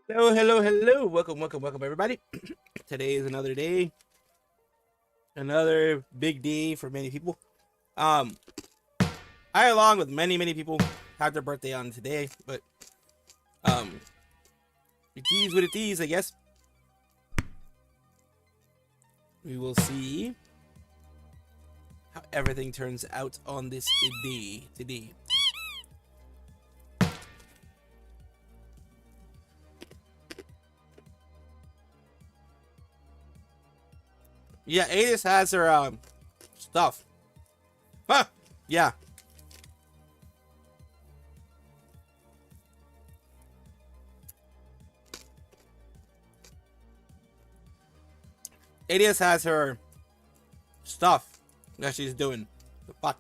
Hello, hello, hello. Welcome, welcome, welcome, everybody. Today is another day. Another big day for many people. I, along with many people, have their birthday on today, but it is what it is, I guess. We will see how everything turns out on this day today. Yeah, Adis has her stuff. Huh, yeah. Adis has her stuff that she's doing. The fuck.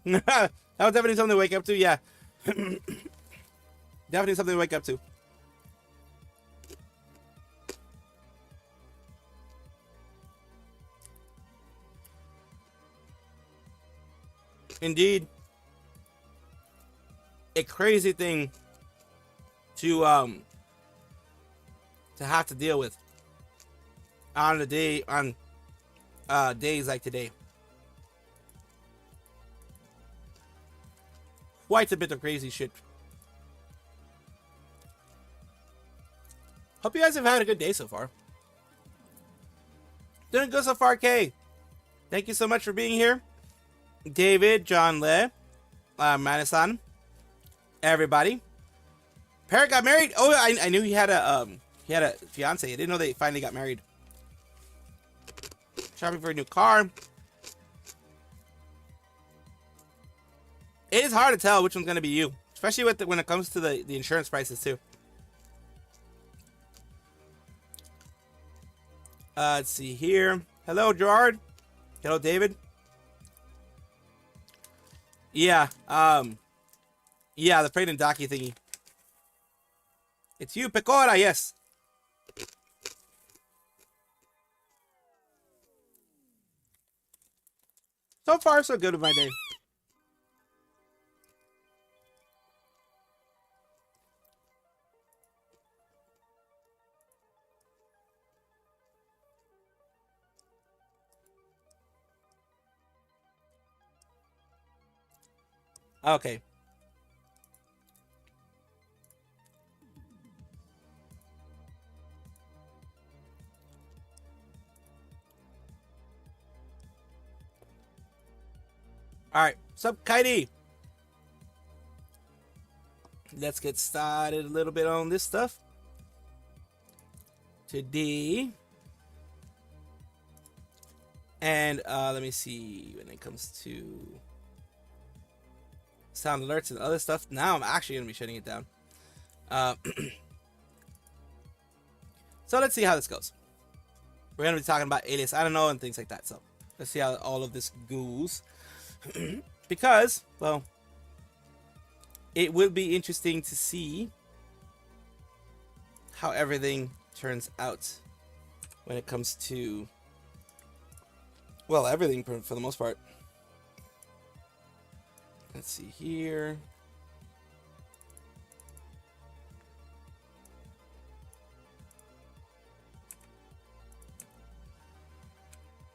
That was definitely something to wake up to, yeah. Definitely something to wake up to. Indeed, a crazy thing to have to deal with on the day on days like today. Quite a bit of crazy shit. Hope you guys have had a good day so far. Doing good so far, Kay. Thank you so much for being here. David, John Le, Madison, everybody. Parrot got married. Oh, I knew he had a fiance. I didn't know they finally got married. Shopping for a new car. It is hard to tell which one's gonna be you, especially with when it comes to the insurance prices too. Let's see here. Hello, Gerard. Hello, David. Yeah. Yeah, the pregnant Daki thingy. It's you, Pecora. Yes. So far, so good with my day. Okay. All right. Sup, Kaidi? Let's get started a little bit on this stuff. Today. And let me see when it comes to sound alerts and other stuff. Now I'm actually going to be shutting it down. Uh, so let's see how this goes. We're going to be talking about alias, I don't know, and things like that. So let's see how all of this goes. Because, well, it will be interesting to see how everything turns out when it comes to, well, everything for the most part. Let's see here.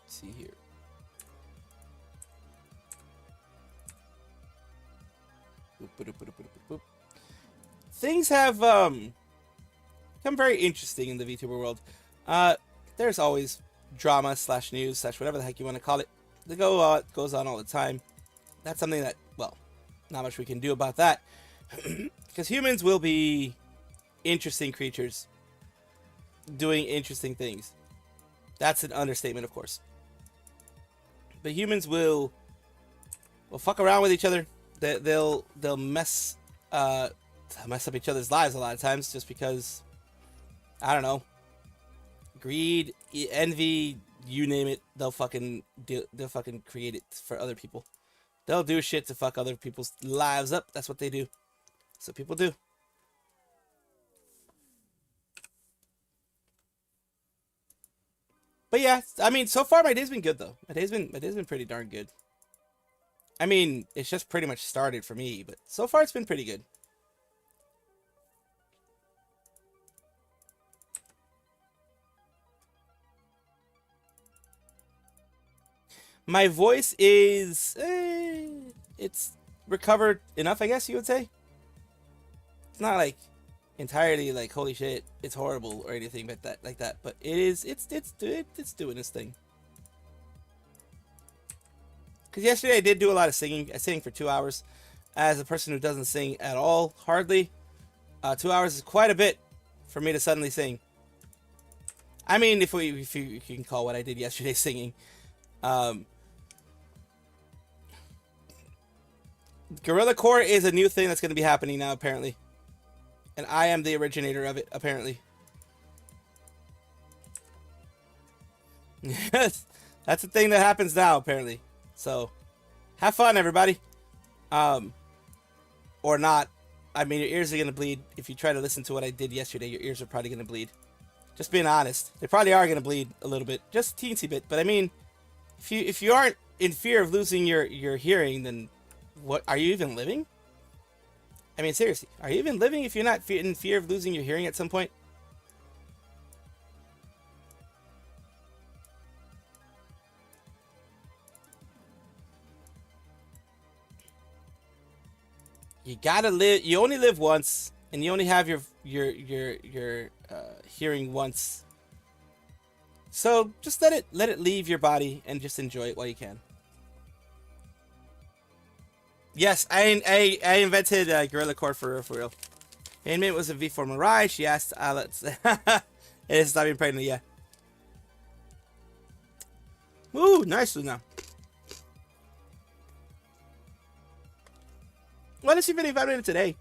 Let's see here. Things have become very interesting in the VTuber world. There's always drama / news / whatever the heck you want to call it. That goes on all the time. That's something that, well, not much we can do about that. Because humans will be interesting creatures doing interesting things. That's an understatement, of course. But humans will fuck around with each other. They'll mess up each other's lives a lot of times just because, I don't know, greed, envy, you name it. They'll fucking create it for other people. They'll do shit to fuck other people's lives up. That's what they do. That's what people do. But yeah, I mean, so far my day's been good though. My day's been pretty darn good. I mean, it's just pretty much started for me, but so far it's been pretty good. My voice is, it's recovered enough, I guess you would say. It's not like entirely like holy shit, it's horrible or anything like that, but it's doing its thing. Because yesterday I did do a lot of singing. I sang for 2 hours. As a person who doesn't sing at all, hardly, 2 hours is quite a bit for me to suddenly sing. I mean, if you can call what I did yesterday singing. Gorilla Core is a new thing that's going to be happening now, apparently. And I am the originator of it, apparently. Yes, that's the thing that happens now, apparently. So, have fun, everybody. Or not. I mean, your ears are going to bleed. If you try to listen to what I did yesterday, your ears are probably going to bleed. Just being honest. They probably are going to bleed a little bit. Just a teensy bit. But I mean, if you aren't in fear of losing your hearing, then what, are you even living? I mean, seriously, are you even living if you're not in fear of losing your hearing at some point? You gotta live. You only live once, and you only have your hearing once. So just let it leave your body and just enjoy it while you can. Yes, I invented Gorilla Core for real. Handmaid was a V4 Mirai. She asked, let's. It is stop being pregnant, yeah. Woo, nice, Luna. What is she been evaluated today?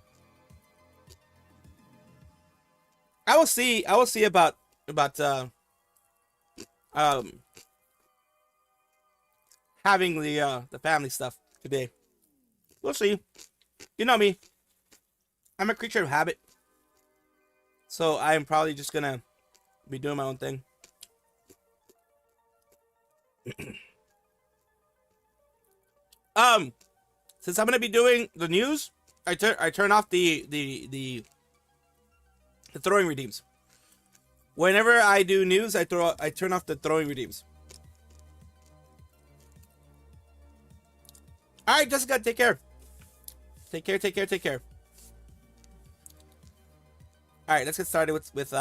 I will see about um having the family stuff today. We'll see. You know me. I'm a creature of habit. So I'm probably just gonna be doing my own thing. Since I'm gonna be doing the news, I turn off the throwing redeems. Whenever I do news, I turn off the throwing redeems. All right, Jessica, take care. Take care. All right, let's get started with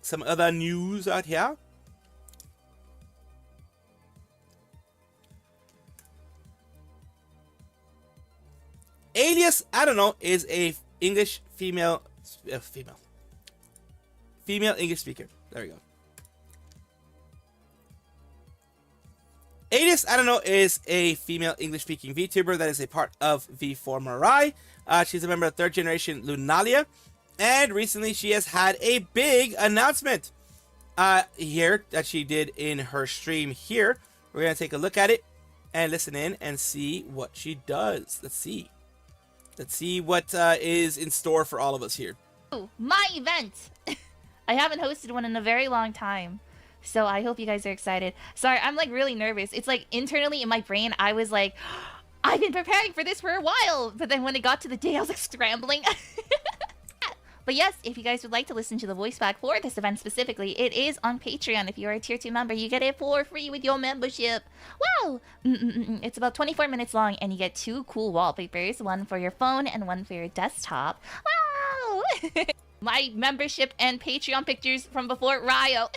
some other news out here. Alias, I don't know, is a English female English speaker. There we go. Alias, I don't know, is a female English-speaking VTuber that is a part of V4 Mirai. She's a member of third generation Lunalia, and recently she has had a big announcement here that she did in her stream here. We're gonna take a look at it and listen in and see what she does. Let's see what is in store for all of us here. Oh, my event! I haven't hosted one in a very long time, so I hope you guys are excited. Sorry, I'm like really nervous. It's like internally in my brain, I was like, I've been preparing for this for a while, but then when it got to the day, I was like scrambling. But yes, if you guys would like to listen to the voice pack for this event specifically, it is on Patreon. If you are a tier 2 member, you get it for free with your membership. Wow! It's about 24 minutes long, and you get 2 cool wallpapers, one for your phone and one for your desktop. Wow! My membership and Patreon pictures from before Rio.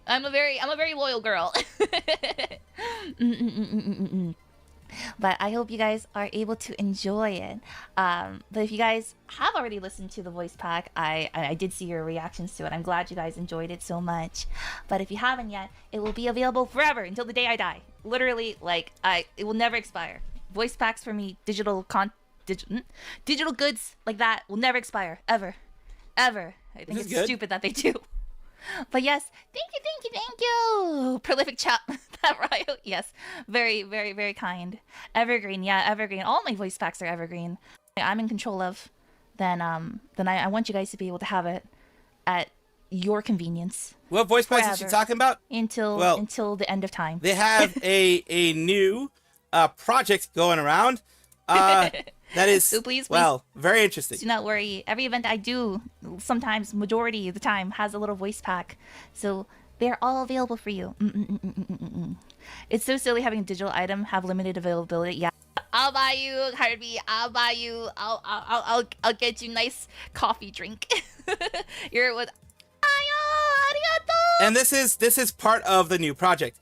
I'm a very loyal girl. But I hope you guys are able to enjoy it. But if you guys have already listened to the voice pack, I did see your reactions to it. I'm glad you guys enjoyed it so much. But if you haven't yet, it will be available forever until the day I die. Literally, like, it will never expire. Voice packs for me, digital goods like that will never expire, ever. I think it's stupid that they do. But yes, thank you. Prolific chat, that Ryo. Yes, very kind. Evergreen, yeah, evergreen. All my voice packs are evergreen. I'm in control of. Then I want you guys to be able to have it at your convenience. What voice packs is she talking about? Until the end of time. They have a new project going around. That is, so please, very interesting. Do not worry. Every event I do, sometimes, majority of the time, has a little voice pack. So they're all available for you. It's so silly having a digital item have limited availability. Yeah, I'll buy you, Harvey. I'll buy you. I'll get you nice coffee drink. You're with. And this is part of the new project.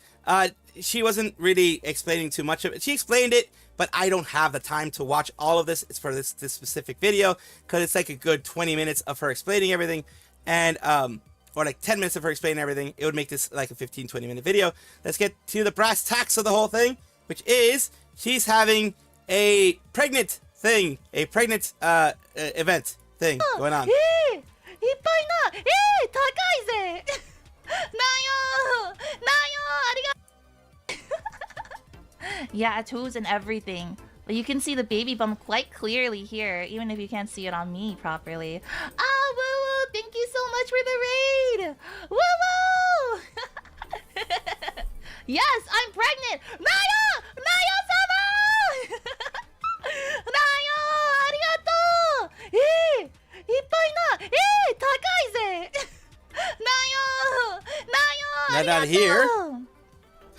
She wasn't really explaining too much of it. She explained it, but I don't have the time to watch all of this. It's for this specific video because it's like a good 20 minutes of her explaining everything, and or like 10 minutes of her explaining everything. It would make this like a 15-20 minute video. Let's get to the brass tacks of the whole thing, which is she's having a pregnant event thing going on. Yeah, toes and everything. But you can see the baby bump quite clearly here, even if you can't see it on me properly. Ah, woo woo! Thank you so much for the raid! Woo woo! Yes, I'm pregnant! Naya! Naya-sama! Naya! Arigato! Ippai na! Takai ze! Naya! Naya! Not out of here.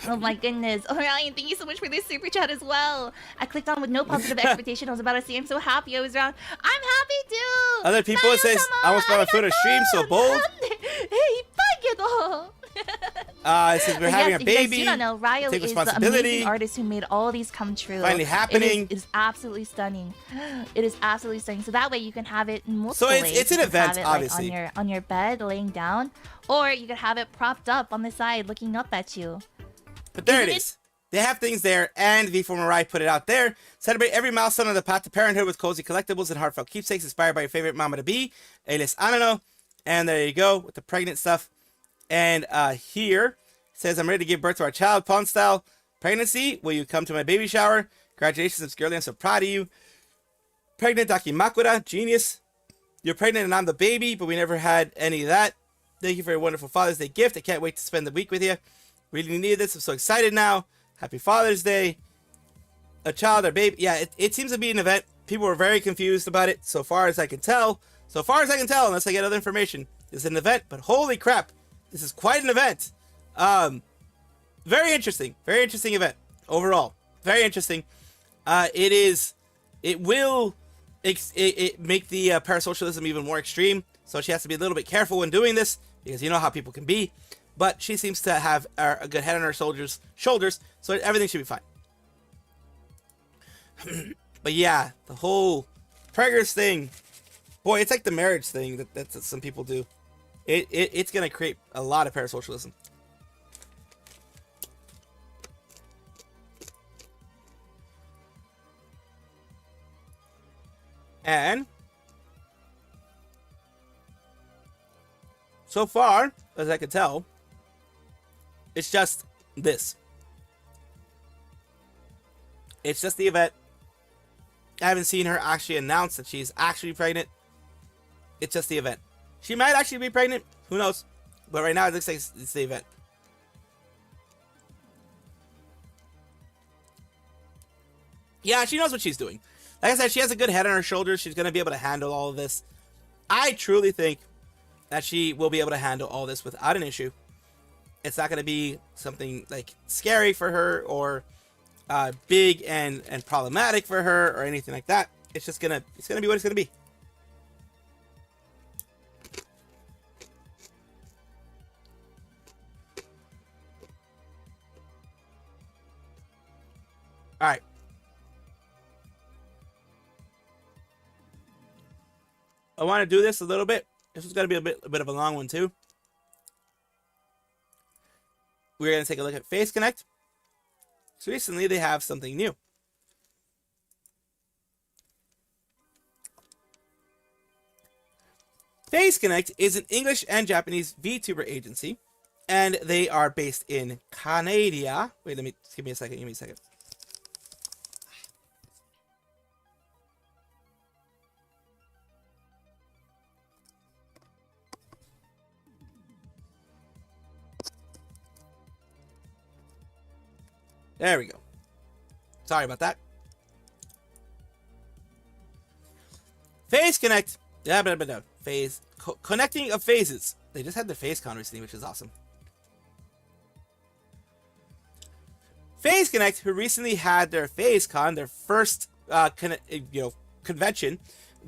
Oh my goodness. Oh, Ryan, thank you so much for this super chat as well. I clicked on with no positive expectation. I was about to say I'm so happy I was around. I'm happy too! Other people say, I almost found my foot on stream, so bold. It says we're having a baby. You don't know, Ryo is the amazing artist who made all these come true. Finally happening. It is absolutely stunning. It is absolutely stunning. So that way you can have it in multiple ways. So it's an event, obviously. Like on your bed, laying down. Or you could have it propped up on the side, looking up at you. But there it is. They have things there, and V4 Mirai put it out there. Celebrate every milestone on the path to parenthood with cozy collectibles and heartfelt keepsakes inspired by your favorite mama to be, alias Anano. And there you go with the pregnant stuff. And here Says, I'm ready to give birth to our child, pawn style. Pregnancy, will you come to my baby shower? Congratulations, it's girly, I'm so proud of you. Pregnant Dakimakura, genius. You're pregnant and I'm the baby, but we never had any of that. Thank you for your wonderful Father's Day gift. I can't wait to spend the week with you. Really needed this. I'm so excited now. Happy Father's Day. A child or baby. Yeah, it seems to be an event. People were very confused about it so far as I can tell. So far as I can tell, unless I get other information. It's an event, but holy crap. This is quite an event. Very interesting. Very interesting event. Overall. Very interesting. It will make the parasocialism even more extreme. So she has to be a little bit careful when doing this, because you know how people can be. But she seems to have a good head on her shoulders, so everything should be fine. But yeah, the whole preggers thing, boy, it's like the marriage thing that some people do. It's going to create a lot of parasocialism. And so far, as I can tell, it's just this. It's just the event. I haven't seen her actually announce that she's actually pregnant. It's just the event. She might actually be pregnant. Who knows? But right now, it looks like it's the event. Yeah, she knows what she's doing. Like I said, she has a good head on her shoulders. She's going to be able to handle all of this. I truly think that she will be able to handle all this without an issue. It's not going to be something like scary for her or big and problematic for her or anything like that. It's just gonna be what it's gonna be. All right. I want to do this a little bit. This is gonna be a bit of a long one too. We're gonna take a look at Face Connect. So recently they have something new. Face Connect is an English and Japanese VTuber agency, and they are based in Canada. Wait, give me a second. There we go. Sorry about that. Face Connect. Connecting of phases. They just had their FaceCon recently, which is awesome. Face Connect, who recently had their FaceCon, their first convention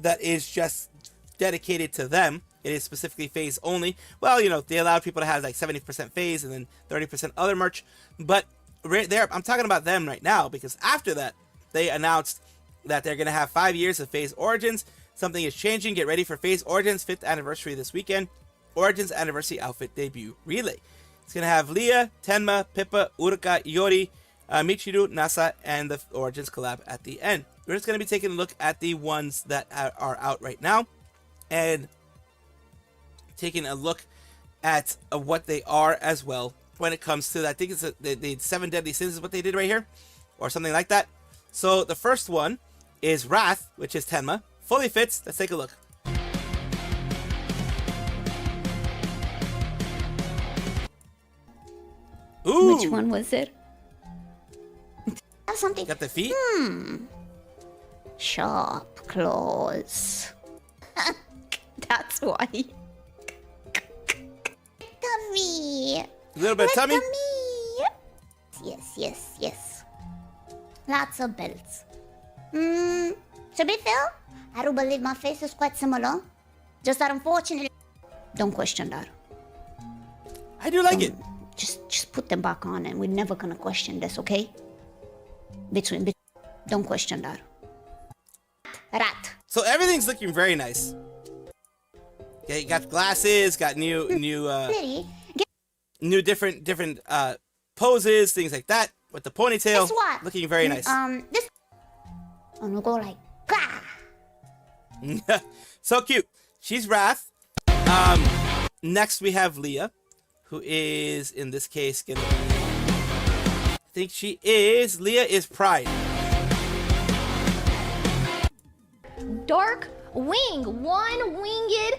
that is just dedicated to them. It is specifically phase only. Well, they allowed people to have like 70% phase and then 30% other merch, but right there, I'm talking about them right now because after that, they announced that they're going to have 5 years of Phase Origins. Something is changing. Get ready for Phase Origins 5th anniversary this weekend. Origins anniversary outfit debut relay. It's going to have Leah, Tenma, Pippa, Uruka, Iori, Michiru, Nasa, and the Origins collab at the end. We're just going to be taking a look at the ones that are out right now and taking a look at what they are as well. When it comes to, I think it's the 7 Deadly Sins is what they did right here, or something like that. So the first one is Wrath, which is Tenma. Fully fits. Let's take a look. Ooh. Which one was it? Something. Got the feet? Sharp claws. That's why. Tummy. A little bit of tummy? Yes. Lots of belts. To be fair, I do believe my face is quite similar. Just that unfortunately, don't question that. I do like it. Just put them back on and we're never gonna question this, okay? Between don't question that. Rat. So everything's looking very nice. Yeah, you got glasses, got new different poses, things like that with the ponytail. Guess what? Looking very nice. This I'm gonna go like so cute. She's Wrath. Next we have Leah, who is, in this case, gonna be... I think she is... Leah is Pride. Dark Wing, one winged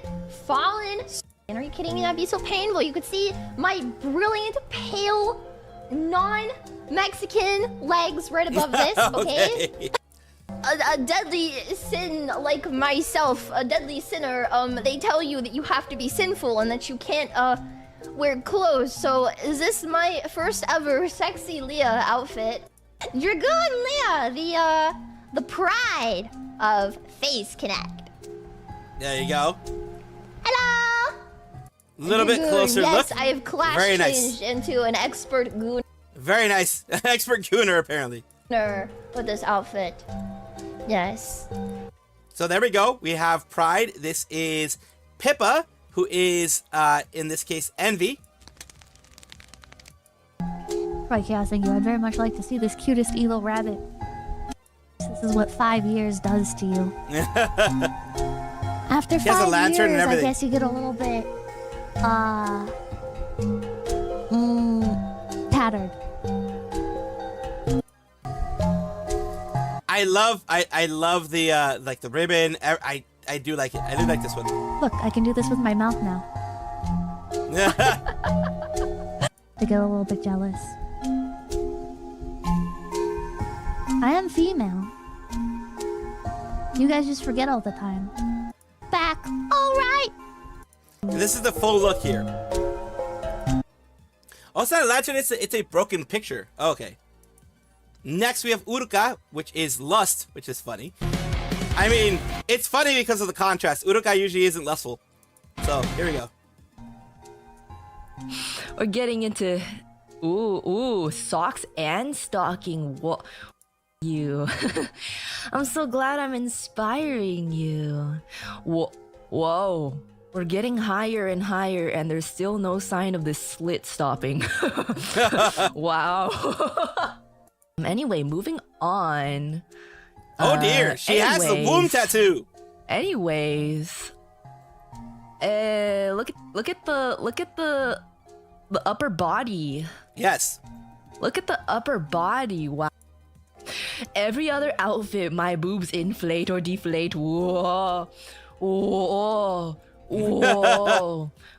fallen. And are you kidding me? That'd be so painful. You could see my brilliant, pale, non-Mexican legs right above this, okay? A deadly sin like myself, a deadly sinner, they tell you that you have to be sinful and that you can't, wear clothes. So, is this my first ever sexy Leah outfit? You're good, Leah! The pride of Face Connect. There you go. Hello! A little bit closer yes, look. I have class Very changed nice. into an expert gooner Very nice. Expert gooner, apparently. with this outfit. Yes. So there we go. We have Pride. This is Pippa, who is, in this case, Envy. Right, yeah, thank you. I'd very much like to see this cutest evil rabbit. This is what 5 years does to you. After She has a 5 lantern and years, I everything. guess you get a little bit, tattered. I love the like the ribbon. I do like it. I do like this one. Look, I can do this with my mouth now. To get a little bit jealous. I am female. You guys just forget all the time. Back. All right. This is the full look here. Also, not a lantern. It's a broken picture. Okay. Next, we have Uruka, which is lust, which is funny. I mean, it's funny because of the contrast. Uruka usually isn't lustful. So, here we go. We're getting into... Ooh, socks and stocking. Whoa. You. I'm so glad I'm inspiring you. Whoa. We're getting higher and higher, and there's still no sign of this slit stopping. Wow. Anyway, moving on. Oh dear, she has the womb tattoo. Anyways, look at the upper body. Yes. Look at the upper body. Wow. Every other outfit, my boobs inflate or deflate. Whoa.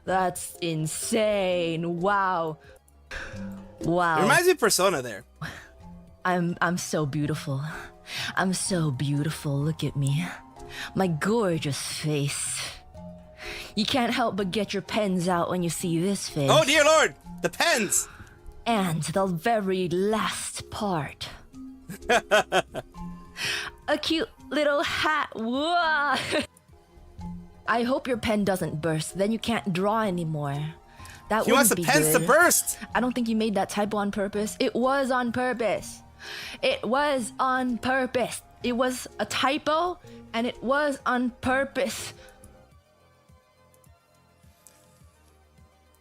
That's insane. Wow. It reminds me of Persona there. I'm so beautiful. I'm so beautiful. Look at me. My gorgeous face. You can't help but get your pens out when you see this face. Oh dear lord, the pens. And the very last part. A cute little hat. Whoa. I hope your pen doesn't burst. Then you can't draw anymore. That He wants the wouldn't be pens to good. burst. I don't think you made that typo on purpose. It was on purpose. It was on purpose. It was a typo, and it was on purpose.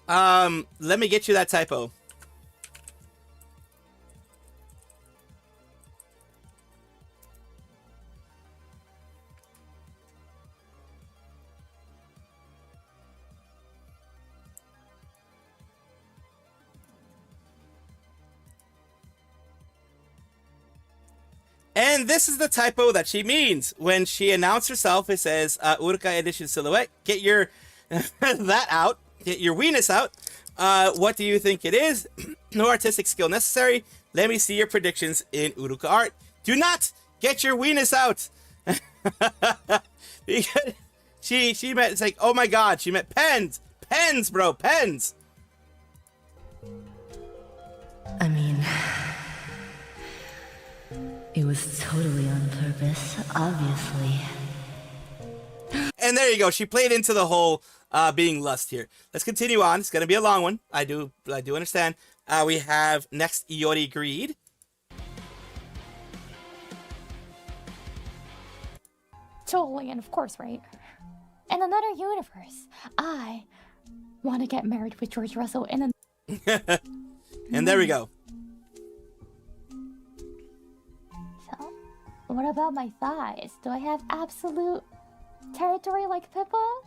Let me get you that typo. And this is the typo that she means. When she announced herself, it says, Uruka Edition Silhouette. Get your that out. Get your weenus out. What do you think it is? No artistic skill necessary. Let me see your predictions in Uruka art. Do not get your weenus out. Because she meant, it's like, oh my god, she meant pens. Pens, bro, pens. I mean, it was totally on purpose, obviously. And there you go. She played into the whole being lust here. Let's continue on. It's gonna be a long one. I do understand. We have next Iori Greed. Totally, and of course, right? In another universe, I want to get married with George Russell in a... And there we go. So, what about my thighs? Do I have absolute territory like Pippa?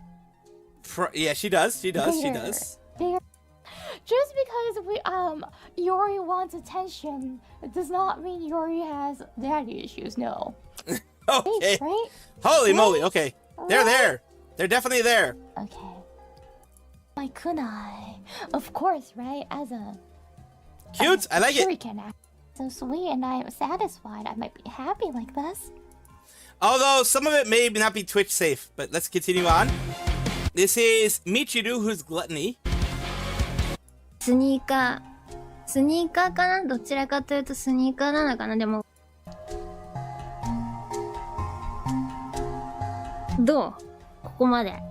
Yeah, she does. She does. She Bigger. does. Bigger. Just because Yori wants attention does not mean Yori has daddy issues. No. Okay. Right? Holy Right? moly. Okay. They're Right? there. They're definitely there. Okay. My kunai, of course, right? As a Cute. I like it. shuriken act, so sweet, and I am satisfied. I might be happy like this. Although some of it may not be Twitch safe, but let's continue on. This is Michiru, who's gluttony. スニーカーかな、どちらかというとスニーカーなのかな。でもどう、ここまで。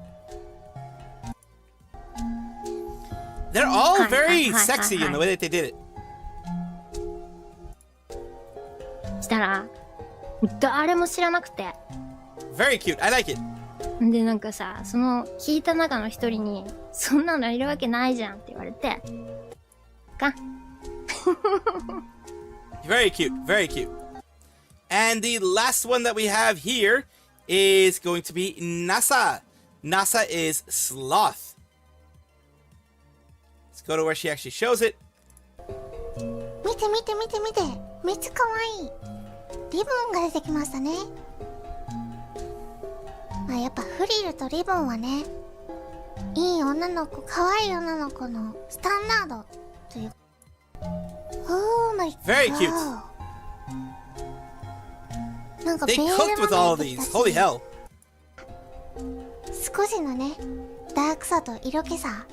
They're all Hi, very hi, hi, sexy hi, in the way that they did it. したら誰も知らなくて、 Very cute. I like it. でなんかさ、その聞いた中の一人に「そんなのいるわけないじゃん」って言われてか。 Very cute. Very cute. And the last one that we have here is going to be Nasa. Nasa is sloth. Let's go to where she actually shows it. 見て見て見て見て、めっちゃ可愛い。リボンが出てきましたね。まあやっぱフリルとリボンはね、いい女の子、可愛い女の子のスタンダードという。Oh my god. Very cute. なんか They ベー cooked ル with も all 見えて these. きた Holy し、 hell. 少しのね、ダークさと色気さ、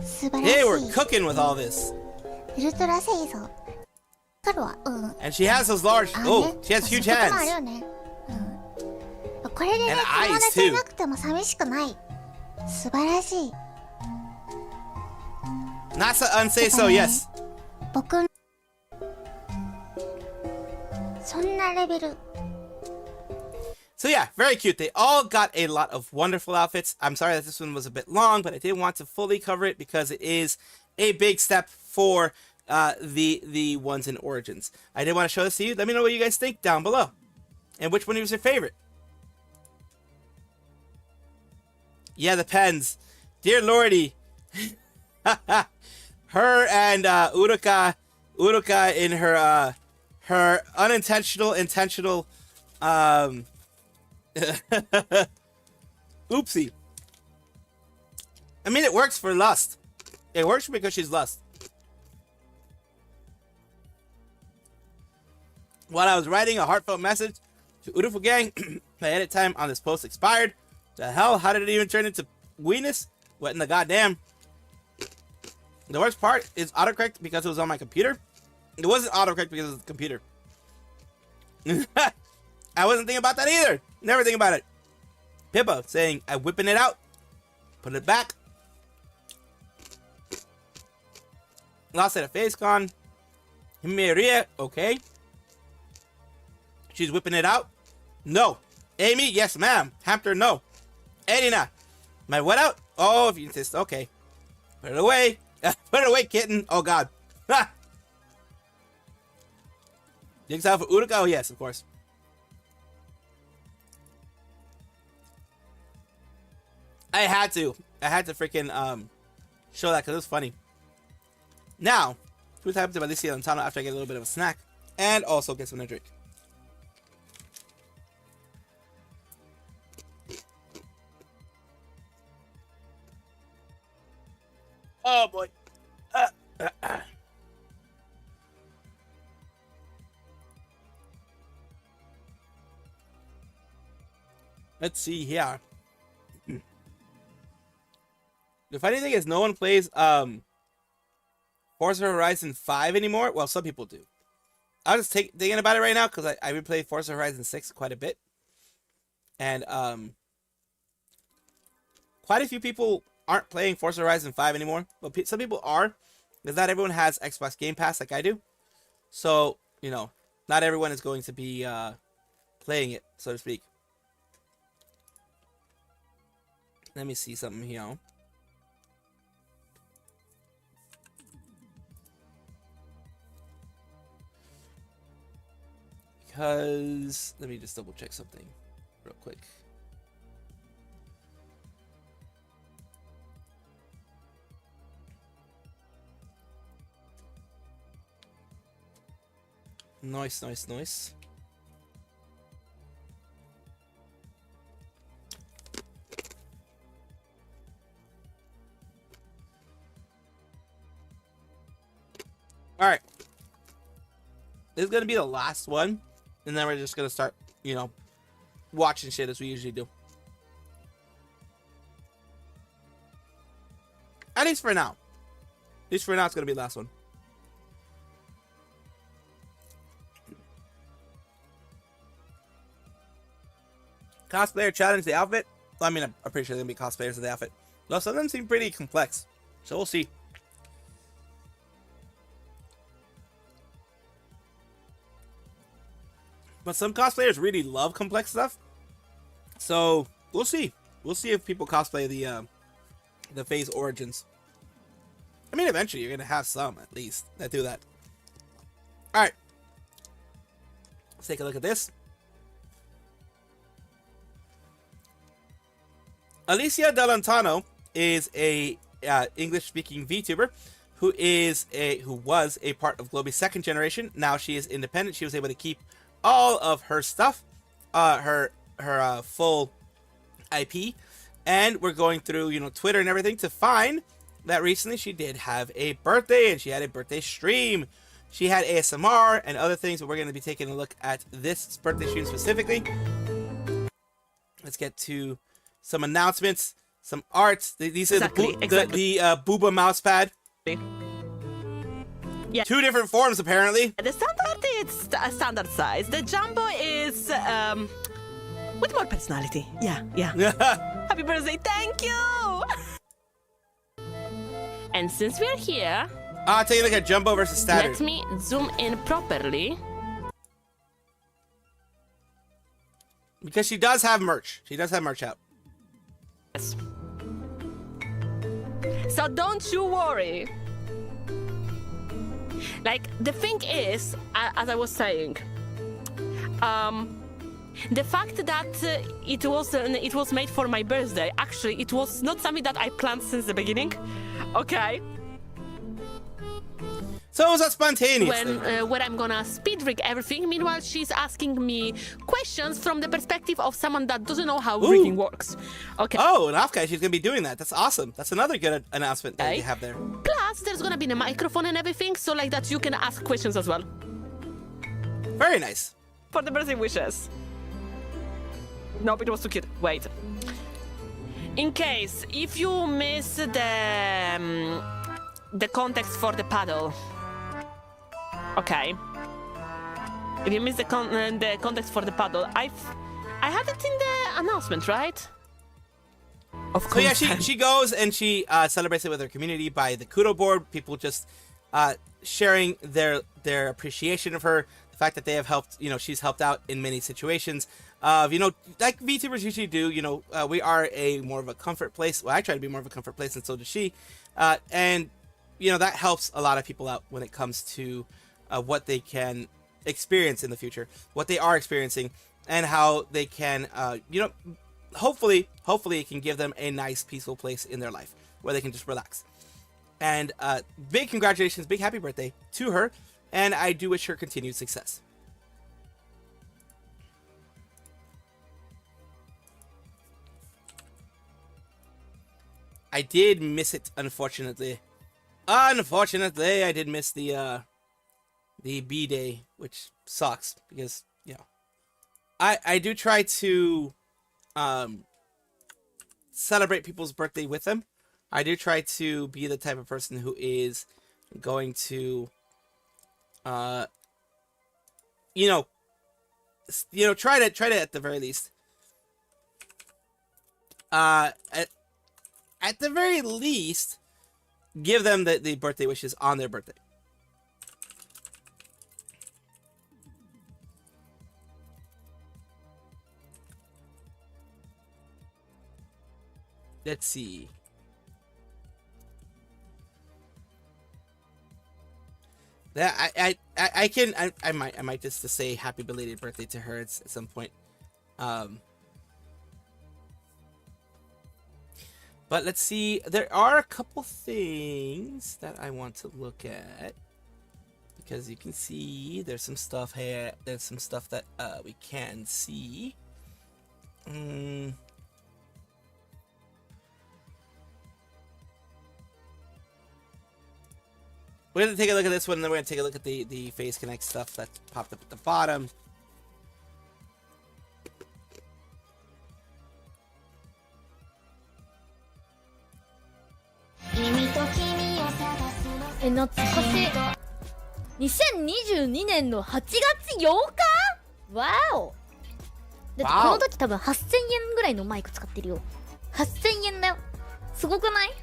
素晴ら They were しい。 cooking with all this. ウルトラセイゾー。わかるわ。うん。 And she has those large... あ Oh, ね she has huge そういうこともある hands. よね。うん。これでね、 And 友 eyes 達 too. いなくても寂しくない。素晴らしい。 Nasa unsay so, yes. 僕、そんなレベル。 So yeah, very cute. They all got a lot of wonderful outfits. I'm sorry that this one was a bit long, but I didn't want to fully cover it because it is a big step for the ones in Origins. I did want to show this to you. Let me know what you guys think down below. And which one was your favorite? Yeah, the pens. Dear Lordy. Her and Uruka in her her unintentional intentional oopsie. I mean, it works for lust. It works because she's lust. While I was writing a heartfelt message to Urufu Gang, my edit time on this post expired. The hell? How did it even turn into weenus? What in the goddamn? The worst part is autocorrect because it was on my computer. It wasn't autocorrect because of the computer. I wasn't thinking about that either. Never think about it. Pippa saying, I'm whipping it out. Put it back. Lost at a face con. Himeria, okay. She's whipping it out. No. Amy, yes ma'am. Hamster, no. Edina, my what out? Oh, if you insist, okay. Put it away. Put it away, kitten. Oh god. Jigsaw for Uruka? Oh yes, of course. I had to freaking show that because it was funny. Now, what happens to Alicia and Tano after I get a little bit of a snack and also get something to drink? Oh boy. Let's see here. The funny thing is no one plays Forza Horizon 5 anymore. Well, some people do. I was just thinking about it right now because I replayed Forza Horizon 6 quite a bit. And quite a few people aren't playing Forza Horizon 5 anymore. But some people are, because not everyone has Xbox Game Pass like I do. So, you know, not everyone is going to be playing it, so to speak. Let me see something here. Because let me just double check something real quick. Nice, nice, nice. All right. This is going to be the last one. And then we're just going to start, you know, watching shit as we usually do. At least for now. At least for now, it's going to be the last one. Cosplayer challenge the outfit. Well, I mean, I'm pretty sure they're going to be cosplayers of the outfit. Though some of them seem pretty complex. So we'll see. But some cosplayers really love complex stuff. So we'll see. We'll see if people cosplay the phase origins. I mean, eventually you're gonna have some at least that do that. All right, let's take a look at this. Alicia Delantano is a English-speaking VTuber who was a part of Globy's second generation. Now she is independent. She was able to keep all of her stuff, her full IP, and we're going through, you know, Twitter and everything to find that recently she did have a birthday, and she had a birthday stream. She had ASMR and other things, but we're going to be taking a look at this birthday stream specifically. Let's get to some announcements, some arts. These are the Booba mousepad. Yeah. 2 different forms apparently. The standard is a standard size. The jumbo is with more personality. Yeah. Happy birthday! Thank you. And since we're here, I'll take a look at jumbo versus standard. let me zoom in properly. Because she does have merch. She does have merch out. Yes. So don't you worry. Like, the thing is, as I was saying, the fact that it was made for my birthday, actually, it was not something that I planned since the beginning. Okay. So it was a spontaneous thing. Where I'm gonna speed rig everything. Meanwhile, she's asking me questions from the perspective of someone that doesn't know how rigging works. Okay. Oh, an off guy, she's gonna be doing that. That's awesome. That's another good announcement that you have there. Plus, there's gonna be a microphone and everything, so like that you can ask questions as well. Very nice. For the birthday wishes. Nope, it was too cute. Wait. In case, if you miss the context for the paddle. Okay. If you miss the context for the paddle, I had it in the announcement, right? Of course. So yeah, she goes and she celebrates it with her community by the Kudo board. People just sharing their appreciation of her, the fact that they have helped. You know, she's helped out in many situations. You know, like VTubers usually do. You know, we are more of a comfort place. Well, I try to be more of a comfort place, and so does she. And you know, that helps a lot of people out when it comes to what they can experience in the future, what they are experiencing, and how they can, you know, hopefully it can give them a nice, peaceful place in their life where they can just relax. And big congratulations, big happy birthday to her, and I do wish her continued success. I did miss it, unfortunately. Unfortunately, I did miss the B-Day, which sucks because, you know, I do try to celebrate people's birthday with them. I do try to be the type of person who is going to you know, try to at the very least at the very least give them the birthday wishes on their birthday. Let's see. That I might just to say happy belated birthday to her at some point. But let's see. There are a couple things that I want to look at because you can see there's some stuff here. There's some stuff that we can see. We're gonna take a look at this one, and then we're gonna take a look at the Phase Connect stuff that popped up at the bottom.え、懐かしい。2022年の8月8日。わお。だってこの時多分8000円ぐらいのマイク使ってるよ。8000円だよ。すごくない？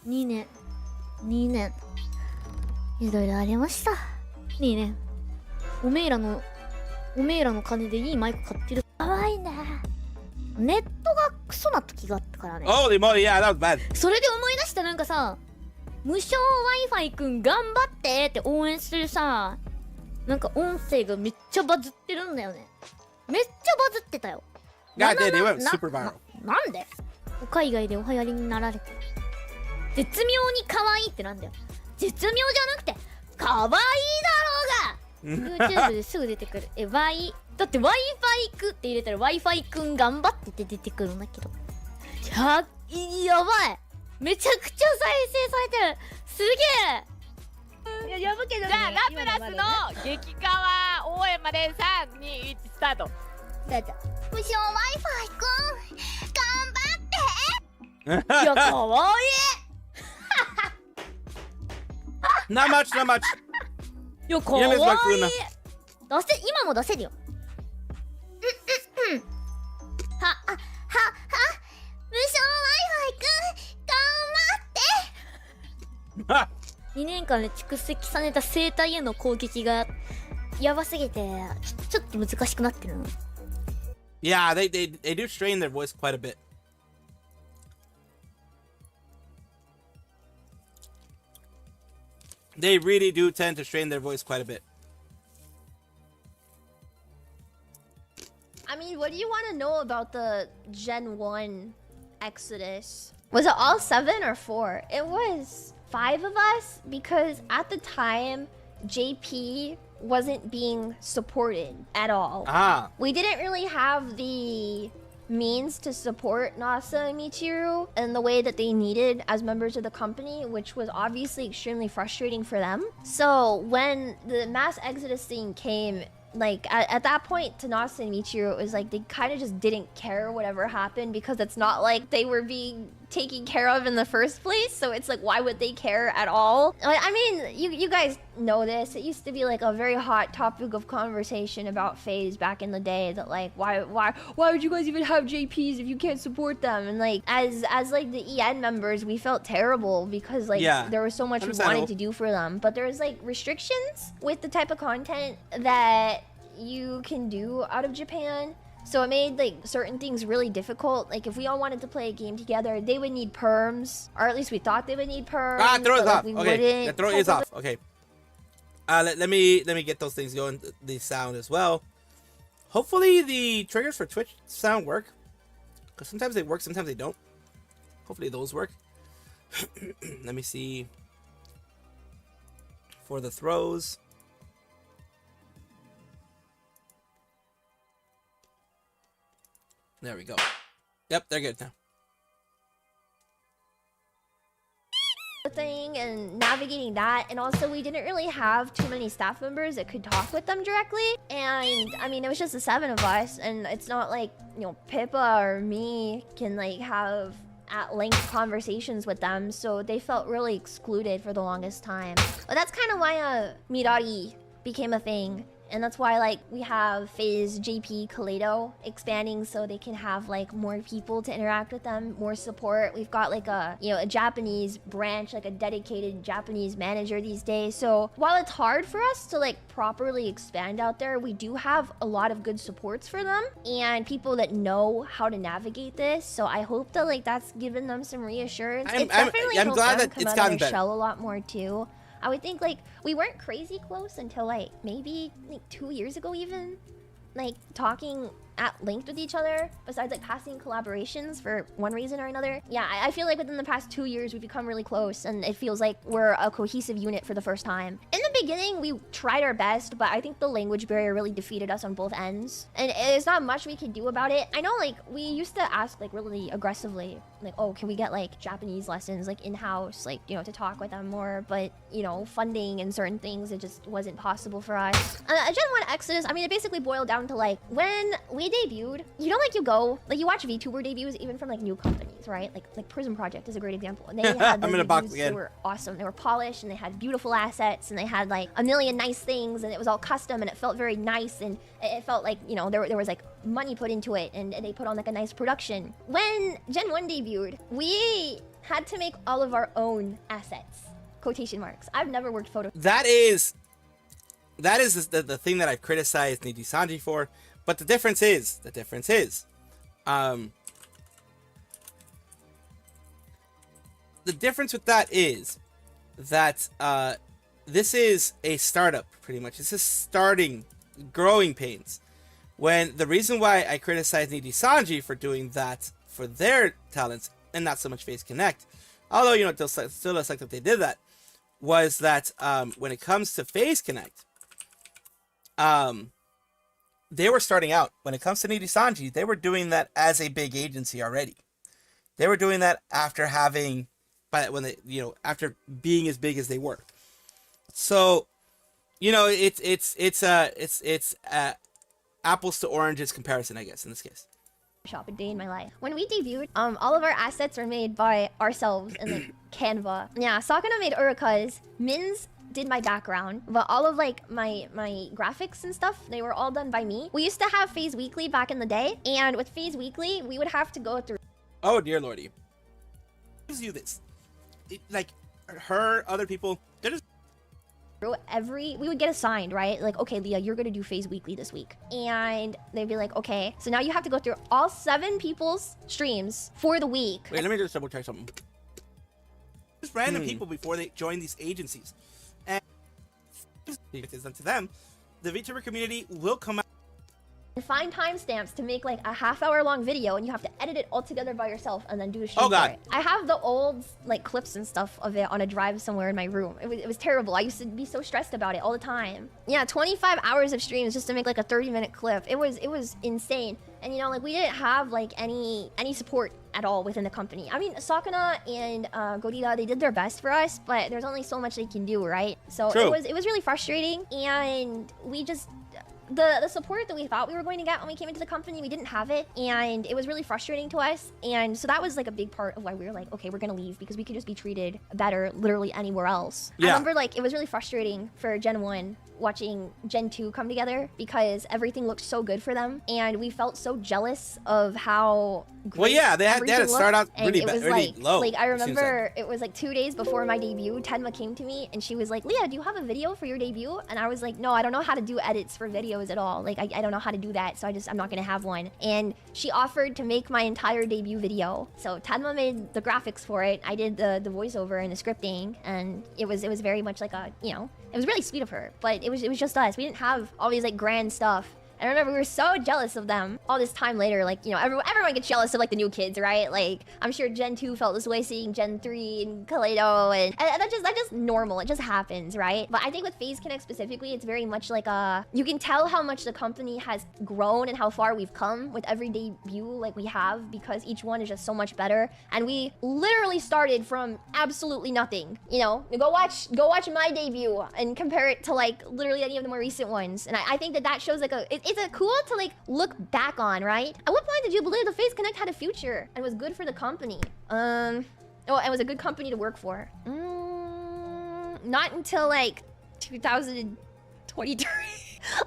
2年。2年。いろいろありました。2年。おめえらの金でいいマイク買ってる。かわいいね。ネットがクソな時があったからね。Holy moly, yeah, that was bad. それで思い出した。なんかさ、無償 Wi-Fi くん頑張ってって応援するさ、なんか音声がめっちゃバズってるんだよね。めっちゃバズってたよ。God, they went super viral. なんで海外でお流行りになられてる。絶妙に可愛いってなんだよ。絶妙じゃなくて可愛いだろうがYouTube ですぐ出てくる。だって Wi-Fi くって入れたら Wi-Fi くん頑張ってって出てくるんだけど、やばい、めちゃくちゃ再生されてる。すげえ。いや、やぶけどね。じゃあラプラスの激カワ応援まで3、2、1スタート。だって無償 Wi-Fi くん頑張って。いや、かわいい。 Not much, not much. いや、かわいい。今も出せるよ。無償 Wi-Fi くん頑張って。2年間で蓄積された生体への攻撃がやばすぎてちょっと難しくなってるの。 Yeah, they do strain their voice quite a bit. They really do tend to strain their voice quite a bit. I mean, what do you want to know about the Gen 1 Exodus? Was it all 7 or 4? It was 5 of us because at the time, JP wasn't being supported at all. Ah. We didn't really have the means to support Nasa and Michiru in the way that they needed as members of the company, which was obviously extremely frustrating for them. So when the mass exodus thing came, like at that point to Nasa and Michiru, it was like they kind of just didn't care whatever happened because it's not like they were being taken care of in the first place. So it's like, why would they care at all? I mean, you guys know this. It used to be like a very hot topic of conversation about FaZe back in the day, that like why would you guys even have JPs if you can't support them? And like as like the EN members, we felt terrible because like there was so much we wanted to do for them, but there's like restrictions with the type of content that you can do out of Japan. So it made like certain things really difficult. Like if we all wanted to play a game together, they would need perms, or at least we thought they would need perms. Ah, throw it off. We Okay, wouldn't. throw it off. Okay. Let me get those things going. The sound as well. Hopefully the triggers for Twitch sound work, because sometimes they work, sometimes they don't. Hopefully those work. Let me see. For the throws. There we go. Yep, they're good now. Thing and navigating that, and also we didn't really have too many staff members that could talk with them directly, and I mean it was just the 7 of us, and it's not like, you know, Pippa or me can like have at length conversations with them, so they felt really excluded for the longest time. But that's kind of why Mirari became a thing. And that's why, like, we have FaZe JP Kaleido expanding so they can have, like, more people to interact with them, more support. We've got, like, a Japanese branch, like a dedicated Japanese manager these days. So while it's hard for us to, like, properly expand out there, we do have a lot of good supports for them and people that know how to navigate this. So I hope that, like, that's given them some reassurance. It's definitely helped glad them that come it's out gotten of their better. shell a lot more, too. I would think, like, we weren't crazy close until, like, maybe like 2 years ago even. Like, talking at length with each other, besides, like, passing collaborations for one reason or another. Yeah, I feel like within the past 2 years, we've become really close, and it feels like we're a cohesive unit for the first time. In the the beginning, we tried our best, but I think the language barrier really defeated us on both ends. And there's not much we could do about it. I know, like, we used to ask, like, really aggressively, like, oh, can we get, like, Japanese lessons, like, in-house, like, you know, to talk with them more. But, you know, funding and certain things, it just wasn't possible for us. Gen 1 Exodus, I mean, it basically boiled down to, like, when we debuted, you know, like, you go, like, you watch VTuber debuts, even from, like, new companies, right? Like Prism Project is a great example. And they had I'm in a box again. They were awesome. They were polished, and they had beautiful assets, and they had, like, a million nice things, and it was all custom, and it felt very nice, and it felt like, you know, there was, like, money put into it, and they put on, like, a nice production. When Gen 1 debuted, we had to make all of our own assets. Quotation marks. I've never worked photo. That is the thing that I've criticized Nidhi Sanji for, but the difference is, the difference with that is that this is a startup, pretty much. This is starting, growing pains. When the reason why I criticize Nidhi Sanji for doing that for their talents, and not so much Face Connect, although, you know, it still looks like that they did that, was that when it comes to Face Connect, they were starting out. When it comes to Nidhi Sanji, they were doing that as a big agency already. They were doing that after having, after being as big as they were. So, you know, it's apples to oranges comparison, I guess, in this case. Shop a day in my life. When we debuted, all of our assets are made by ourselves in, like, Canva. Yeah, Sakuna made Uruka's. Min's did my background, but all of, like, my graphics and stuff, they were all done by me. We used to have Phase Weekly back in the day, and with Phase Weekly, we would have to go through. Oh dear lordy. Gives you this, like, her, other people, they're just. We would get assigned, right? Like, okay, Leah, you're gonna do Phase Weekly this week. And they'd be like, okay, so now you have to go through all 7 people's streams for the week. Wait, let me just double check something. Just random people before they join these agencies. And it is done to them, the VTuber community will come out and find timestamps to make, like, a half-hour-long video, and you have to edit it all together by yourself and then do a stream for it. I have the old, like, clips and stuff of it on a drive somewhere in my room. It was terrible. I used to be so stressed about it all the time. Yeah, 25 hours of streams just to make, like, a 30-minute clip. It was insane. And, you know, like, we didn't have, like, any support at all within the company. I mean, Sakuna and Godida, they did their best for us, but there's only so much they can do, right? So it was really frustrating, and we just... The support that we thought we were going to get when we came into the company, we didn't have it, and it was really frustrating to us. And so that was, like, a big part of why we were like, okay, we're gonna leave, because we could just be treated better literally anywhere else. Yeah. I remember, like, it was really frustrating for Gen 1 watching Gen 2 come together, because everything looked so good for them, and we felt so jealous of how great. Well, yeah, they had to start out really low. Like, I remember it was like 2 days before my debut, Tenma came to me and she was like, Leah, do you have a video for your debut? And I was like, no, I don't know how to do edits for videos at all. Like, I don't know how to do that, so I'm not gonna have one. And she offered to make my entire debut video. So Tenma made the graphics for it. I did the voiceover and the scripting, and it was very much like a, you know, it was really sweet of her, but it was just us. We didn't have all these, like, grand stuff. I remember we were so jealous of them. All this time later, like, you know, everyone gets jealous of, like, the new kids, right? Like, I'm sure Gen 2 felt this way seeing Gen 3 and Kaleido, and that's just normal. It just happens, right? But I think with Phase Connect specifically, it's very much like you can tell how much the company has grown and how far we've come with every debut like we have, because each one is just so much better. And we literally started from absolutely nothing. You know, go watch my debut and compare it to, like, literally any of the more recent ones. And I think that shows, like, it's a cool to, like, look back on, right? At what point did you believe the Phase Connect had a future and was good for the company? Oh, it was a good company to work for. Not until, like, 2023.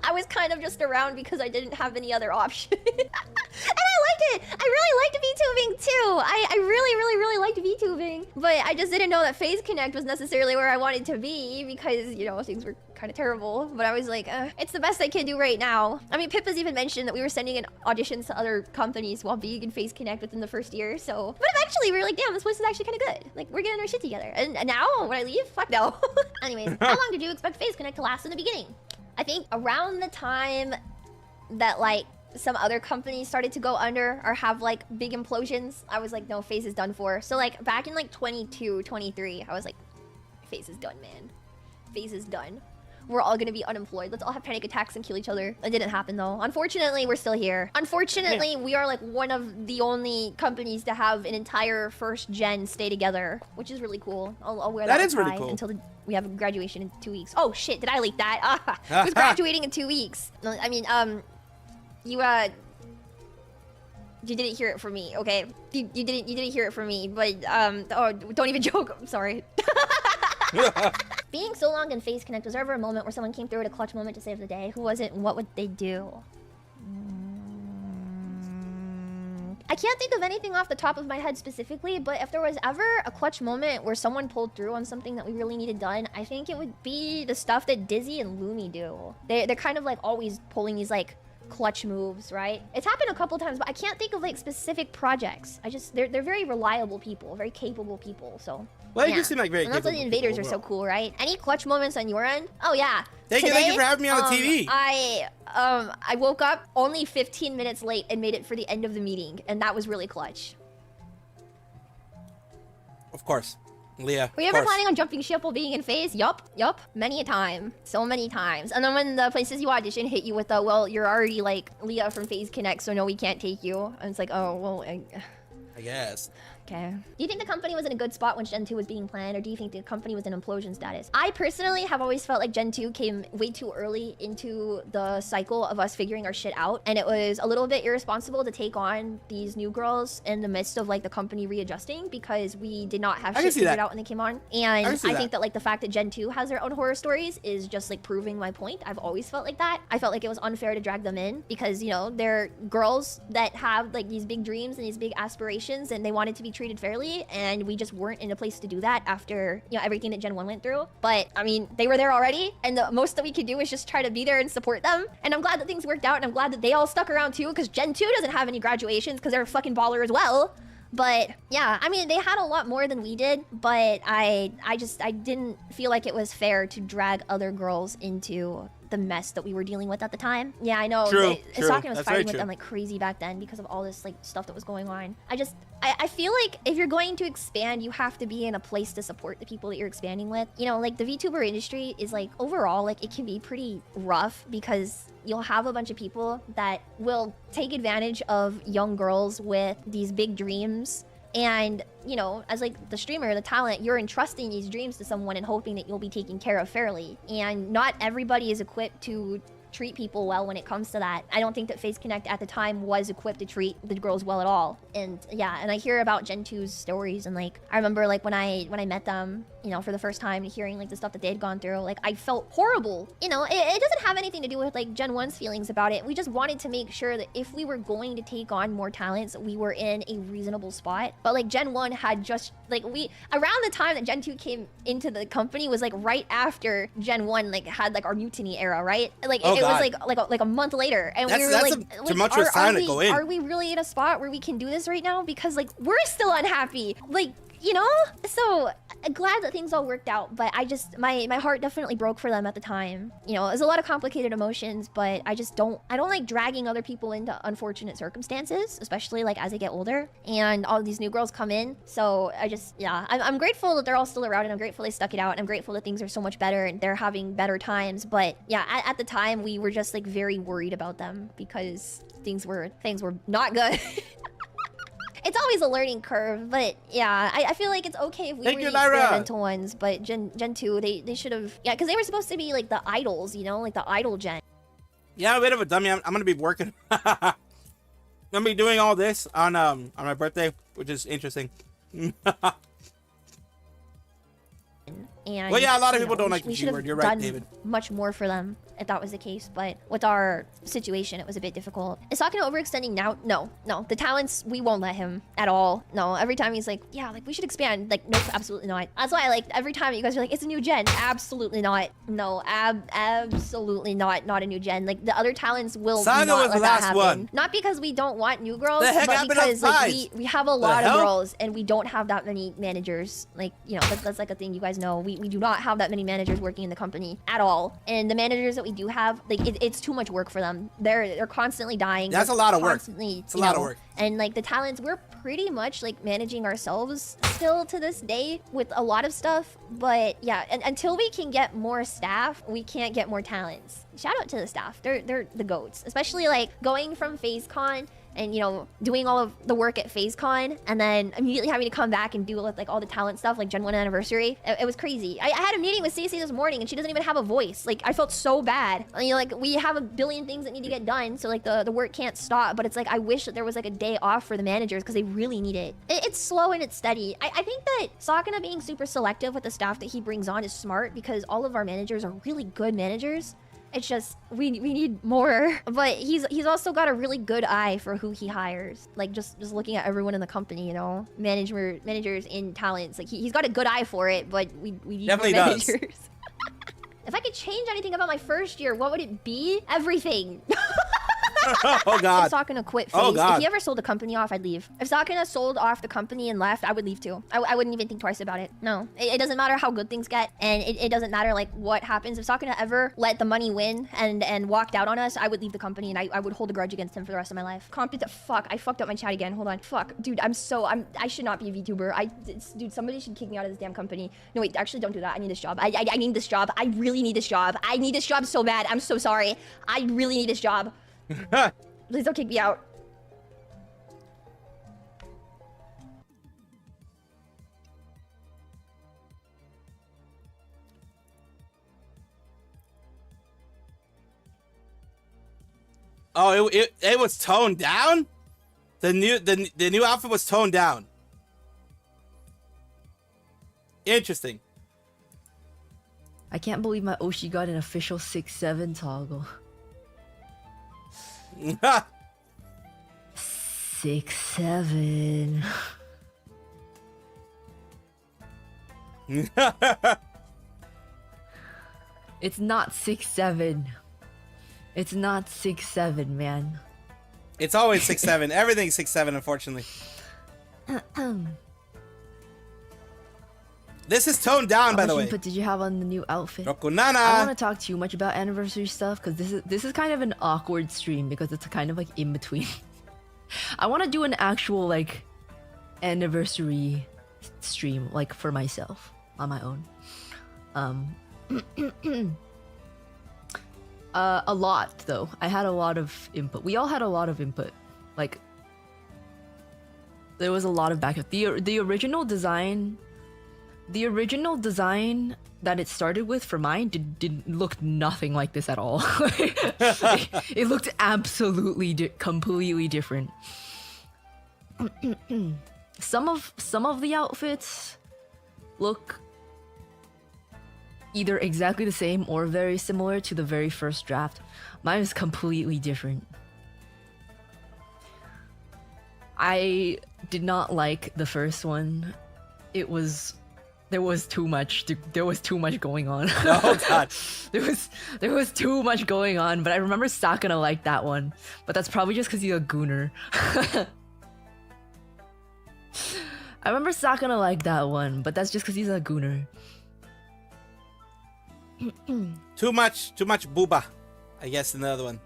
I was kind of just around because I didn't have any other option. And I liked it. I really liked VTubing too. I really liked VTubing. But I just didn't know that Phase Connect was necessarily where I wanted to be, because, you know, things were kind of terrible. But I was like, it's the best I can do right now. I mean, Pippa's even mentioned that we were sending in auditions to other companies while being in Phase Connect within the first year. So, but eventually we were like, damn, this place is actually kind of good. Like, we're getting our shit together. And now when I leave, fuck no. Anyways, how long did you expect Phase Connect to last in the beginning? I think around the time that, like, some other companies started to go under or have, like, big implosions, I was like, no, Phase is done for. So, like, back in, like, 22, 23, I was like, Phase is done, man. Phase is done. we're all gonna be unemployed. Let's all have panic attacks and kill each other. It didn't happen though. Unfortunately, we're still here. Unfortunately, we are like one of the only companies to have an entire first gen stay together, which is really cool. I'll wear that That is with really pride cool. until we have a graduation in 2 weeks. Oh shit, did I leak that? Who's graduating in 2 weeks? No, I mean, you didn't hear it from me, okay? You didn't hear it from me, but oh, don't even joke. I'm sorry. Being so long in Phase Connect, was there ever a moment where someone came through at a clutch moment to save the day? Who was it and what would they do? I can't think of anything off the top of my head specifically, but if there was ever a clutch moment where someone pulled through on something that we really needed done, I think it would be the stuff that Dizzy and Lumi do. They're kind of like always pulling these like clutch moves, right? It's happened a couple times, but I can't think of like specific projects. They're very reliable people, very capable people, so. Well, yeah. you just seem like very And that's why the capable invaders people are so overall. cool, right? Any clutch moments on your end? Oh yeah. Thank you for having me on the TV. I woke up only 15 minutes late and made it for the end of the meeting, and that was really clutch. Of course. Leah. Were you of ever course. planning on jumping ship while being in phase? Yup. Many a time. So many times. And then when the places you audition hit you with the, well, you're already like Leah from Phase Connect, so no, we can't take you. And it's like, oh, well, I guess. okay. Do you think the company was in a good spot when Gen 2 was being planned, or do you think the company was in implosion status? I personally have always felt like Gen 2 came way too early into the cycle of us figuring our shit out, and it was a little bit irresponsible to take on these new girls in the midst of like the company readjusting, because we did not have I can shit see figured that. out when they came on. And can see I that. think that like the fact that Gen 2 has their own horror stories is just like proving my point. I've always felt like that. I felt like it was unfair to drag them in because, you know, they're girls that have like these big dreams and these big aspirations, and they wanted to be treated fairly, and we just weren't in a place to do that after, you know, everything that Gen 1 went through. But I mean, they were there already, and the most that we could do is just try to be there and support them. And I'm glad that things worked out, and I'm glad that they all stuck around too, because Gen 2 doesn't have any graduations because they're a fucking baller as well. But yeah, I mean, they had a lot more than we did, but I didn't feel like it was fair to drag other girls into the mess that we were dealing with at the time. Yeah, I know. True, true. Sokka was That's very fighting with true. them like crazy back then because of all this like stuff that was going on. I feel like if you're going to expand, you have to be in a place to support the people that you're expanding with. You know, like the VTuber industry is like overall, like it can be pretty rough because you'll have a bunch of people that will take advantage of young girls with these big dreams. And, you know, as like the streamer, the talent, you're entrusting these dreams to someone and hoping that you'll be taken care of fairly. And not everybody is equipped to treat people well when it comes to that. I don't think that Phase Connect at the time was equipped to treat the girls well at all. And yeah, and I hear about Gen 2's stories, and like I remember like when I met them, you know, for the first time, hearing like the stuff that they had gone through, like I felt horrible. You know, it doesn't have anything to do with like Gen 1's feelings about it. We just wanted to make sure that if we were going to take on more talents, we were in a reasonable spot. But like Gen 1 had just like around the time that Gen 2 came into the company was like right after Gen 1 like had like our mutiny era, right? Like Oh, it was God. like a month later, and we were That's like, a tumultuous time to go in. Are we really in a spot where we can do this right now? Because like we're still unhappy, like, you know. So glad that things all worked out, but I just my heart definitely broke for them at the time. You know, there's a lot of complicated emotions, but I don't like dragging other people into unfortunate circumstances, especially like as I get older and all these new girls come in. So I'm grateful that they're all still around, and I'm grateful they stuck it out, and I'm grateful that things are so much better and they're having better times. But yeah, at the time we were just like very worried about them because things were not good. It's always a learning curve, but yeah, I feel like it's okay if we Thank were you, the Lyra. experimental ones, but Gen 2, they should have, yeah, because they were supposed to be like the idols, you know, like the idol gen. Yeah, I'm a bit of a dummy. I'm gonna be working. I'm gonna be doing all this on my birthday, which is interesting. And, Well, yeah, a lot of you people know, don't like we the should have G-word. You're right, done David. much more for them if that was the case, but with our situation, it was a bit difficult. Is Sakura overextending now? No. The talents, we won't let him at all. No, every time he's like, yeah, like we should expand. Like, nope, absolutely not. That's why, like, every time you guys are like, it's a new gen. Absolutely not. No, absolutely not. Not a new gen. Like, the other talents will Saga not was let the that last happen. one. Not because we don't want new girls, The heck but happened because like outside? we have a lot of hell? girls and we don't have that many managers. Like, you know, that's like a thing you guys know. we do not have that many managers working in the company at all. And the managers that we do have, like it's too much work for them. They're constantly dying. That's They're a lot of work. constantly, It's a lot of work. And like the talents, we're pretty much like managing ourselves still to this day with a lot of stuff. But yeah, and until we can get more staff, we can't get more talents. Shout out to the staff. They're the goats. Especially like going from FazeCon and, you know, doing all of the work at FazeCon and then immediately having to come back and do like all the talent stuff like Gen 1 anniversary. It was crazy. I had a meeting with Stacey this morning and she doesn't even have a voice. Like I felt so bad. You know, like we have a billion things that need to get done, so like the work can't stop. But it's like I wish that there was like a day off for the managers because they really need it. It's slow and it's steady. I think that Sakana being super selective with the staff that he brings on is smart because all of our managers are really good managers. It's just we need more. But he's also got a really good eye for who he hires. Like just looking at everyone in the company, you know, managers in talents. Like he's got a good eye for it. But we need Definitely more does. managers. If I could change anything about my first year, what would it be? Everything. Oh God. If Sakana quit Phase, Oh, God. if he ever sold the company off, I'd leave. If Sakana sold off the company and left, I would leave too. I wouldn't even think twice about it. No. It doesn't matter how good things get, and it doesn't matter like what happens. If Sakana ever let the money win and walked out on us, I would leave the company and I would hold a grudge against him for the rest of my life. Fuck, I fucked up my chat again. Hold on. Fuck, dude, I should not be a VTuber. Dude, somebody should kick me out of this damn company. No, wait, actually don't do that. I need this job. I need this job. I really need this job. I need this job so bad. I'm so sorry. I really need this job. Please don't kick me out. Oh, it was toned down? The new outfit was toned down. Interesting. I can't believe my Oshi got an official 6-7 toggle. 6-7. It's not 6-7. It's not 6-7, man. It's always 6-7. Everything's 6-7, unfortunately. This is toned down, by the way. But did you have on the new outfit? Rokunana. I don't want to talk too much about anniversary stuff because this is kind of an awkward stream because it's kind of like in between. I want to do an actual like anniversary stream like for myself on my own. A lot though. I had a lot of input. We all had a lot of input. Like there was a lot of backup. The original design. The original design that it started with for mine didn't look nothing like this at all. it looked absolutely completely different. Some of the outfits look either exactly the same or very similar to the very first draft. Mine is completely different. I did not like the first one. There was too much going on. Oh God. there was too much going on, but I remember Sakana liked that one. But that's probably just because he's a gooner. I remember Sakana liked that one, but that's just because he's a gooner. Too much booba, I guess, in the other one.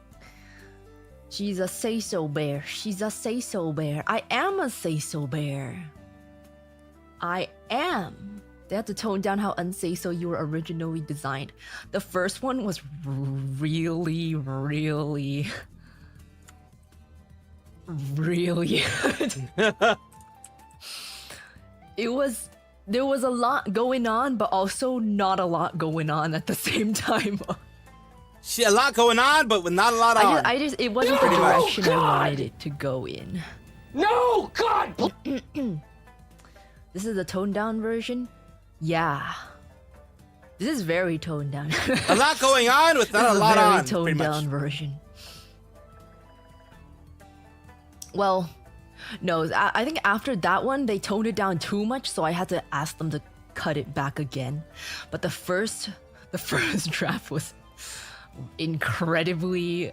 She's a say-so bear. She's a say-so bear. I am a say-so bear. I am. They had to tone down how unsay-so you were originally designed. The first one was really there was a lot going on, but also not a lot going on at the same time. A lot going on, but with not a lot on. It wasn't the direction I wanted it to go in. No, God! This is the toned down version? Yeah. This is very toned down. A lot going on with not a lot on. This is a very toned down version. Well, no, I think after that one, they toned it down too much, so I had to ask them to cut it back again. But the first draft was incredibly...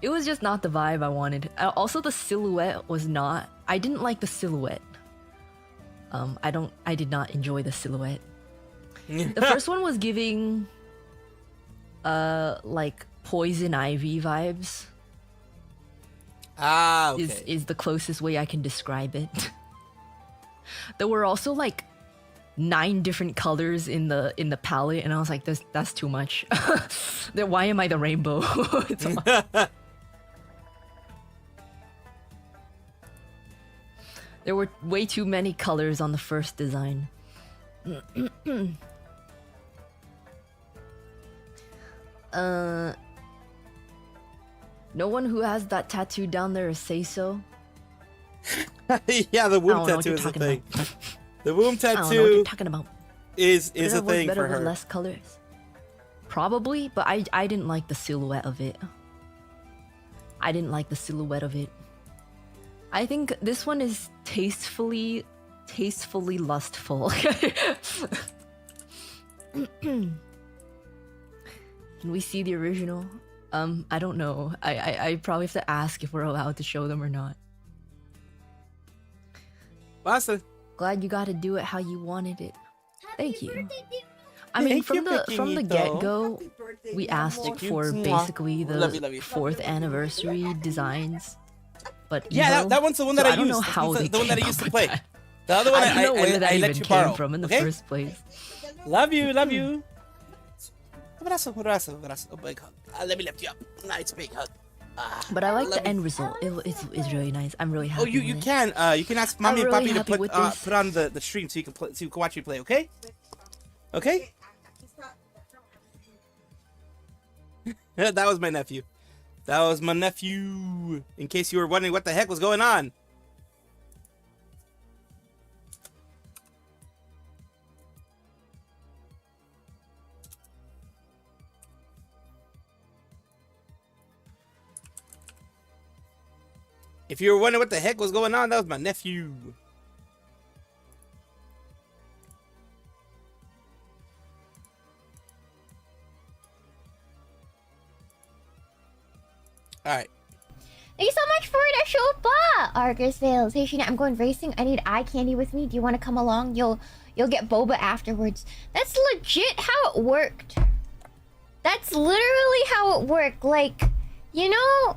It was just not the vibe I wanted. Also, the silhouette was not... I didn't like the silhouette. I did not enjoy the silhouette. The first one was giving like poison ivy vibes. Ah, okay. Is the closest way I can describe it. There were also like 9 different colors in the palette, and I was like, that's too much. Then why am I the rainbow? It's a lot. There were way too many colors on the first design. No one who has that tattoo down there say so. Yeah, the womb tattoo is a thing. The womb tattoo. I don't know what you're talking about. Is a thing better for her. with less colors. Probably, but I didn't like the silhouette of it. I think this one is tastefully lustful. Can we see the original? I don't know. I probably have to ask if we're allowed to show them or not. Awesome. Glad you got to do it how you wanted it. Thank you. I mean, from the get-go, we asked for basically the 4th anniversary designs. But yeah, that one's the one that I used. I don't know how they the one that I used to play. That. The other one I don't know where that I even let you came borrow. from in the Okay? first place. Love you. Abrazo. Oh my God. Let me lift you up. Nice big hug. But I like the end result. It's really nice. I'm really happy. Oh, you can ask mommy and papi to put on the stream so you can watch me play. Okay? Okay. That was my nephew. In case you were wondering what the heck was going on. If you were wondering what the heck was going on, that was my nephew. Alright. Thank you so much for the shopa! Argus fails. Hey Sheena, I'm going racing. I need eye candy with me. Do you want to come along? You'll get boba afterwards. That's legit how it worked. That's literally how it worked. Like, you know,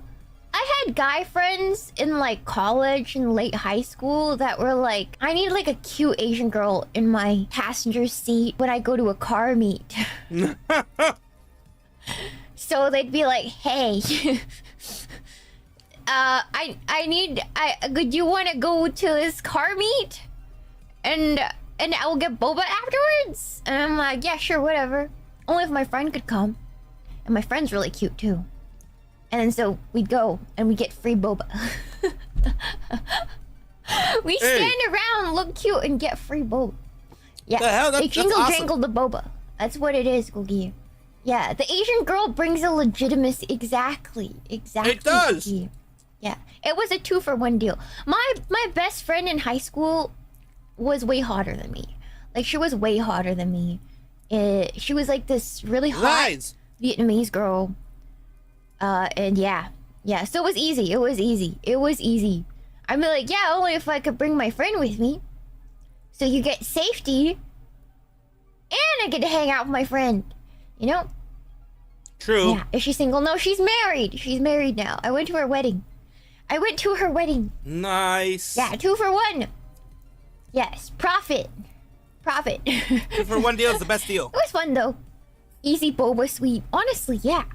I had guy friends in like college and late high school that were like, I need like a cute Asian girl in my passenger seat when I go to a car meet. So they'd be like, hey, do you want to go to this car meet? And I will get boba afterwards? And I'm like, yeah, sure, whatever. Only if my friend could come. And my friend's really cute too. And then so we'd go and we get free boba. We stand around, look cute, and get free boba. Yeah, the hell? they jingle awesome. jangle the boba. That's what it is, Googie. Yeah, the Asian girl brings a legitimacy. Exactly. It does. Googie. Yeah, it was a 2-for-1 deal. My best friend in high school was way hotter than me. Like, she was way hotter than me. She was like this really hot Vietnamese girl. And yeah. So it was easy. I'd be like, yeah, only if I could bring my friend with me. So you get safety, and I get to hang out with my friend. You know? True. Yeah. Is she single? No, she's married. She's married now. I went to her wedding. Nice. Yeah, 2-for-1. Yes, profit. 2-for-1 deal is the best deal. It was fun though. Easy boba sweet. Honestly, yeah.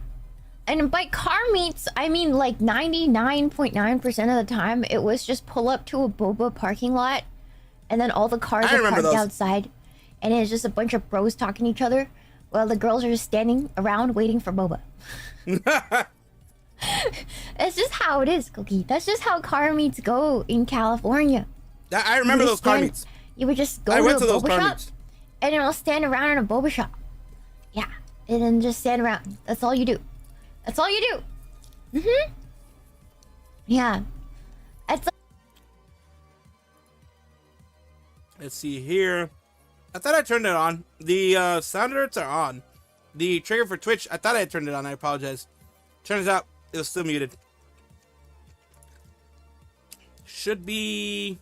And by car meets, I mean like 99.9% of the time, it was just pull up to a boba parking lot, and then all the cars are parked outside, and it's just a bunch of bros talking to each other, while the girls are just standing around waiting for boba. That's just how it is, Cookie. That's just how car meets go in California. I remember those car meets. You would just go to a boba shop, and then I'll stand around in a boba shop. Yeah, and then just stand around. That's all you do. Yeah. Let's see here. I thought I turned it on. The sound alerts are on. The trigger for Twitch, I thought I had turned it on. I apologize. Turns out it was still muted. Should be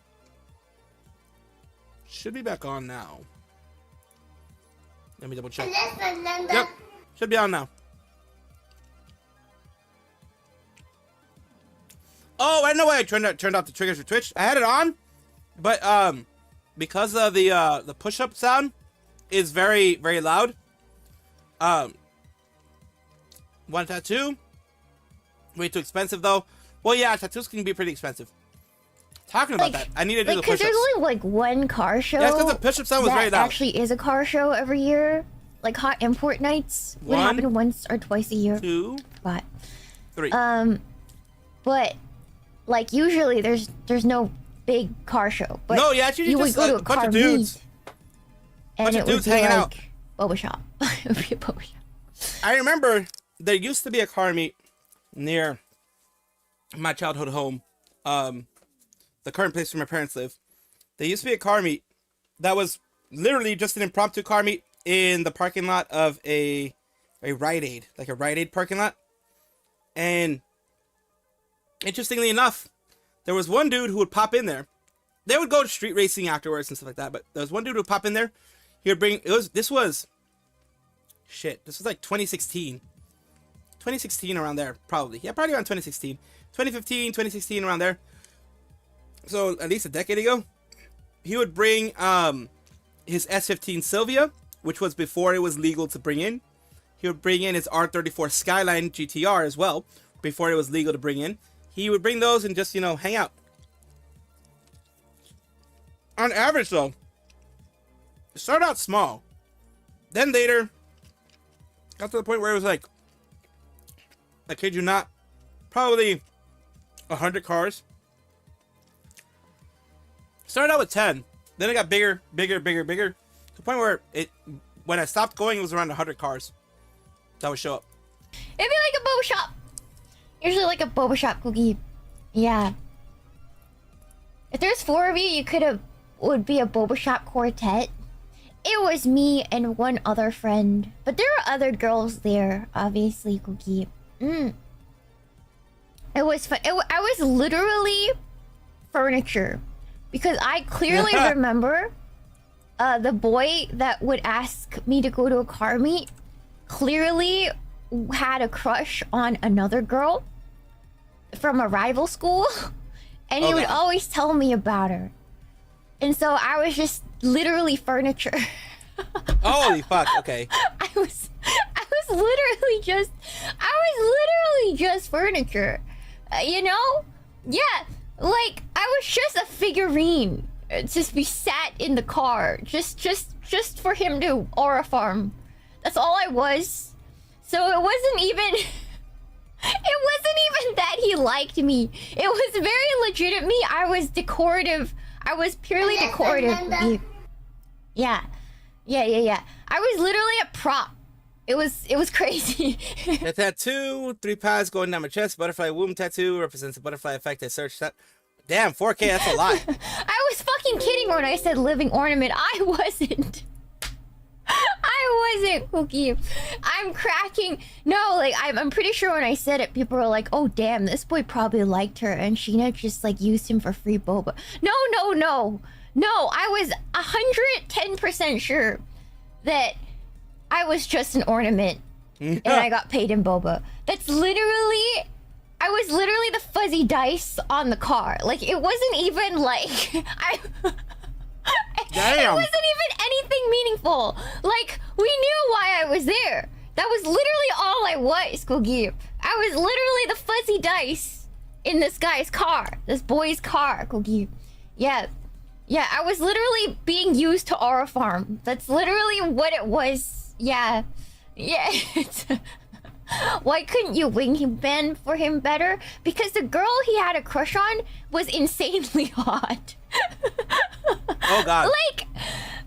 Should be back on now. Let me double check. Yep, should be on now. Oh, I know why I turned off the triggers for Twitch. I had it on, but because of the push-up sound is very, very loud. One tattoo. Way too expensive though. Well, yeah, tattoos can be pretty expensive. Talking about that, I need to do the push-ups. Because there's only like one car show. Yeah, because the push-up sound was very that loud. actually is a car show every year. Like Hot Import Nights would One, happen once or twice a year. 2, But 3. but like usually there's no big car show. But No, yeah, it's usually you would just go to a a bunch car of dudes. meet, and Bunch it of would dudes be hanging like out. boba shop. It would be a boba shop. I remember there used to be a car meet near my childhood home, the current place where my parents live. There used to be a car meet that was literally just an impromptu car meet in the parking lot of a Rite Aid, like a Rite Aid parking lot. And interestingly enough, there was one dude who would pop in there. They would go to street racing afterwards and stuff like that, but there was one dude who would pop in there. He would bring, this was like 2016. 2016, around there, probably. Yeah, probably around 2016. 2015, 2016, around there. So, at least a decade ago. He would bring his S15 Sylvia, which was before it was legal to bring in. He would bring in his R34 Skyline GTR as well, before it was legal to bring in. He would bring those and just, you know, hang out. On average, though, it started out small. Then later, got to the point where it was like, I kid you not, probably 100 cars. Started out with 10. Then it got bigger, bigger, bigger, bigger. To the point where when I stopped going, it was around 100 cars that would show up. It'd be like a boba shop. Usually like a boba shop cookie. Yeah. If there's 4 of you, would be a boba shop quartet. It was me and one other friend. But there were other girls there, obviously, cookie. It was fun. I was literally furniture. Because I clearly remember the boy that would ask me to go to a car meet clearly had a crush on another girl from a rival school. And he would always tell me about her. And so I was just literally furniture. Holy fuck, okay. I was literally just furniture. You know? Yeah. Like, I was just a figurine. Just be sat in the car. Just for him to aura farm. That's all I was. So it wasn't even that he liked me. It was very legit me. I was decorative. I was purely decorative. Yeah. I was literally a prop. It was crazy. A tattoo, 3 pads going down my chest. Butterfly womb tattoo represents the butterfly effect. I searched that. Damn, 4K, that's a lot. I was fucking kidding when I said living ornament. I wasn't. Cookie. I'm cracking. No, like, I'm pretty sure when I said it, people were like, oh, damn, this boy probably liked her. And Sheena just, like, used him for free boba. No. No, I was 110% sure that I was just an ornament. And I got paid in boba. That's literally... I was literally the fuzzy dice on the car. Like, it wasn't even like... Damn. It wasn't even anything meaningful. Like, we knew why I was there. That was literally all I was, Cookie. I was literally the fuzzy dice in this guy's car. This boy's car, Cookie. Yeah, I was literally being used to aura farm. That's literally what it was. Yeah. Why couldn't you wing him Ben for him better? Because the girl he had a crush on was insanely hot. Oh god.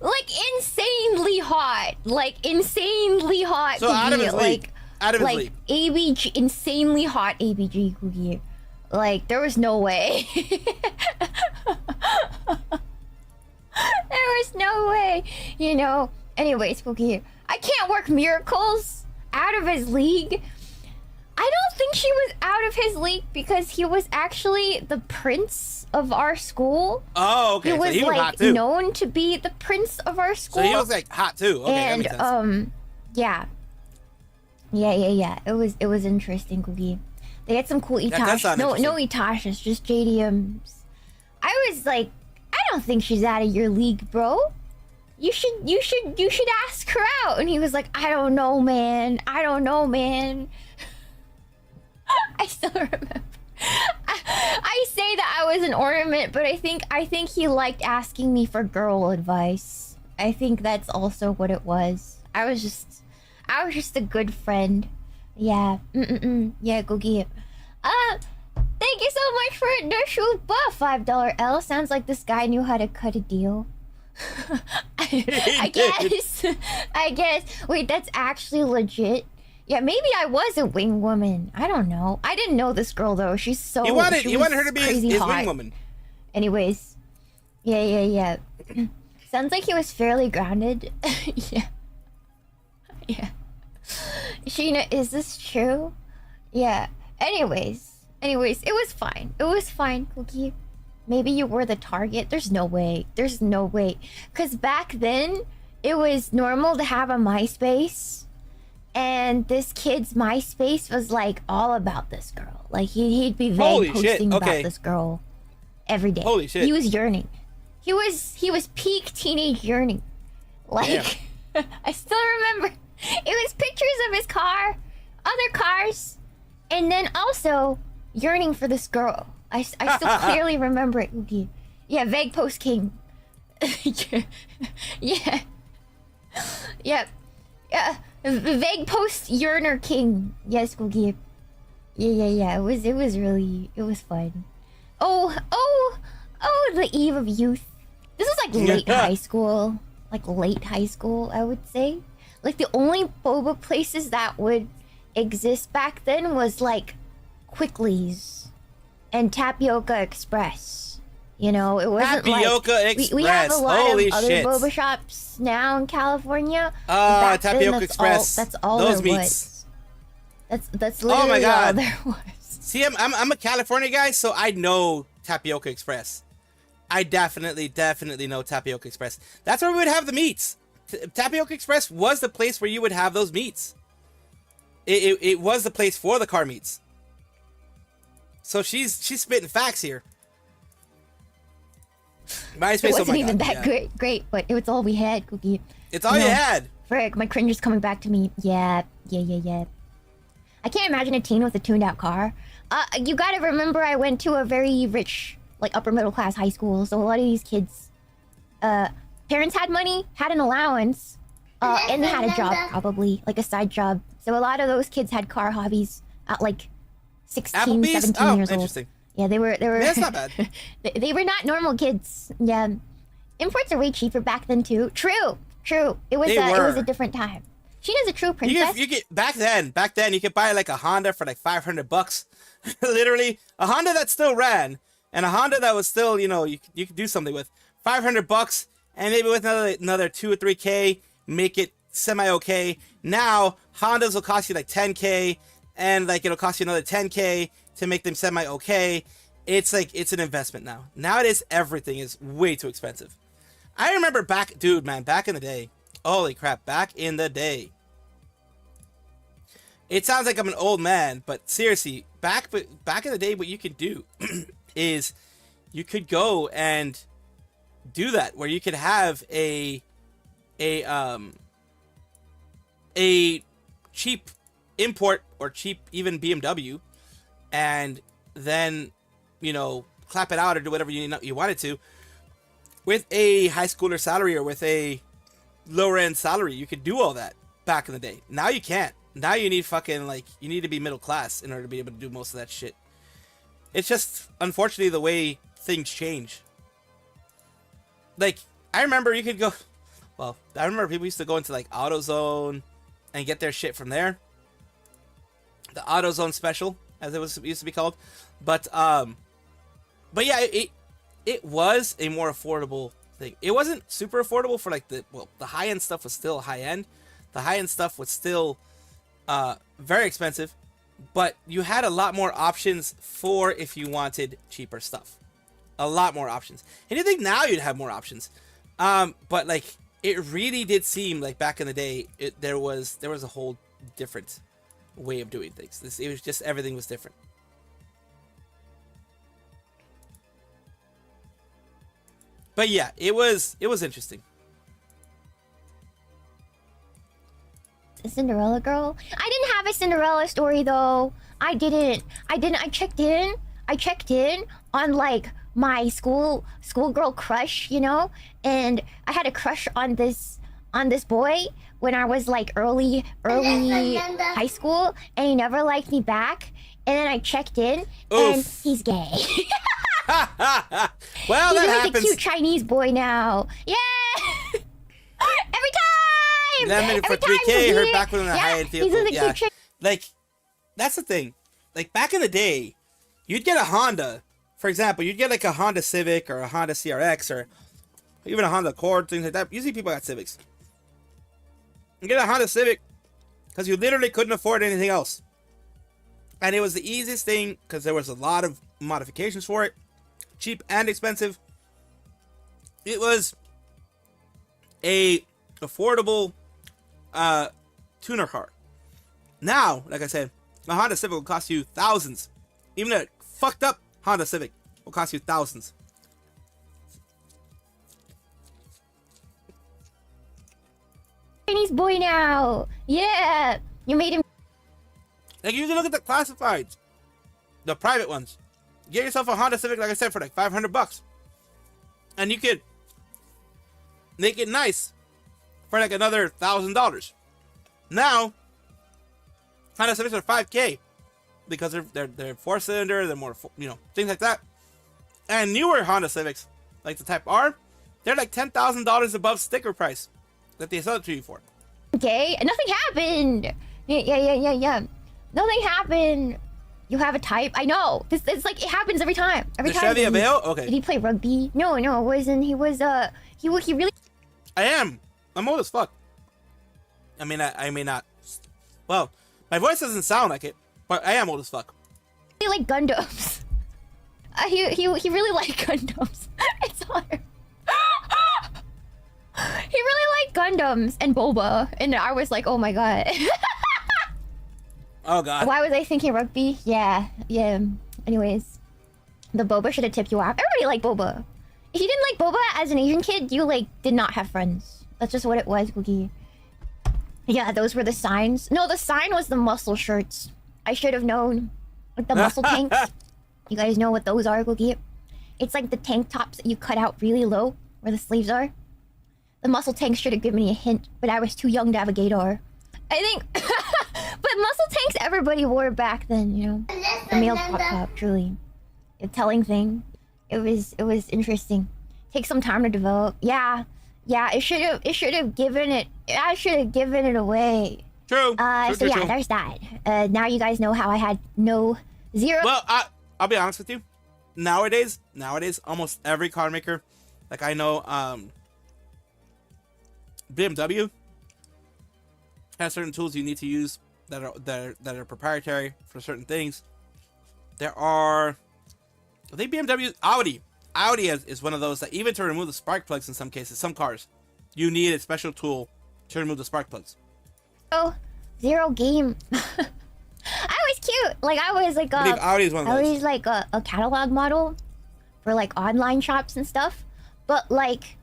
Like insanely hot. Like insanely hot. So out of his league. Out of his league. ABG, insanely hot ABG Cookie. Like, there was no way. There was no way. You know. Anyways, Cookie. I can't work miracles out of his league. I don't think she was out of his league because he was actually the prince of our school. Oh, okay. He was, so he was like hot too. known to be the prince of our school. So he was like hot too. Okay, and that makes sense. yeah. It was interesting, Cookie. They had some cool That does Itash. sound No interesting. Itashas, just JDMs. I was like, I don't think she's out of your league, bro. You should ask her out. And he was like, I don't know, man. I still remember. I say that I was an ornament, but I think he liked asking me for girl advice. I think that's also what it was. I was just a good friend. Yeah. Yeah, go get it. Thank you so much for the shoes buff, $5 L. Sounds like this guy knew how to cut a deal. I guess. Wait, that's actually legit. Yeah, maybe I was a wing woman. I don't know. I didn't know this girl though. She's so. He wanted her to be his hot. wing woman. Anyways, yeah. Sounds like he was fairly grounded. Yeah. Sheena, is this true? Yeah. Anyways, it was fine. Cookie. Maybe you were the target. There's no way. Cause back then, it was normal to have a MySpace. And this kid's MySpace was like all about this girl. Like he'd be vague posting about this girl every day. Holy shit. He was yearning. He was peak teenage yearning. Like I still remember it was pictures of his car, other cars, and then also yearning for this girl. I still clearly remember it. Oogie. Yeah, vague post king. Yeah. Vague post yearner king. Yes, Googie. Yeah. It was fun. Oh, the eve of youth. This is like late high school. Like late high school, I would say. Like the only boba places that would exist back then was like Quickly's and Tapioca Express. You know, it wasn't Tapioca like Express. we have a lot Holy of other shit. boba shops now in California. Back then, Tapioca Express. That's all Those there meats. was. That's Oh literally my God. all there was. See, I'm a California guy, so I know Tapioca Express. I definitely know Tapioca Express. That's where we would have the meats. Tapioca Express was the place where you would have those meats. It was the place for the car meats. So she's spitting facts here. MySpace, It wasn't oh my even God, that yeah. great, but it was all we had, Cookie. It's all you had. Frick, my cringe is coming back to me. Yeah. I can't imagine a teen with a tuned out car. You gotta remember I went to a very rich, like upper middle class high school, so a lot of these kids, parents had money, had an allowance, and they had a job probably, like a side job. So a lot of those kids had car hobbies at like 16, Applebee's? 17 years old. Interesting. Yeah, they were. That's not bad. they were not normal kids. Yeah, imports are way cheaper back then too. True. It was a different time. Sheena's a true princess. You get back then you could buy like a Honda for like $500. Literally a Honda that still ran and a Honda that was still, you could do something with. $500 and maybe with another 2 or 3K make it semi okay. Now Hondas will cost you like 10K and like it'll cost you another 10K to make them semi okay. It's like it's an investment now. Nowadays everything is way too expensive. I remember back in the day. Holy crap, back in the day. It sounds like I'm an old man, but seriously, back in the day, what you could do is you could go and do that, where you could have a cheap import or cheap even BMW, and then clap it out or do whatever you wanted to with a high schooler salary or with a lower end salary. You could do all that back in the day. Now you can't. Now you need you need to be middle class in order to be able to do most of that shit. It's just unfortunately the way things change. Like I remember you could go, I remember people used to go into like AutoZone and get their shit from there. The AutoZone special, as it used to be called. But yeah, it was a more affordable thing. It wasn't super affordable for like the high end stuff was still high end. The high end stuff was still very expensive, but you had a lot more options for if you wanted cheaper stuff. a lot more options. And you think now you'd have more options. But like it really did seem like back in the day, there was a whole different way of doing things. It was just everything was different. But yeah, it was interesting. A Cinderella girl? I didn't have a Cinderella story though. I didn't. I checked in on like my schoolgirl crush, you know? And I had a crush on this boy when I was like early high school, and he never liked me back. And then I checked in and he's gay. Well, he's that like happens. a cute Chinese boy now. Yeah. Every time. That minute for 3K, her back with a high-end vehicle. He's in the Yeah. cute Like, that's the thing. Like, back in the day, you'd get a Honda. For example, you'd get like a Honda Civic or a Honda CRX or even a Honda Accord, things like that. Usually people got Civics. You get a Honda Civic because you literally couldn't afford anything else. And it was the easiest thing because there was a lot of modifications for it. Cheap and expensive. It was a affordable tuner car. Now, like I said, a Honda Civic will cost you thousands. Even a fucked up Honda Civic will cost you thousands. Chinese boy now. Yeah. You made him. Like, you can look at the classifieds, the private ones. Get yourself a Honda Civic, like I said, for like $500, and you could make it nice for like another $1,000. Now, Honda Civics are $5K because they're 4-cylinder, they're more, you know, things like that. And newer Honda Civics, like the Type R, they're like $10,000 above sticker price that they sell it to you for. Okay, nothing happened. Yeah. Nothing happened. You have a type. I know. It's like it happens every time. Every The time. Chevy Aveo? Okay. Did he play rugby? No, it wasn't. He was he really I am. I'm old as fuck. I mean, I may not. Well, my voice doesn't sound like it, but I am old as fuck. like Gundams. He really liked Gundams. It's hard. He really liked Gundams and Boba, and I was like, oh my god. Oh god. Why was I thinking rugby? Yeah. Anyways, the Boba should have tipped you off. Everybody liked Boba. If you didn't like Boba as an Asian kid, you like did not have friends. That's just what it was, Googie. Yeah, those were the signs. No, the sign was the muscle shirts. I should have known. Like the muscle tanks. You guys know what those are, Googie? It's like the tank tops that you cut out really low, where the sleeves are. The muscle tanks should have given me a hint, but I was too young to have a gaydar. I think... But muscle tanks everybody wore back then, you know? The male pop top, truly. A telling thing. It was interesting. Takes some time to develop. Yeah, it should have given it... I should have given it away. True. True. There's that. Now you guys know how I had zero... Well, I'll be honest with you. Nowadays, almost every car maker, like I know, BMW has certain tools you need to use that are proprietary for certain things. There are, I think Audi is one of those that even to remove the spark plugs in some cases, some cars, you need a special tool to remove the spark plugs. Oh, zero game. I was cute. Like I was like I believe Audi is one of those. I was like a catalog model for like online shops and stuff. But like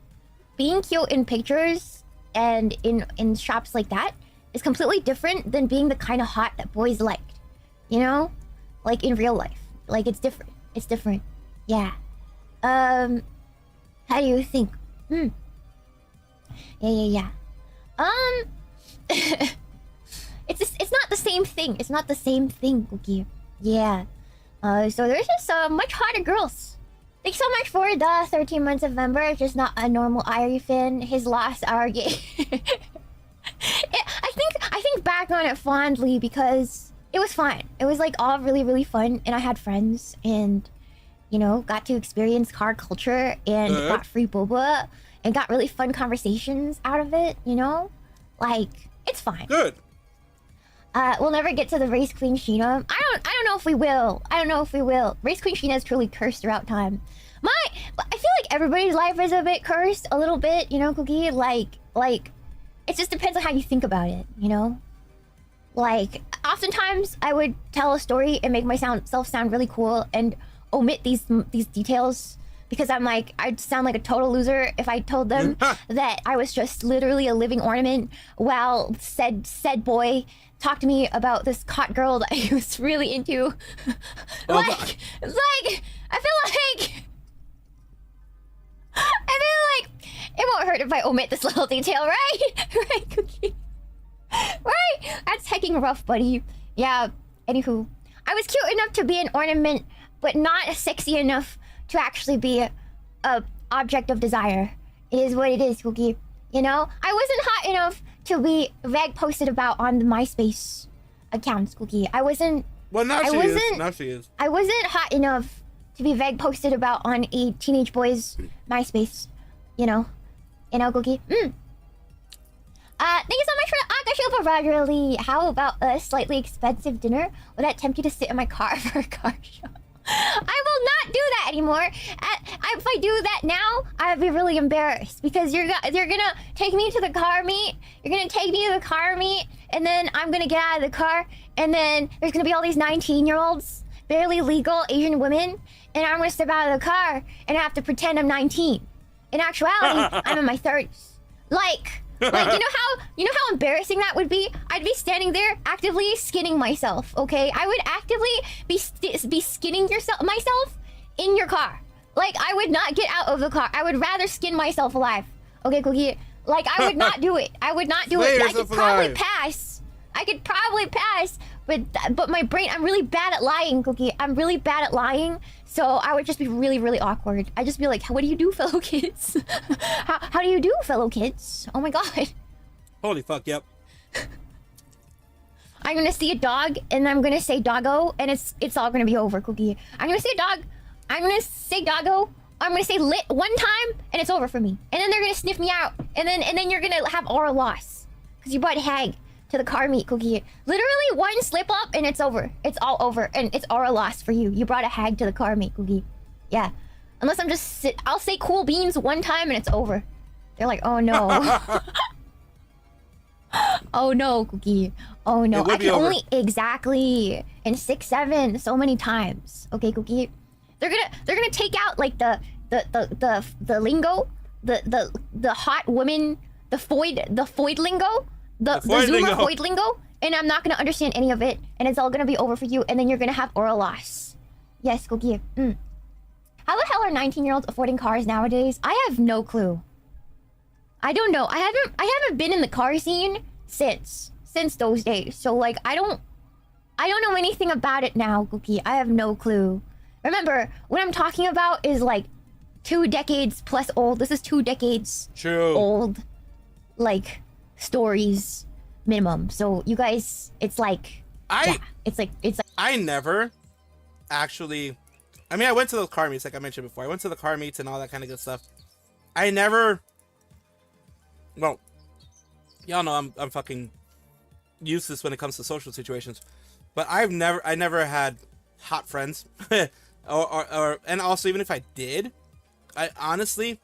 being cute in pictures and in shops like that is completely different than being the kind of hot that boys liked. You know? Like in real life. Like it's different. It's different. Yeah. How do you think? Yeah. It's not the same thing. It's not the same thing, Cookie. Yeah. So there's just much hotter girls. Thanks so much for the 13 months of member. Just not a normal Irie fan. His lost our game. I think back on it fondly because it was fun. It was like all really, really fun, and I had friends, and you know, got to experience car culture, and got free boba, and got really fun conversations out of it. You know, like it's fine. Good. We'll never get to the Race Queen Sheena. I don't know if we will. Race Queen Sheena is truly cursed throughout time. I feel like everybody's life is a bit cursed, a little bit, you know, Cookie. Like it just depends on how you think about it, you know. Like oftentimes I would tell a story and make myself sound really cool and omit these details because I'm like I'd sound like a total loser if I told them that I was just literally a living ornament while said boy talked to me about this hot girl that he was really into. Like I feel like it won't hurt if I omit this little detail, right? Right, Cookie? Right? That's hecking rough, buddy. Yeah, anywho. I was cute enough to be an ornament, but not sexy enough to actually be a object of desire. It is what it is, Cookie. You know? I wasn't hot enough to be vague posted about on the MySpace accounts, Cookie. I wasn't... Well, now she is. Now she is. I wasn't hot enough to be vague posted about on a teenage boy's MySpace. You know? Cookie? Thank you so much for the Akashopa, Roger Lee. How about a slightly expensive dinner? Would that tempt you to sit in my car for a car show? I will not do that anymore. If I do that now, I'd be really embarrassed because you're gonna take me to the car meet. You're gonna take me to the car meet, and then I'm gonna get out of the car, and then there's gonna be all these 19-year-olds, barely legal Asian women, and I'm gonna step out of the car and I have to pretend I'm 19. In actuality, I'm in my 30s. Like you know how embarrassing that would be? I'd be standing there actively skinning myself, okay? I would actively be skinning myself in your car. Like, I would not get out of the car. I would rather skin myself alive. Okay, Cookie? Like, I would not do it. I would not do it. I could probably pass. But my brain, I'm really bad at lying, Cookie. I'm really bad at lying. So I would just be really, really awkward. I'd just be like, what do you do, fellow kids? How do you do, fellow kids? Oh my god. Holy fuck, yep. I'm gonna see a dog, and I'm gonna say doggo, and it's all gonna be over, Cookie. I'm gonna say dog. I'm gonna say doggo. I'm gonna say lit one time, and it's over for me. And then they're gonna sniff me out, and then you're gonna have oral loss. Because you brought hag to the car meet, Cookie. Literally one slip up and it's over. It's all over and it's oral loss for you. You brought a hag to the car meet, Cookie. Yeah. Unless I'm just I'll say cool beans one time and it's over. They're like, oh no. Oh no, Cookie. Oh no. I can only exactly in 6, 7 so many times. Okay, Cookie. They're gonna take out like the lingo, the hot woman, the foid lingo. The Zoomer Hoid lingo, and I'm not gonna understand any of it, and it's all gonna be over for you, and then you're gonna have oral loss. Yes, Cookie. How the hell are 19-year-olds affording cars nowadays? I have no clue. I don't know. I haven't been in the car scene since those days, so like I don't know anything about it now, Cookie. I have no clue. Remember, what I'm talking about is like 2 decades plus old. This is 2 decades old. Like stories minimum. So you guys, it's like I never actually, I mean, I went to those car meets like I mentioned before. I went to the car meets and all that kind of good stuff. I never, well, y'all know I'm fucking useless when it comes to social situations, but I never had hot friends or and also even if I did, I honestly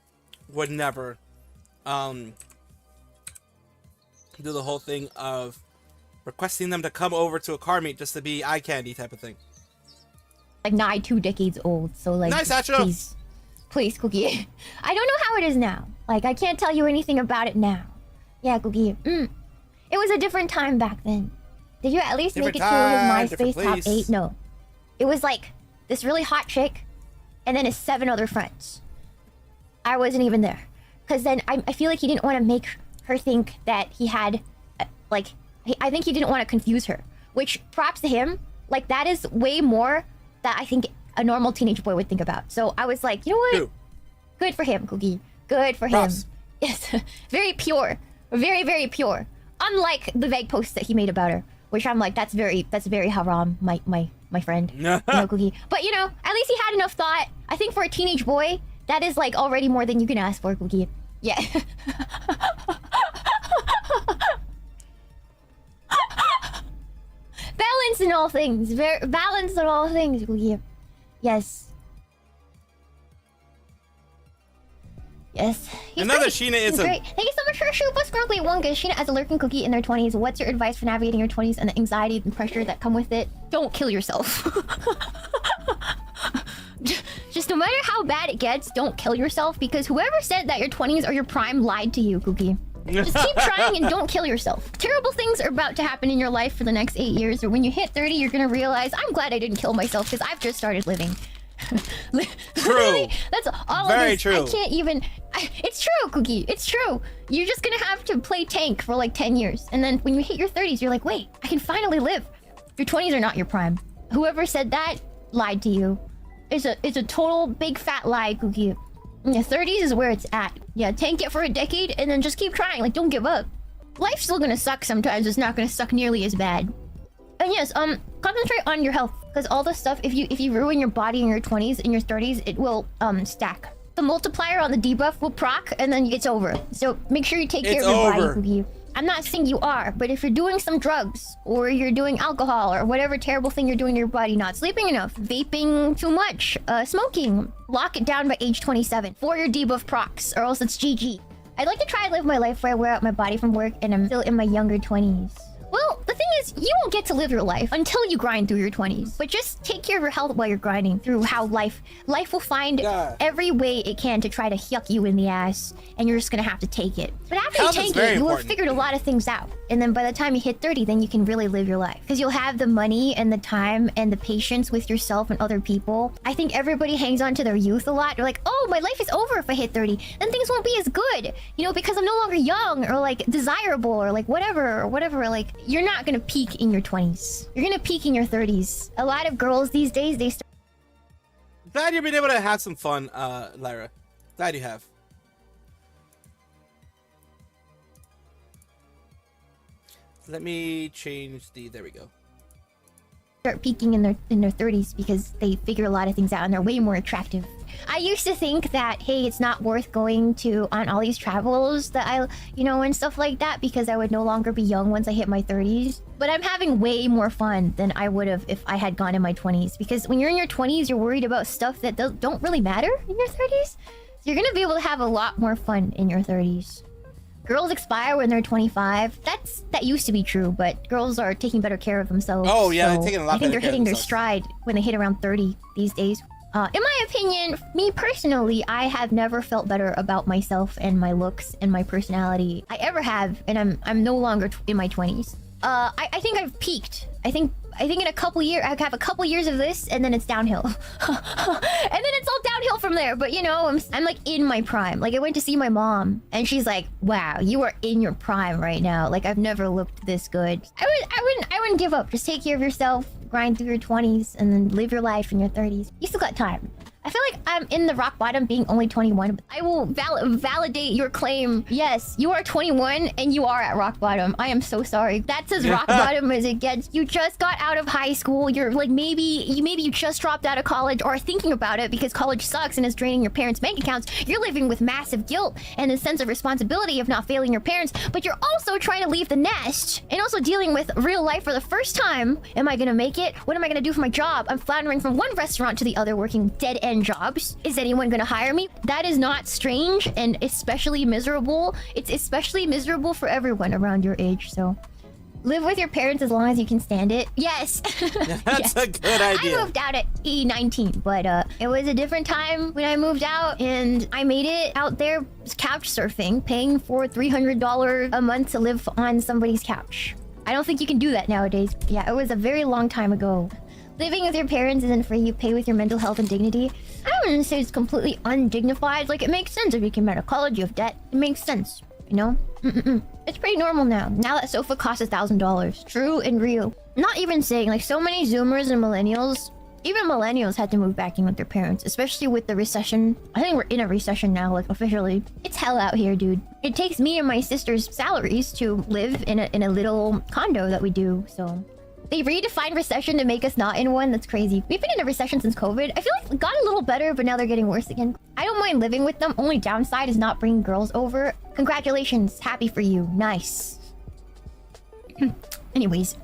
would never do the whole thing of requesting them to come over to a car meet just to be eye candy type of thing. Like nigh 2 decades old, so like nice, Astro. Please, Cookie. I don't know how it is now. Like I can't tell you anything about it now. Yeah, Cookie. It was a different time back then. Did you at least make it to his MySpace top 8? No. It was like this really hot chick, and then his 7 other friends. I wasn't even there, because then I feel like he didn't want to make her think that he had, I think he didn't want to confuse her. Which, props to him. Like, that is way more that I think a normal teenage boy would think about. So I was like, you know what? Good for him, Cookie. Good for him. Yes. Very pure. Very, very pure. Unlike the vague posts that he made about her. Which I'm like, that's very haram, my friend. You know, Cookie. But, you know, at least he had enough thought. I think for a teenage boy, that is, like, already more than you can ask for, Cookie. Yeah. Balance in all things. Balance in all things, Cookie. Yes. Yes. He's Another great. Sheena is He's great. Thank you so much for Shupa Snorkly Wonka. Sheena as a lurking cookie in their 20s. What's your advice for navigating your 20s and the anxiety and pressure that come with it? Don't kill yourself. Just no matter how bad it gets, don't kill yourself, because whoever said that your 20s are your prime lied to you, Cookie. Just keep trying and don't kill yourself. Terrible things are about to happen in your life for the next 8 years, or when you hit 30, you're gonna realize, I'm glad I didn't kill myself because I've just started living. True. That's all Very it is. true. I can't even... it's true, Cookie. It's true. You're just gonna have to play tank for like 10 years. And then when you hit your 30s, you're like, wait, I can finally live. Your 20s are not your prime. Whoever said that lied to you. It's a total big fat lie, Cookie. Yeah, 30s is where it's at. Yeah, tank it for a decade and then just keep trying. Like, don't give up. Life's still gonna suck sometimes. It's not gonna suck nearly as bad. And yes, concentrate on your health, because all the stuff, if you ruin your body in your 20s, in your 30s, it will stack. The multiplier on the debuff will proc, and then it's over. So make sure you take care of your body, Cookie. I'm not saying you are, but if you're doing some drugs, or you're doing alcohol, or whatever terrible thing you're doing to your body, not sleeping enough, vaping too much, smoking, lock it down by age 27 for your debuff procs, or else it's GG. I'd like to try and live my life where I wear out my body from work and I'm still in my younger 20s. Well, the thing is, you won't get to live your life until you grind through your 20s. But just take care of your health while you're grinding through how life will find every way it can to try to yuck you in the ass, and you're just gonna have to take it. But after you take it, you will have figured a lot of things out. And then by the time you hit 30, then you can really live your life. Because you'll have the money and the time and the patience with yourself and other people. I think everybody hangs on to their youth a lot. They're like, oh, my life is over if I hit 30. Then things won't be as good. You know, because I'm no longer young or like desirable or like whatever. Like, you're not gonna peak in your 20s. You're gonna peak in your 30s. A lot of girls these days, they start... Glad you've been able to have some fun, Lyra. Glad you have. Let me change the... There we go. Start peaking in their 30s because they figure a lot of things out and they're way more attractive. I used to think that, hey, it's not worth going on all these travels that and stuff like that, because I would no longer be young once I hit my 30s. But I'm having way more fun than I would have if I had gone in my 20s, because when you're in your 20s, you're worried about stuff that don't really matter in your 30s. So you're gonna be able to have a lot more fun in your 30s. Girls expire when they're 25. That used to be true, but girls are taking better care of themselves. Oh yeah, so they're taking a lot I think better they're care hitting of their themselves. stride when they hit around 30 these days. In my opinion, me personally, I have never felt better about myself and my looks and my personality I ever have, and I'm no longer in my 20s. I think I've peaked. I think in a couple years, I have a couple years of this, and then it's downhill. And then it's all downhill from there. But I'm like in my prime. Like, I went to see my mom, and she's like, "Wow, you are in your prime right now. Like, I've never looked this good." I wouldn't give up. Just take care of yourself, grind through your 20s, and then live your life in your 30s. You still got time. I feel like I'm in the rock bottom being only 21. I will validate your claim. Yes, you are 21 and you are at rock bottom. I am so sorry. That's as rock bottom as it gets. You just got out of high school. You're like, maybe you just dropped out of college or are thinking about it because college sucks and is draining your parents' bank accounts. You're living with massive guilt and a sense of responsibility of not failing your parents, but you're also trying to leave the nest and also dealing with real life for the first time. Am I gonna make it? What am I gonna do for my job? I'm floundering from one restaurant to the other, working dead end jobs. Is anyone gonna hire me? That is not strange and especially miserable. It's especially miserable for everyone around your age, so live with your parents as long as you can stand it. Yes. That's a good idea. I moved out at age 19, but it was a different time when I moved out, and I made it out there couch surfing, paying for $300 a month to live on somebody's couch. I don't think you can do that nowadays. Yeah, it was a very long time ago. Living with your parents isn't free. You pay with your mental health and dignity. I wouldn't say it's completely undignified. Like, it makes sense if you came out of college, you have debt. It makes sense, you know? It's pretty normal now. Now that sofa costs $1,000. True and real. Not even saying, like, so many Zoomers and millennials, even millennials had to move back in with their parents, especially with the recession. I think we're in a recession now, like, officially. It's hell out here, dude. It takes me and my sister's salaries to live in a little condo that we do, so... They redefined recession to make us not in one. That's crazy. We've been in a recession since COVID. I feel like it got a little better, but now they're getting worse again. I don't mind living with them. Only downside is not bringing girls over. Congratulations. Happy for you. Nice. Anyways.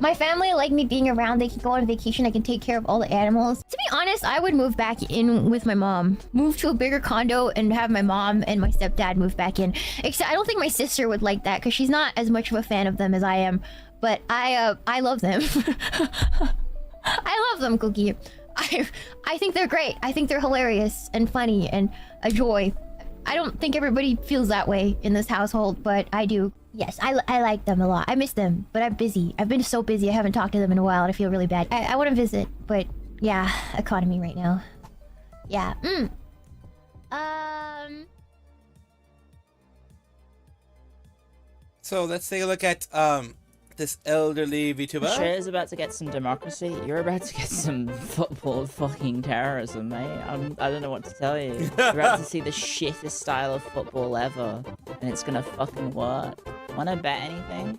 My family like me being around. They can go on vacation. I can take care of all the animals. To be honest, I would move back in with my mom. Move to a bigger condo and have my mom and my stepdad move back in. Except I don't think my sister would like that because she's not as much of a fan of them as I am. But I love them. I love them, Cookie. I think they're great. I think they're hilarious and funny and a joy. I don't think everybody feels that way in this household, but I do. Yes, I like them a lot. I miss them, but I'm busy. I've been so busy. I haven't talked to them in a while, and I feel really bad. I want to visit, but yeah, economy right now. Yeah. So let's take a look at this elderly VTuber. Australia's about to get some democracy. You're about to get some football fucking terrorism, mate. I don't know what to tell you. You're about to see the shittest style of football ever, and it's gonna fucking work. Wanna bet anything?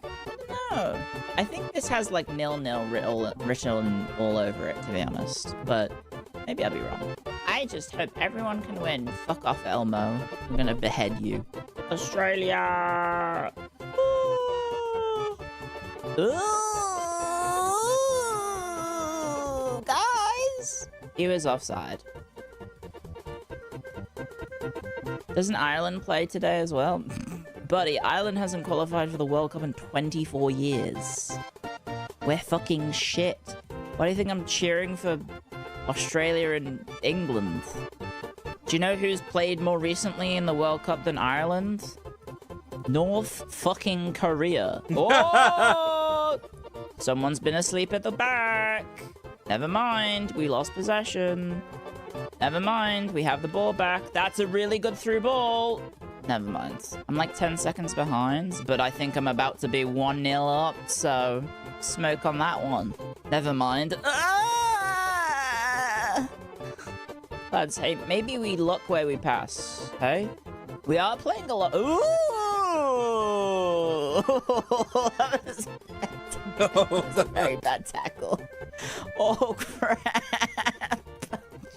No. I think this has like 0-0 written all over it, to be honest. But maybe I'll be wrong. I just hope everyone can win. Fuck off, Elmo. I'm gonna behead you. Australia! Ooh, guys! He was offside. Doesn't Ireland play today as well? Buddy, Ireland hasn't qualified for the World Cup in 24 years. We're fucking shit. Why do you think I'm cheering for Australia and England? Do you know who's played more recently in the World Cup than Ireland? North fucking Korea. Oh! Someone's been asleep at the back. Never mind, we lost possession. Never mind, we have the ball back. That's a really good through ball. Never mind. I'm like 10 seconds behind, but I think I'm about to be 1-0 up, so smoke on that one. Never mind. Ah! Lads, hey, maybe we look where we pass, hey? We are playing a lot. Ooh! That was a very bad tackle. Oh, crap.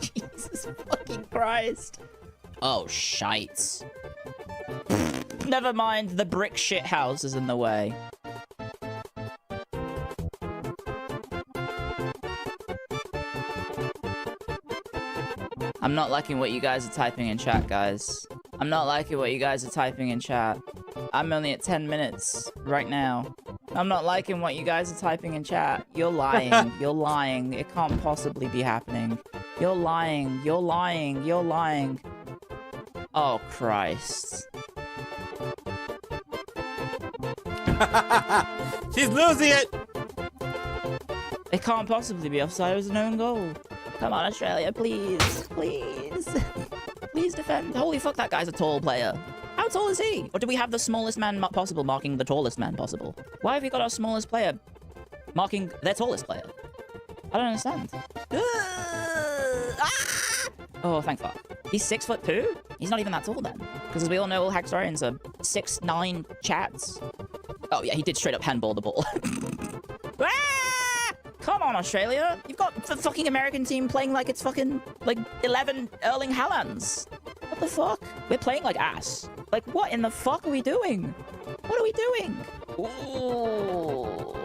Jesus fucking Christ. Oh, shites. Never mind, the brick shit house is in the way. I'm not liking what you guys are typing in chat, guys. I'm not liking what you guys are typing in chat. I'm only at 10 minutes right now. I'm not liking what you guys are typing in chat. You're lying. You're lying. It can't possibly be happening. You're lying. You're lying. You're lying. Oh, Christ. She's losing it! It can't possibly be offside. It was an own goal. Come on, Australia, please. Please. Please defend. Holy fuck, that guy's a tall player. How tall is he? Or do we have the smallest man possible marking the tallest man possible? Why have we got our smallest player marking their tallest player? I don't understand. Oh, thank fuck. He's 6'2"? He's not even that tall then. Because as we all know, all Haxorians are 6'9" chats. Oh yeah, he did straight up handball the ball. Come on, Australia. You've got the fucking American team playing like it's fucking, like, 11 Erling Haalands. What the fuck? We're playing like ass. Like, what in the fuck are we doing? What are we doing? Ooh.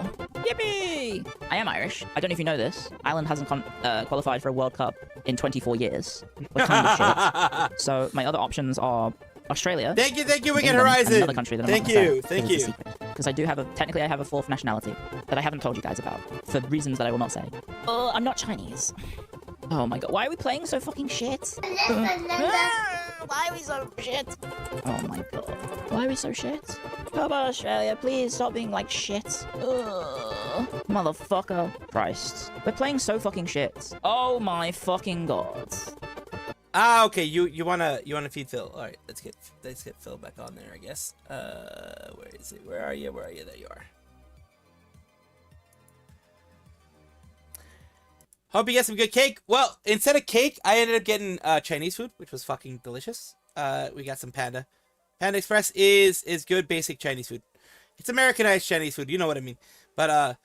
Yippee! I am Irish. I don't know if you know this. Ireland hasn't qualified for a World Cup in 24 years. We're kind of shit. So my other options are Australia. Thank you, Wicked England, Horizon. another country that I'm thank not gonna you, say, thank 'cause it's a you. secret. Because I do have technically I have a fourth nationality that I haven't told you guys about for reasons that I will not say. I'm not Chinese. Oh my god, why are we playing so fucking shit? Why are we so shit? Oh my god, why are we so shit? Come on, Australia, please stop being like shit. Motherfucker. Christ. We're playing so fucking shit. Oh my fucking god. Ah, okay. You wanna feed Phil? All right, let's get Phil back on there, I guess. Where is it? Where are you? Where are you? There you are. Hope you get some good cake. Well, instead of cake, I ended up getting Chinese food, which was fucking delicious. We got some Panda. Panda Express is good basic Chinese food. It's Americanized Chinese food, you know what I mean. But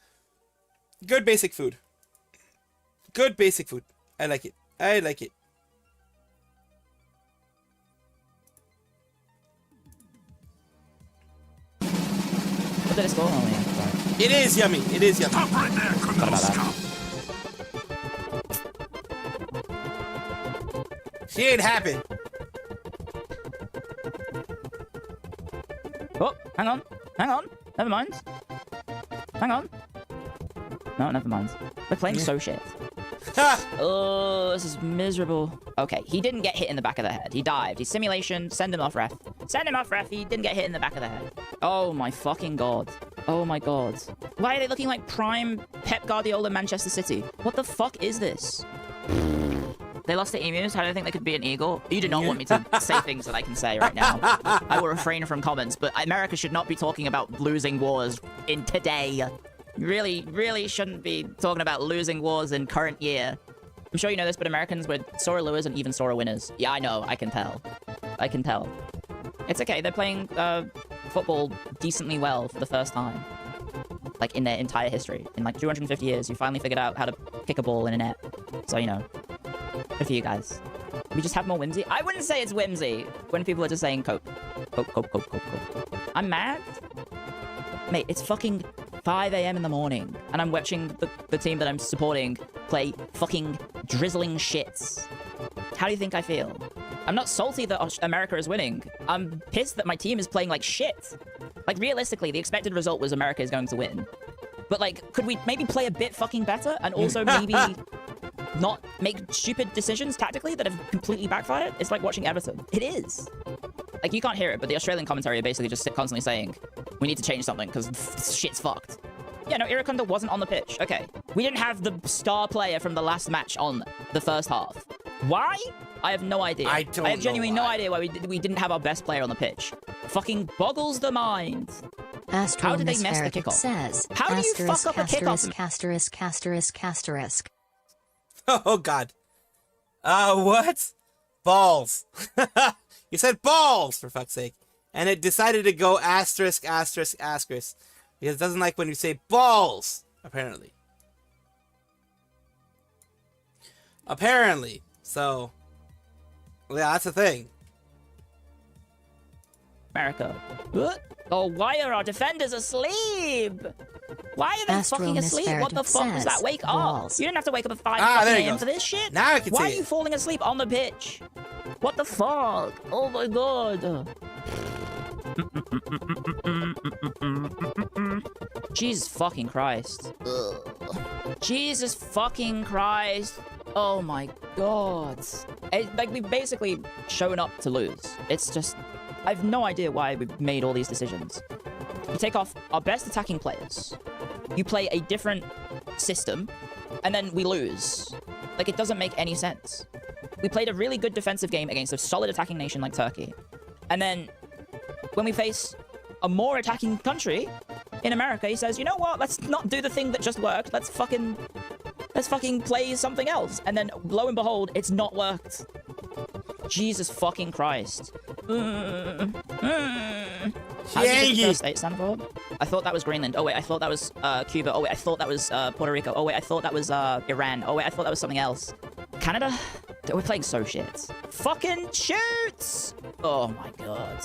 good basic food. Good basic food. I like it. I like it. did it score? Oh, yeah. Sorry. It is yummy. It is yummy. What about that? She ain't happy. Oh, hang on. Hang on. Never mind. Hang on. No, never mind. We're playing so shit. Oh, this is miserable. Okay, he didn't get hit in the back of the head. He dived. He's simulation. Send him off, ref. Send him off, ref. He didn't get hit in the back of the head. Oh my fucking god. Oh my god. Why are they looking like prime Pep Guardiola Manchester City? What the fuck is this? They lost to emus. How do you think they could be an eagle? You do not want me to say things that I can say right now. I will refrain from comments, but America should not be talking about losing wars in today. Really shouldn't be talking about losing wars in current year. I'm sure you know this, but Americans were sore losers and even sore winners. Yeah, I know. I can tell. I can tell. It's okay. They're playing football decently well for the first time. Like, in their entire history. In, like, 250 years, you finally figured out how to kick a ball in a net. So, you know. Good for you guys. We just have more whimsy. I wouldn't say it's whimsy when people are just saying cope. Cope. I'm mad. Mate, it's fucking 5 a.m. in the morning, and I'm watching the team that I'm supporting play fucking drizzling shits. How do you think I feel? I'm not salty that America is winning. I'm pissed that my team is playing like shit. Like, realistically, the expected result was America is going to win. But, like, could we maybe play a bit fucking better, and also maybe not make stupid decisions tactically that have completely backfired? It's like watching Everton. It is. Like, you can't hear it, but the Australian commentary are basically just constantly saying, we need to change something, because shit's fucked. Yeah, no, Irukunda wasn't on the pitch. Okay. We didn't have the star player from the last match on the first half. Why? I have no idea. I have genuinely no idea why we didn't have our best player on the pitch. Fucking boggles the mind. How did they mess the kickoff? Says, how do you fuck up a kickoff? Asterisk. Oh, God. What? Balls. You said balls, for fuck's sake. And it decided to go asterisk. Because it doesn't like when you say balls, apparently. So, yeah, that's a thing. America. What? Oh, why are our defenders asleep? Why are they fucking asleep? What the fuck was that? Wake up! You didn't have to wake up at 5 a.m. for this shit. Now I can see Why are you falling asleep on the pitch? What the fuck? Oh my god. Jesus fucking Christ. Jesus fucking Christ. Oh my god. Like, we've basically shown up to lose. It's just, I have no idea why we've made all these decisions. You take off our best attacking players, you play a different system, and then we lose. Like, it doesn't make any sense. We played a really good defensive game against a solid attacking nation like Turkey. And then, when we face a more attacking country in America, he says, you know what, let's not do the thing that just worked, let's fucking play something else. And then, lo and behold, it's not worked. Jesus fucking Christ. How did the first state stand for? I thought that was Greenland. Oh wait, I thought that was Cuba. Oh wait, I thought that was Puerto Rico. Oh wait, I thought that was Iran. Oh wait, I thought that was something else. Canada? We're playing so shit. Fucking shoots! Oh my god.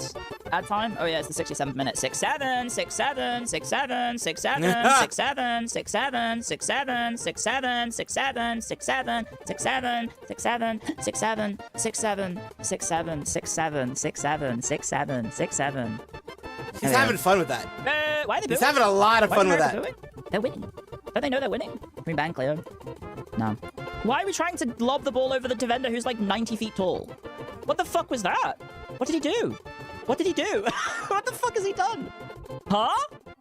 Ad time? Oh yeah, it's the 67th minute. 6-7, 6-7, 6-7, 6-7, 6-7, 6-7, 6-7, 6-7, 6-7, 6-7, 6-7, 6-7, 6-7, 6-7, 6-7, 6-7, 6-7, 6-7, 6-7. He's having fun with that. Why are they booing? He's having a lot of fun with that. Booing? They're winning. Don't they know they're winning? Green ban, Cleo. No. Why are we trying to lob the ball over the defender who's like 90 feet tall? What the fuck was that? What did he do? What did he do? What the fuck has he done? Huh?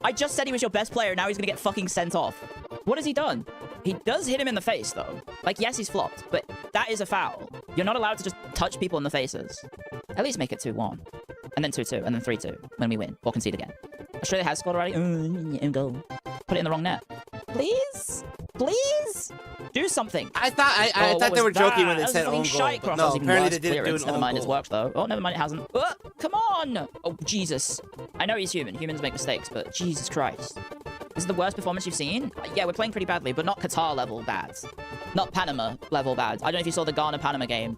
I just said he was your best player, now he's gonna get fucking sent off. What has he done? He does hit him in the face, though. Like, yes, he's flopped, but that is a foul. You're not allowed to just touch people in the faces. At least make it 2-1. And then 2-2, and then 3-2 when we win, or concede again. Australia has scored already. And go. Put it in the wrong net. Please? Please? Do something. I thought they were joking when they said own goal. No, apparently they didn't do an own Never mind, goal. it's worked though. Oh, never mind, it hasn't. Come on! Oh, Jesus. I know he's human. Humans make mistakes, but Jesus Christ. This is the worst performance you've seen? Yeah, we're playing pretty badly, but not Qatar level bad. Not Panama level bad. I don't know if you saw the Ghana-Panama game.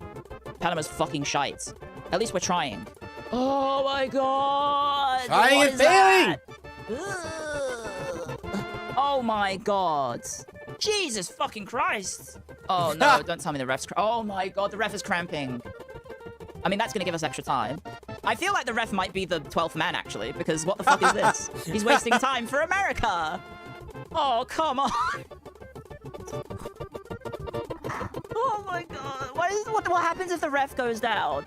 Panama's fucking shite. At least we're trying. Oh my god! Trying and failing! my god. Jesus fucking Christ. Oh no, don't tell me the ref's oh my god, the ref is cramping. I mean, that's gonna give us extra time. I feel like the ref might be the 12th man, actually, because what the fuck is this? He's wasting time for America! Oh, come on! Oh my god, what happens if the ref goes down?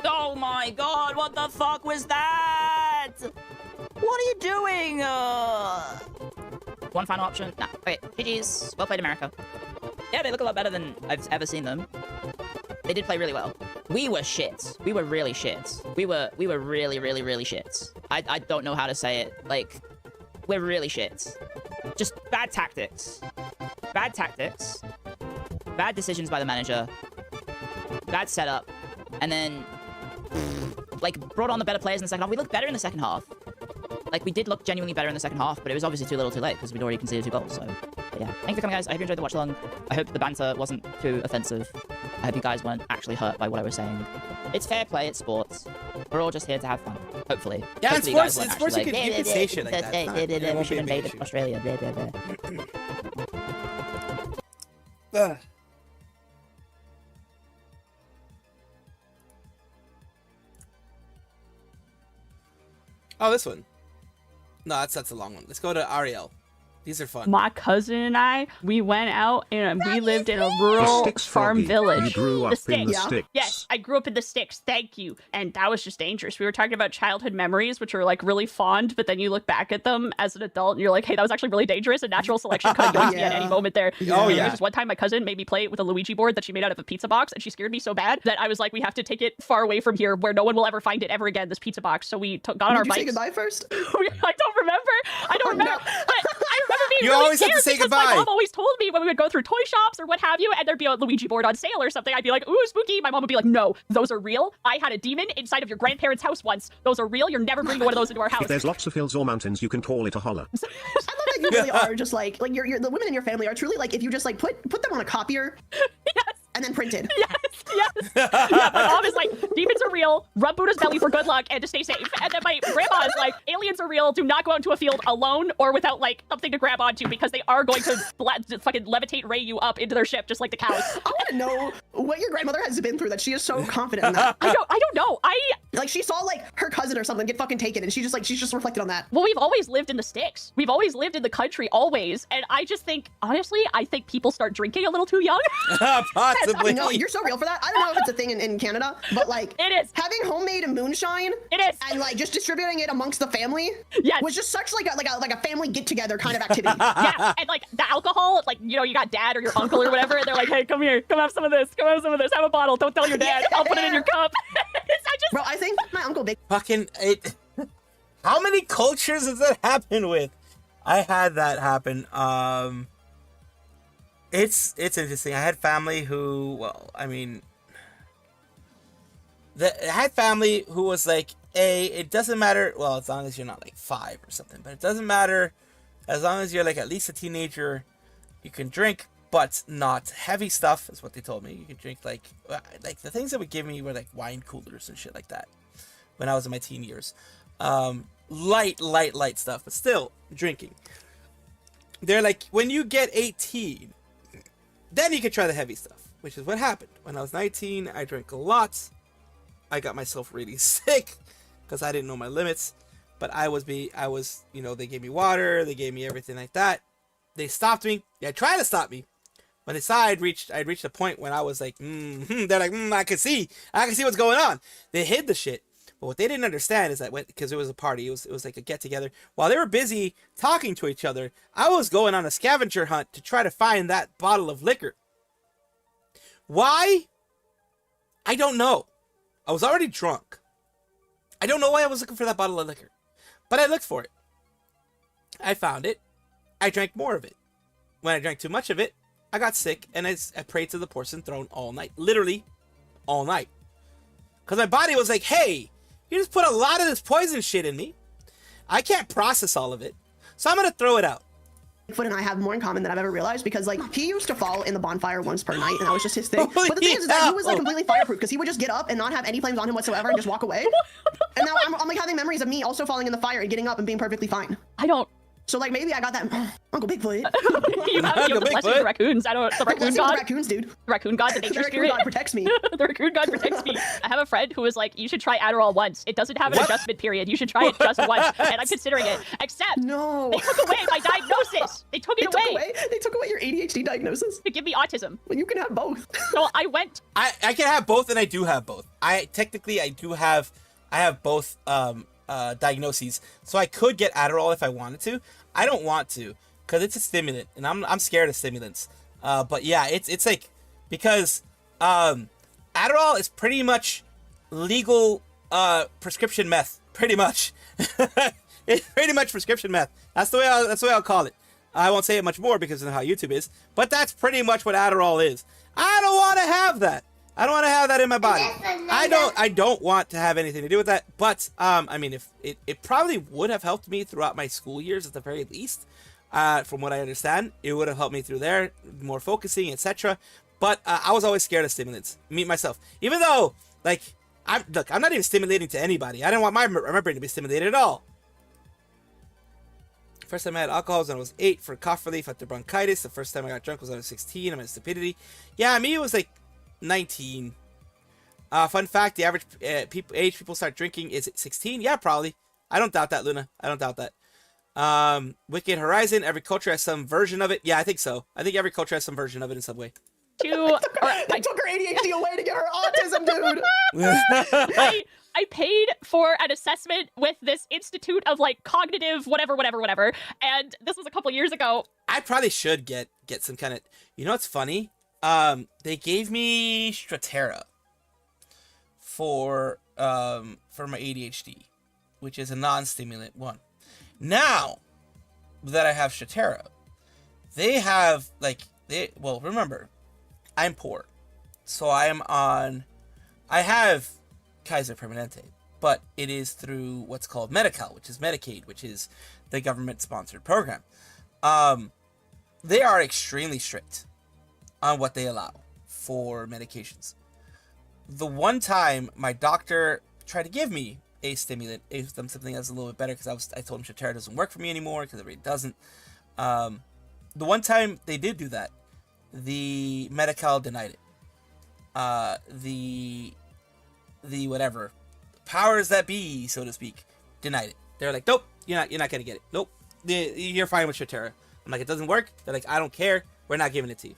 Oh my god, what the fuck was that? What are you doing? One final option. Nah, okay, GG's. Well played, America. Yeah, they look a lot better than I've ever seen them. They did play really well. We were shit. We were really shit. We were really, really, really shit. I don't know how to say it. Like, we're really shit. Just bad tactics. Bad tactics. Bad decisions by the manager. Bad setup. And then, like, brought on the better players in the second half. We looked better in the second half. Like, we did look genuinely better in the second half, but it was obviously too little too late because we'd already conceded 2 goals, so... But yeah, thank you for coming, guys. I hope you enjoyed the watch along. I hope the banter wasn't too offensive. I hope you guys weren't actually hurt by what I was saying. It's fair play, it's sports. We're all just here to have fun, hopefully. Yeah, hopefully in sports, you can say shit like that. We should invade Australia. Oh, this one. No, that's a long one. Let's go to Ariel. These are fun. My cousin and I, we went out and we lived in a rural farm village. You grew up in the sticks. sticks. Yes, I grew up in the sticks. Thank you. And that was just dangerous. We were talking about childhood memories, which are like really fond, but then you look back at them as an adult and you're like, hey, that was actually really dangerous and natural selection could have yoinked me at any moment there. Oh, yeah. Just one time my cousin made me play with a Luigi board that she made out of a pizza box and she scared me so bad that I was like, we have to take it far away from here where no one will ever find it ever again, this pizza box. So we got on our bikes. Did you say goodbye first? I don't remember. I don't remember. No. But I remember being You really always have scared to say because goodbye. my mom always told me when we would go through toy shops or what have you, and there'd be a Luigi board on sale or something, I'd be like, ooh, spooky. My mom would be like, no, those are real. I had a demon inside of your grandparents' house once. Those are real. You're never bringing one of those into our house. If there's lots of hills or mountains, you can call it a holler. I love that you really are just like you're the women in your family are truly like if you just like put them on a copier. Yes. And then printed. Yes. Yeah, my mom is like, demons are real, rub Buddha's belly for good luck and to stay safe. And then my grandma is like, aliens are real, do not go out into a field alone or without like something to grab onto because they are going to fucking levitate ray you up into their ship just like the cows. I want to know what your grandmother has been through that she is so confident in that. I don't know. Like she saw like her cousin or something get fucking taken and she's just reflected on that. Well, we've always lived in the sticks. We've always lived in the country, always. And I just think, honestly, I think people start drinking a little too young. Possibly. No, you're so real for that. I don't know if it's a thing in Canada, but like it is. Having homemade moonshine. It is. And like just distributing it amongst the family. Yes. Was just such like a family get together kind of activity. Yeah, and like the alcohol, like you got dad or your uncle or whatever, and they're like, hey, come here, come have some of this, have a bottle. Don't tell your dad. I'll put it in your cup. Bro, I think my uncle Big. Fucking it. How many cultures does that happen with? I had that happen. It's interesting. I had family who, well, I mean, I had family who was like, it doesn't matter, well, as long as you're not like 5 or something, but it doesn't matter as long as you're like at least a teenager, you can drink, but not heavy stuff, is what they told me. You can drink like the things that would give me were like wine coolers and shit like that when I was in my teen years. Light stuff, but still drinking. They're like, when you get 18, then you can try the heavy stuff, which is what happened. When I was 19, I drank a lot. I got myself really sick because I didn't know my limits. But I was, they gave me water, they gave me everything like that. They stopped me. They tried to stop me. When they saw I'd reached a point when I was like, they're like, I can see what's going on. They hid the shit. But what they didn't understand is that because it was a party, it was like a get together. While they were busy talking to each other, I was going on a scavenger hunt to try to find that bottle of liquor. Why? I don't know. I was already drunk. I don't know why I was looking for that bottle of liquor, but I looked for it. I found it. I drank more of it. When I drank too much of it, I got sick and I prayed to the porcelain throne all night, literally all night, because my body was like, hey, you just put a lot of this poison shit in me. I can't process all of it. So I'm going to throw it out. Bigfoot and I have more in common than I've ever realized because like he used to fall in the bonfire once per night and that was just his thing. But the thing is that he was like completely fireproof because he would just get up and not have any flames on him whatsoever and just walk away. And now I'm like having memories of me also falling in the fire and getting up and being perfectly fine. I don't So like maybe I got that Uncle Bigfoot. you have the blessing of the raccoons. I don't. The raccoon god. The raccoons, dude. The raccoon god, the nature the spirit. Raccoon god protects me. The raccoon god protects me. I have a friend who was like, "You should try Adderall once. It doesn't have an adjustment period. You should try it just once." And I'm considering it. Except no, they took away my diagnosis. They took it away. They took away your ADHD diagnosis to give me autism. Well, you can have both. So I went. I can have both, and I do have both. I have both diagnoses, so I could get Adderall if I wanted to. I don't want to because it's a stimulant, and I'm scared of stimulants. But yeah, it's like because Adderall is pretty much legal prescription meth, pretty much. It's pretty much prescription meth. That's the way I'll call it. I won't say it much more because of how YouTube is, but that's pretty much what Adderall is. I don't want to have that. I don't want to have that in my body. I don't want to have anything to do with that. But I mean, if it probably would have helped me throughout my school years at the very least. From what I understand, it would have helped me through there, more focusing, etc. But I was always scared of stimulants, me myself. Even though, like, I'm not even stimulating to anybody. I didn't want my brain to be stimulated at all. First time I had alcohol was when I was 8 for cough relief after bronchitis. The first time I got drunk was when I was 16. I'm in stupidity. Yeah, me it was like 19. Fun fact: the average age people start drinking is 16. Yeah, probably. I don't doubt that, Luna. I don't doubt that. Wicked Horizon. Every culture has some version of it. Yeah, I think so. I think every culture has some version of it in some way. They took her ADHD away to get her autism, dude. I paid for an assessment with this institute of like cognitive whatever, and this was a couple years ago. I probably should get some kind of. You know what's funny? They gave me Strattera for my ADHD, which is a non-stimulant one. Now that I have Strattera, they have remember, I'm poor, so I have Kaiser Permanente, but it is through what's called Medi-Cal, which is Medicaid, which is the government-sponsored program. They are extremely strict on what they allow for medications. The one time my doctor tried to give me a stimulant, something that's a little bit better, because I told him Strattera doesn't work for me anymore, because it really doesn't. The one time they did do that, the Medi-Cal denied it. The whatever powers that be, so to speak, denied it. They're like, nope, you're not gonna get it. Nope, you're fine with Strattera. I'm like, it doesn't work. They're like, I don't care. We're not giving it to you.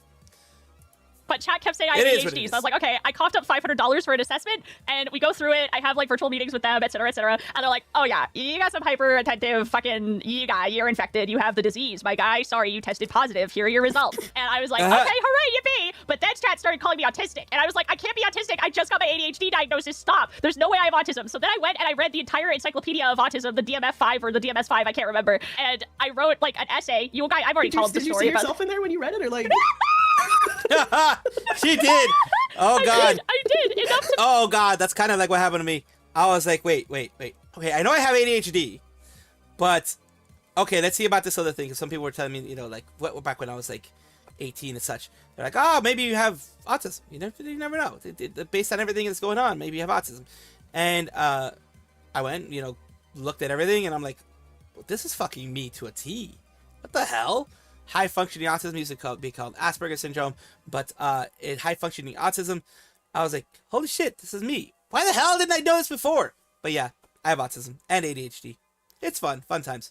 But chat kept saying I have ADHD, so I was like, okay, I coughed up $500 for an assessment, and we go through it. I have like virtual meetings with them, etc., etc. And they're like, oh yeah, you got some hyper-attentive fucking, you're infected, you have the disease, my guy, sorry, you tested positive, here are your results. And I was like, okay, hooray, yippee! But then chat started calling me autistic, and I was like, I can't be autistic, I just got my ADHD diagnosis, stop. There's no way I have autism. So then I went and I read the entire encyclopedia of autism, the DMF-5 or the DMS-5, I can't remember, and I wrote like an essay. You guy, I've already told the story. Did you see yourself in there when you read it, or like? She did. Oh god. I did. Enough to... Oh god, that's kind of like what happened to me. I was like, wait. Okay, I know I have ADHD, but okay, let's see about this other thing. Because some people were telling me, like, back when I was like 18 and such, they're like, oh, maybe you have autism. You never know. Based on everything that's going on, maybe you have autism. And I went, looked at everything, and I'm like, well, this is fucking me to a T. What the hell? High-functioning autism used to be called Asperger's syndrome, but in high-functioning autism, I was like, holy shit, this is me. Why the hell didn't I know this before? But yeah, I have autism and ADHD. It's fun times.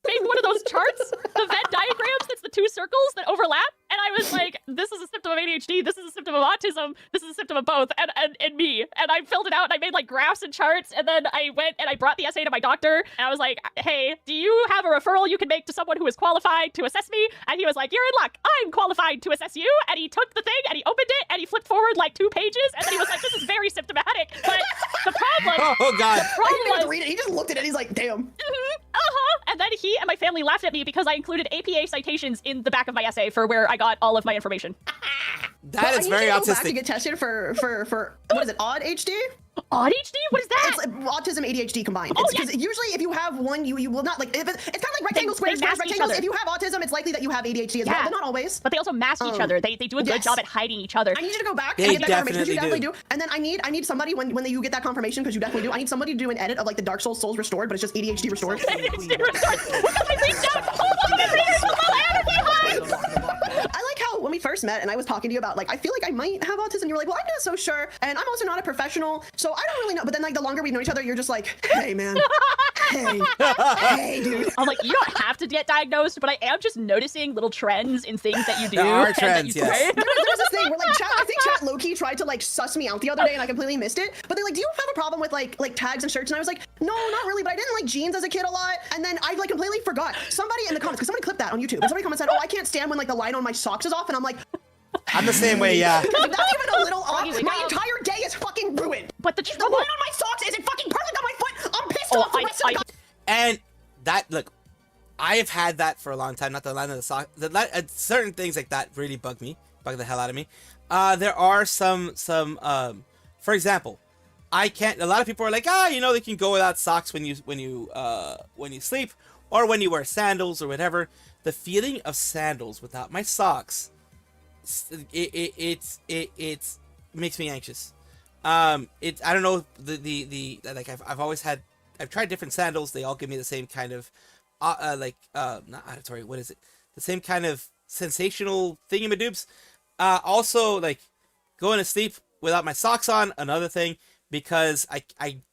Made one of those charts, the Venn diagrams that's the two circles that overlap, and I was like, this is a symptom of ADHD, this is a symptom of autism, this is a symptom of both, and me. And I filled it out, and I made like graphs and charts, and then I went and I brought the essay to my doctor, and I was like, hey, do you have a referral you can make to someone who is qualified to assess me? And he was like, you're in luck, I'm qualified to assess you. And he took the thing, and he opened it, and he flipped forward like 2 pages, and then he was like, this is very symptomatic. But the problem... Oh god. I didn't have to read it, he just looked at it, he's like, damn. And then he and my family laughed at me because I included APA citations in the back of my essay for where I got all of my information. That is very I need to go back to autistic. get tested for what is it? Odd HD? Odd HD? What is that? It's autism ADHD combined. Oh, Because usually if you have one, you will not like. If it's kind of like rectangle, square, mask each rectangles. other. If you have autism, it's likely that you have ADHD as well, but not always. But they also mask each other. They do a good job at hiding each other. I need you to go back They and get that confirmation because you definitely definitely do. And then I need somebody when you get that confirmation because you definitely do. I need somebody to do an edit of like the Dark Souls Restored, but it's just ADHD Restored. I like how when we first met and I was talking to you about like I feel like I might have autism, you were like, well, I'm not so sure, and I'm also not a professional, so I don't really know. But then like the longer we know each other, you're just like, hey man, hey dude. I'm like, you don't have to get diagnosed, but I am just noticing little trends in things that you do. There are and that trends, you yes. say. There was this thing where like I think chat low-key tried to like suss me out the other day and I completely missed it. But they're like, do you have a problem with like tags and shirts? And I was like, no, not really, but I didn't like jeans as a kid a lot. And then I like completely forgot. Somebody in the comments, because somebody clipped that on YouTube, and somebody commented said, oh, I can't stand when like the line on my socks is off, and I'm like, I'm the same way, yeah. not even a little off. Wait, My no. entire day is fucking ruined. But the If the line on my socks isn't fucking perfect on my foot, I'm pissed off for the rest of the And that, look, I have had that for a long time. Not the line of the sock. Certain things like that really bug the hell out of me. There are some, for example, I can't. A lot of people are like, they can go without socks when you sleep, or when you wear sandals or whatever. The feeling of sandals without my socks, it makes me anxious. I don't know like I've tried different sandals. They all give me the same kind of not auditory. What is it? The same kind of sensational thingamadoobs. Also, like going to sleep without my socks on, another thing, because I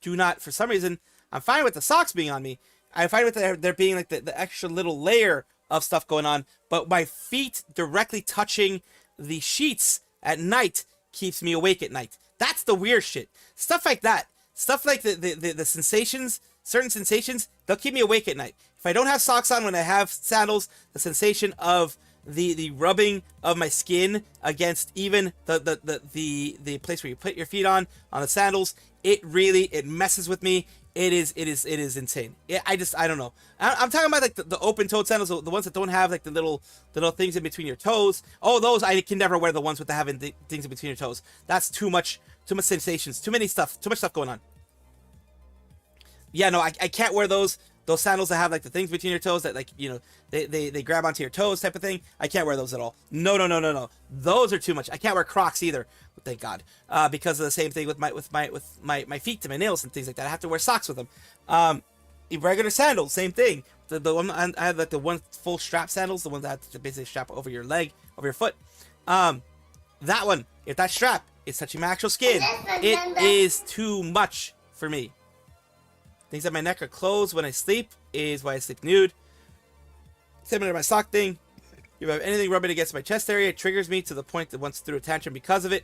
do not, for some reason, I'm fine with the socks being on me. I'm fine with there being like the extra little layer of stuff going on, but my feet directly touching the sheets at night keeps me awake at night. That's the weird shit. Stuff like that. Stuff like the sensations, certain sensations, they'll keep me awake at night. If I don't have socks on when I have sandals, the sensation of the rubbing of my skin against even the place where you put your feet on the sandals, it messes with me. It is insane. I don't know. I'm talking about like the open-toed sandals, the ones that don't have like the little things in between your toes. Oh, those I can never wear. The ones with the having things in between your toes. That's too much sensations, too much stuff going on. Yeah, no, I can't wear those sandals that have like the things between your toes that like they grab onto your toes type of thing. I can't wear those at all. No. Those are too much. I can't wear Crocs either. Thank God, because of the same thing with my feet and my nails and things like that. I have to wear socks with them. Regular sandals, same thing. The one I have like the one full strap sandals, the ones that have to basically strap over your leg, over your foot. That one, if that strap is touching my actual skin, it is too much for me. Things that my neck are closed when I sleep is why I sleep nude. Similar to my sock thing. If I have anything rubbing against my chest area, it triggers me to the point that once through a tantrum because of it.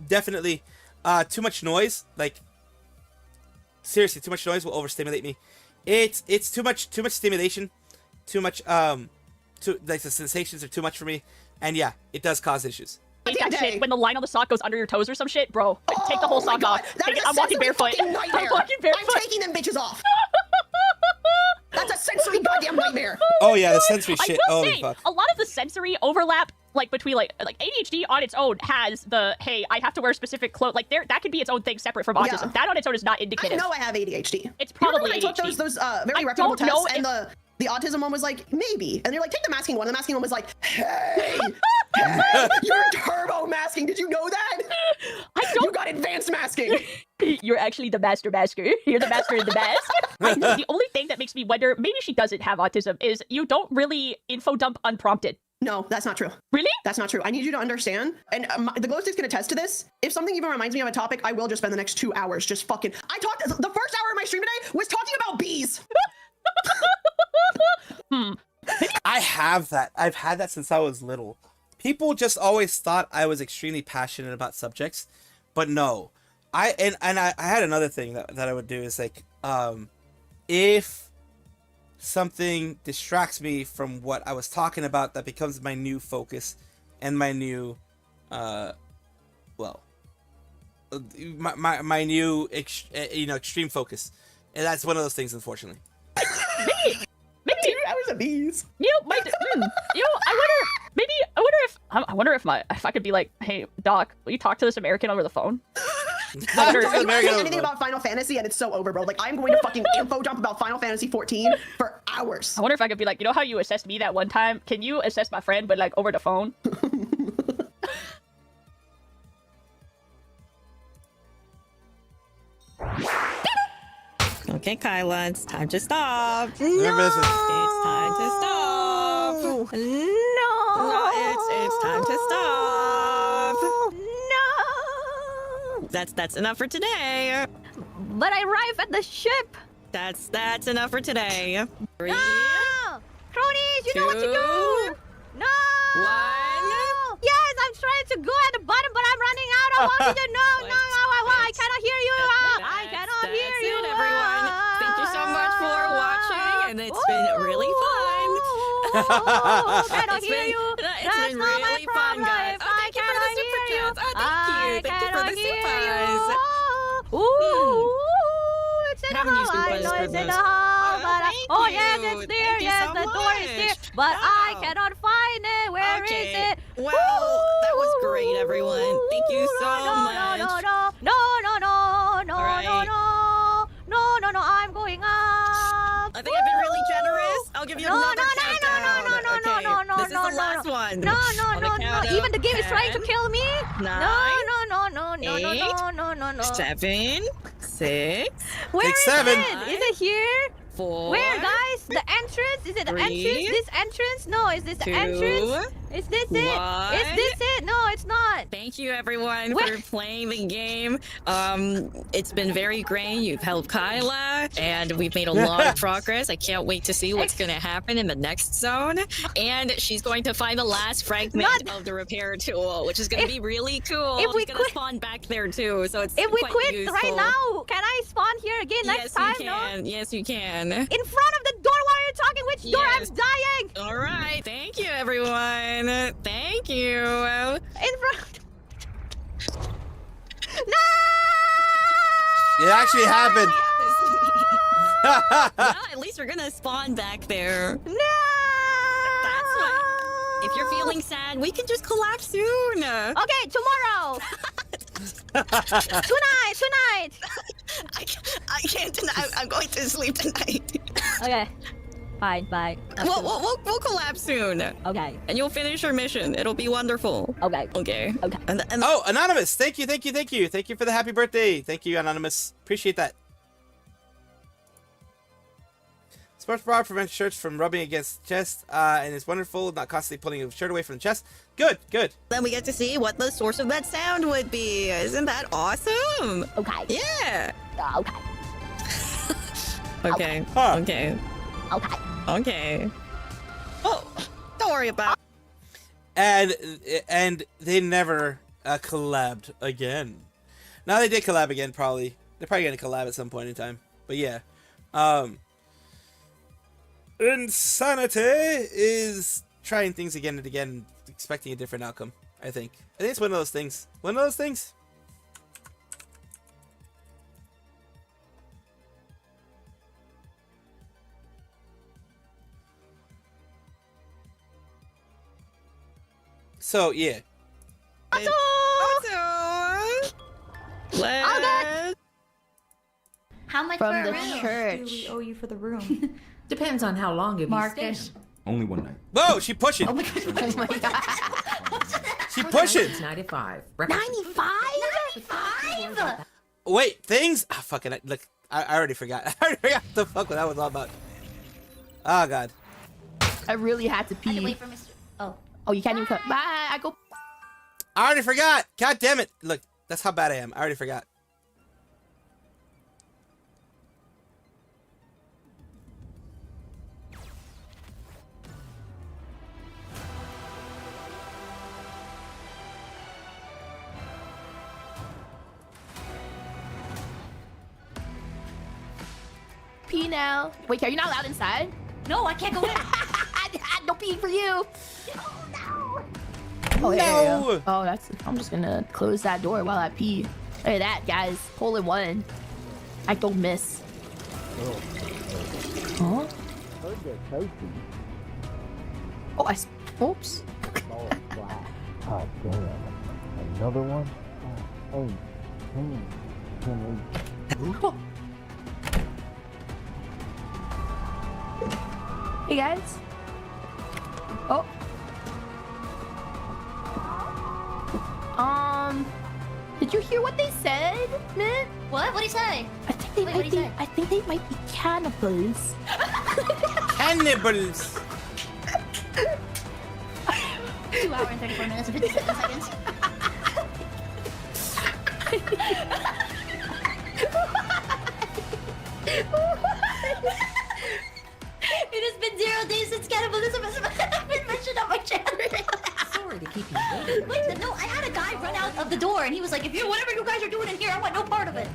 Definitely. Too much noise, like seriously, too much noise will overstimulate me. It's too much stimulation, too much like the sensations are too much for me, and yeah, it does cause issues. That shit when the line on the sock goes under your toes or some shit, bro. Take the whole sock off. I'm walking barefoot. I'm walking barefoot. I'm taking them bitches off. That's a sensory goddamn nightmare. Oh yeah, the sensory shit. I will Holy say, fuck. a lot of the sensory overlap, like between like ADHD on its own has the hey, I have to wear specific clothes. Like that could be its own thing separate from autism. Yeah. That on its own is not indicative. I know I have ADHD. It's probably I took ADHD. those very I reputable don't know tests, and the autism one was like maybe, and they're like take the masking one. And the masking one was like hey, you're turbo masking. Did you know that? You got advanced masking. You're actually the master masker. You're the master of the mask. The only thing that makes me wonder, maybe she doesn't have autism, is you don't really info dump unprompted. No, that's not true. Really? That's not true. I need you to understand, and the glow sticks can attest to this. If something even reminds me of a topic, I will just spend the next 2 hours just fucking. The first hour of my stream today was talking about bees. I have that. I've had that since I was little. People just always thought I was extremely passionate about subjects, but no. I had another thing that I would do is like, if something distracts me from what I was talking about, that becomes my new focus and my new, my new extreme focus, and that's one of those things, unfortunately. Maybe 2 hours of bees. I wonder I wonder if I could be like, hey, Doc, will you talk to this American over the phone? I don't know anything about Final Fantasy, and it's so over, bro. Like, I'm going to fucking info dump about Final Fantasy 14 for hours. I wonder if I could be like, you know how you assessed me that one time? Can you assess my friend, but like over the phone? Okay, Kyla, it's time to stop. No! It's time to stop. No! It's time to stop. No! That's enough for today. But I arrive at the ship. That's enough for today. 3, No! Cronies, you know what to do! No! 1. Yes, I'm trying to go at the bottom, but I'm running out of oxygen. No, I cannot hear you. I cannot hear you. That's it, everyone. Thank you so much for watching, and it's been really fun. Cannot hear you. It's been really fun, guys. Oh, thank you for the super chats. Oh, thank you. Thank you for the supers. It's in the hall. I know it's in the hall, but oh yes, it's there. Yes, the door is there, but I cannot find it. Where is it? Well, that was great, everyone. Thank you so much. No, I'm going up. I think I've been really generous. I'll give you another countdown. No. This is the last one. No. Even the game is 10, trying to kill me. 9, No. 7, 6. Where is 7. it? Is it here? 4. Where, guys? The entrance? Is it the 3, entrance? This entrance? No, is this the 2, entrance? Is this it? 1. Is this it? No, it's not. Thank you, everyone, for playing the game. It's been very great. You've helped Kyla, and we've made a lot of progress. I can't wait to see what's going to happen in the next zone. And she's going to find the last fragment of the repair tool, which is going to be really cool. If we it's going to spawn back there, too, so it's If we quite quit useful. right now, can I spawn here again next time? Yes, you can. Yes, you can. In front of the door while you're talking, which door? I'm dying. All right. Thank you, everyone. Thank you. In front. No! It actually happened. Well, at least we're gonna spawn back there. No! That's what. If you're feeling sad, we can just collapse soon. Okay, tomorrow. Tonight. I can't tonight. I'm going to sleep tonight. Okay. Fine, bye. We'll collapse soon. Okay. And you'll finish your mission. It'll be wonderful. Okay. And Oh, Anonymous, thank you for the happy birthday. Thank you, Anonymous. Appreciate that. Sports bra prevents shirts from rubbing against the chest, and it's wonderful, not constantly pulling a shirt away from the chest. Good. Then we get to see what the source of that sound would be. Isn't that awesome? Okay. Yeah. Okay. Okay. Huh. Okay. Okay. Oh, don't worry about it. And they never collabed again. Now they did collab again, probably. They're probably gonna collab at some point in time. But yeah. Insanity is trying things again and again, expecting a different outcome, I think it's one of those things. So, yeah. How much From for a the room? church. Do we owe you for the room? Depends on how long you'll be Marcus. staying. Only one night. Whoa, she pushing. Oh my god. Oh my god. She pushing. 95. 95? Wait, things? Ah, fucking, look, I already forgot. I already forgot what the fuck that was all about. Oh, God. I really had to pee. Wait for Mr. Oh. Oh, you can't even cut. Bye. I go. I already forgot. God damn it. Look, that's how bad I am. I already forgot. Pee now. Wait, are you not allowed inside? No, I can't go in. No pee for you. No. Oh, yeah, No. yeah. Oh, that's. I'm just gonna close that door while I pee. Look at that, guys. Hole in one. I don't miss. Huh? Oh, oops. God damn. Another one? Oh, Hey guys. Oh. Did you hear what they said, man? What? What'd he say? I think they might be. I think they might be cannibals. Cannibals. 2 hours and 34 minutes and 57 seconds. It has been 0 days since cannibalism has been mentioned on my channel. Sorry to keep you waiting. Wait, no, I had a guy run out of the door and he was like, if you're whatever you guys are doing in here, I want no part of it.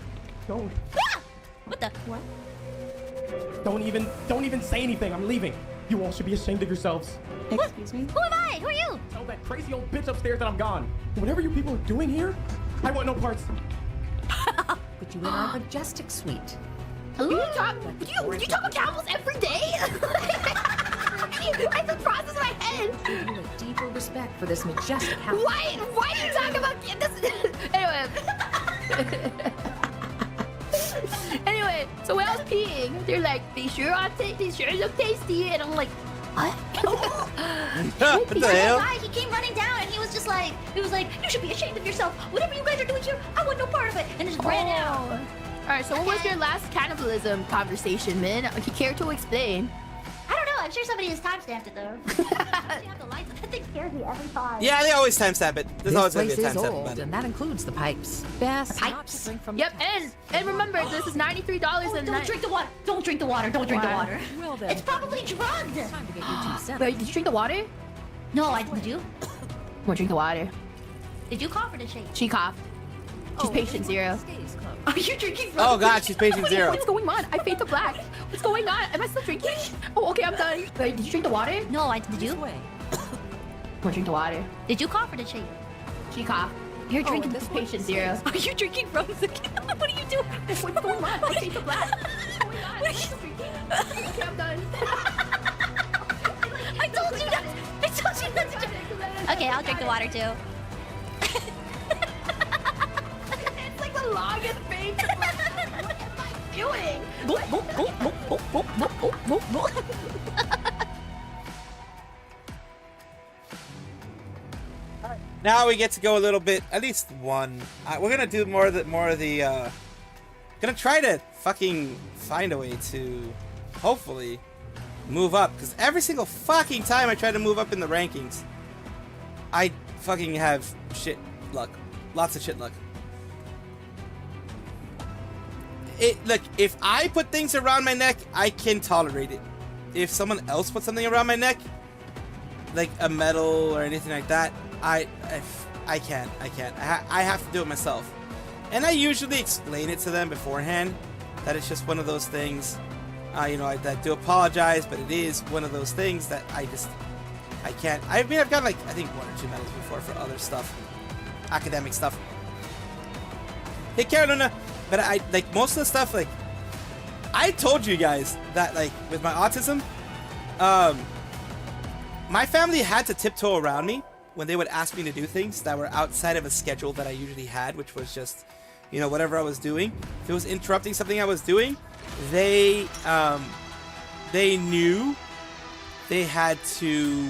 Don't. Ah! What the? What? Don't even say anything. I'm leaving. You all should be ashamed of yourselves. Excuse me? Who am I? Who are you? Tell that crazy old bitch upstairs that I'm gone. Whatever you people are doing here, I want no parts. Put you in our majestic suite. You talk about cannibals every day? I have to process my head. Give you a deeper respect for this majestic house. Why are you talking about this? Anyway, so when I was peeing, they're like, they sure look tasty, and I'm like, what? What the hell? Guy, he came running down and he was like, you should be ashamed of yourself. Whatever you guys are doing here, I want no part of it, and just ran out. All right, so what was your last cannibalism conversation, man? You care to explain? I don't know. I'm sure somebody has timestamped it though. That thing scares me every time. Yeah, they always timestamp it. There's This always gonna place be a is timestamp old, about it. and that includes the pipes. Best The not pipes? to drink from. Yep, and remember, this is $93 and Don't drink the water. Don't drink the water. Don't drink the water. Well then, It's probably drugged. time to get you 2 cents. Wait, did you drink the water? No, I did you? I'm gonna drink the water. Did you cough or did shake? She coughed. She's patient zero. Are you drinking? Oh god, she's patient zero. What's going on? I fade to black. What's going on? Am I still drinking? Oh, okay, I'm done. Wait, did you drink the water? No, I did you? I'm gonna drink the water. Did you cough or did shake? She coughed. You're drinking this patient zero. Are you drinking from the? What are you doing? What's going on? I fade to black. What's going on? What are you drinking? Okay, I'm done. I told you not. I told you not to drink. Okay, I'll drink the water too. It's like the longest fade to black. What am I doing? Now we get to go a little bit, at least one. We're gonna do more of the. Gonna try to fucking find a way to, hopefully, move up. Because every single fucking time I try to move up in the rankings, I fucking have shit luck, lots of shit luck. Look, if I put things around my neck, I can tolerate it. If someone else puts something around my neck, like a medal or anything like that, I can't. I have to do it myself. And I usually explain it to them beforehand that it's just one of those things. You know, I do apologize, but it is one of those things that I can't. I mean, I've got like, I think 1 or 2 medals before for other stuff, academic stuff. Take care, Luna. But I, like, most of the stuff, like, I told you guys that, like, with my autism, my family had to tiptoe around me when they would ask me to do things that were outside of a schedule that I usually had, which was just, you know, whatever I was doing. If it was interrupting something I was doing, they knew they had to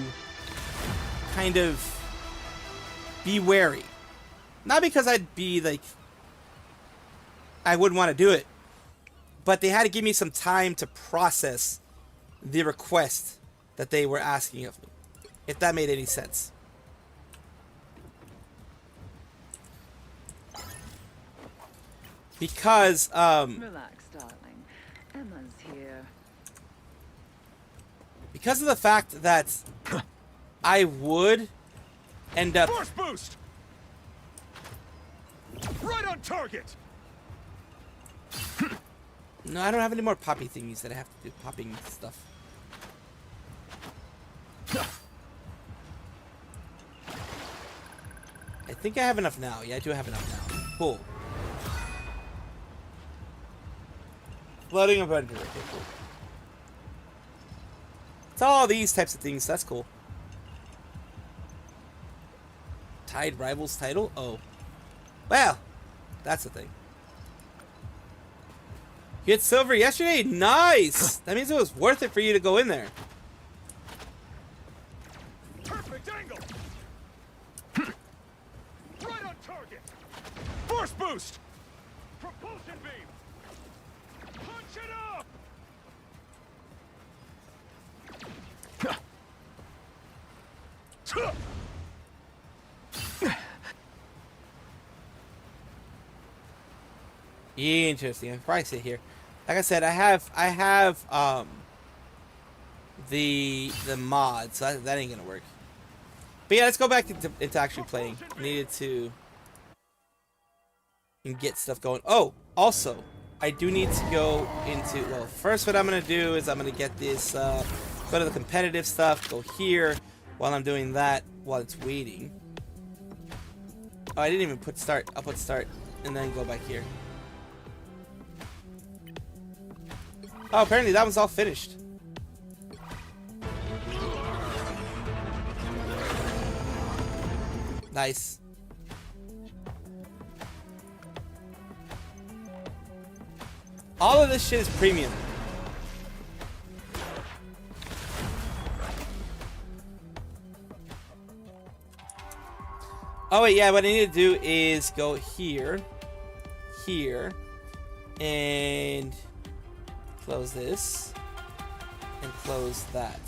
kind of be wary. Not because I'd be, like, I wouldn't want to do it, but they had to give me some time to process the request that they were asking of me, if that made any sense. Because relax, darling. Emma's here. Because of the fact that I would end up Force boost. Right on target. No, I don't have any more poppy thingies that I have to do popping stuff. I think I have enough now. Yeah, I do have enough now. Cool. Floating Avenger. Okay, cool. It's all these types of things. That's cool. tied rivals title? Oh. Well, that's the thing. You hit silver yesterday? Nice! That means it was worth it for you to go in there. Perfect angle. Right on target. Force boost. Propulsion beam. Punch it up. Interesting. I'll probably sit here. Like I said, I have the mod, so that ain't gonna work. But yeah, let's go back into actually playing. I needed to get stuff going. Oh, also, I do need to go into, well, first what I'm gonna do is I'm gonna get this, go to the competitive stuff, go here, while I'm doing that, while it's waiting. Oh, I didn't even put start. I'll put start, and then go back here. Oh, apparently that one's all finished. Nice. All of this shit is premium. Oh wait, yeah, what I need to do is go here, here, and close this, and close that.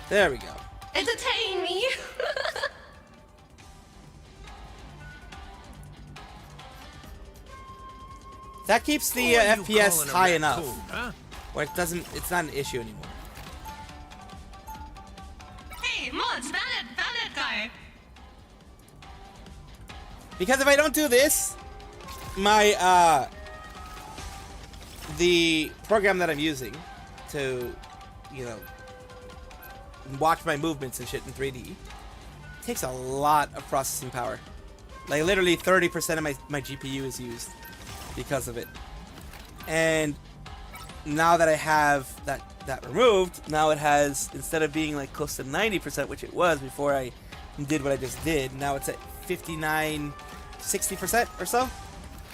There we go. Entertain me. That keeps the FPS high enough, where it doesn't, it's not an issue anymore. Hey, mods, valid guy. Because if I don't do this, my the program that I'm using to, you know, watch my movements and shit in 3D takes a lot of processing power. Like literally 30% of my GPU is used because of it. And now that I have that removed, now it has, instead of being like close to 90%, which it was before I did what I just did, now it's at 59, 60% or so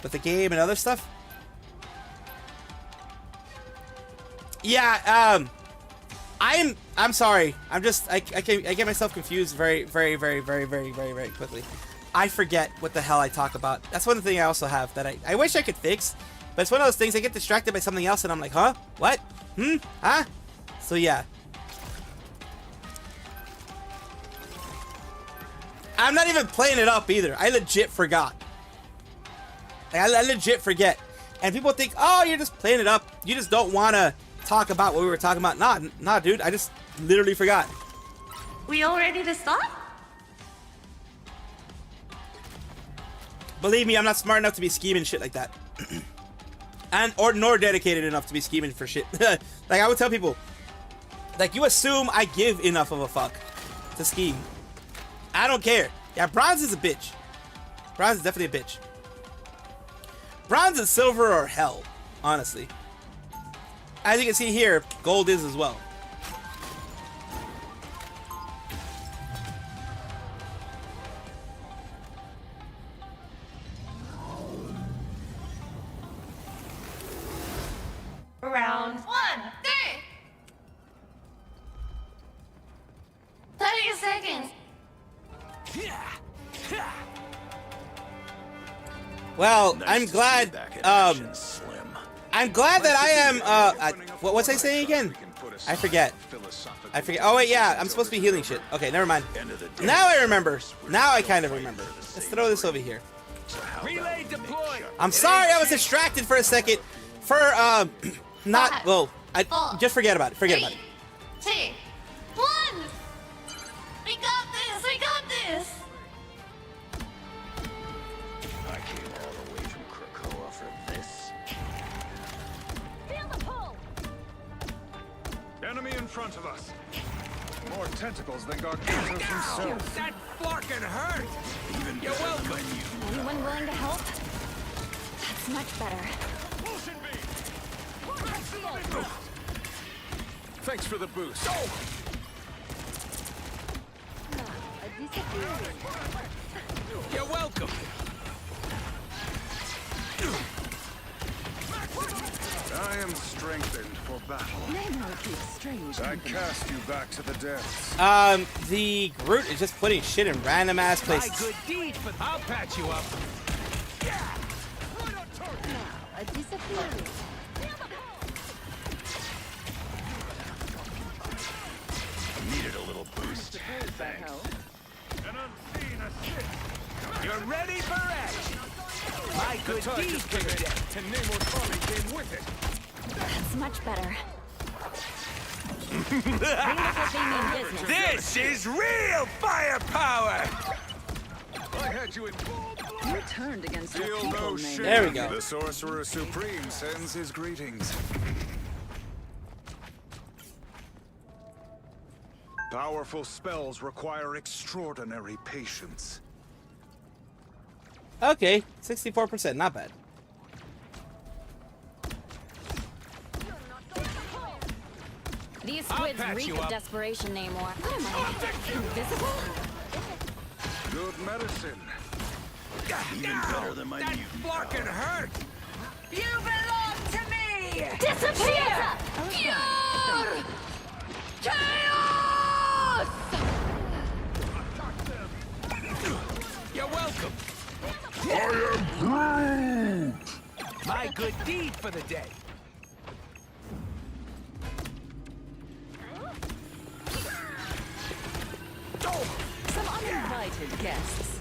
with the game and other stuff. Yeah, I'm sorry. I get myself confused very quickly. I forget what the hell I talk about. That's one thing I also have that I wish I could fix, but it's one of those things I get distracted by something else and I'm like, huh? What? Huh? So yeah. I'm not even playing it up either. I legit forgot. Like, I legit forget. And people think, oh, you're just playing it up. You just don't want to talk about what we were talking about. Nah, dude. I just literally forgot. We all ready to start? Believe me, I'm not smart enough to be scheming shit like that. Nor dedicated enough to be scheming for shit. Like, I would tell people, like, you assume I give enough of a fuck to scheme. I don't care. Yeah, bronze is a bitch. Bronze is definitely a bitch. Bronze and silver are hell, honestly. As you can see here, gold is as well. Round 1, 3. 30 seconds. Well, I'm glad. I'm glad that I am. What's I saying again? I forget. Oh wait, yeah, I'm supposed to be healing shit. Okay, never mind. Now I remember. Now I kind of remember. Let's throw this over here. I'm sorry, I was distracted for a second. For not. Well, just forget about it. Forget about it. 2, 1. We got this. We got this. I came all the way from Krakoa for this. Feel the pull. Enemy in front of us. More tentacles than Gargantos himself. That fucking hurt! Even You're welcome. Anyone willing to help? That's much better. Thanks for the boost. Now, a You're welcome. I am strengthened for battle. I cast you back to the depths. The Groot is just putting shit in random ass My places. good deed, but I'll patch you up. A disappearance. Needed a little boost. Thanks. An unseen assist. You're ready for action. My good deed for the day. And Namor's army came with it. That's much better. This is real firepower! I had you in. You turned against your Feel people, no Namor. shame. There we go. The Sorcerer Supreme sends his greetings. Powerful spells require extraordinary patience. Okay, 64%, not bad. These I'll squids patch reek you of up. desperation, Namor. What am I? Invisible? Good medicine. Even better than my that fucking hurt! You belong to me! Disappear! Pure chaos! You're welcome. I am Groot! My good deed for the day. Some uninvited guests.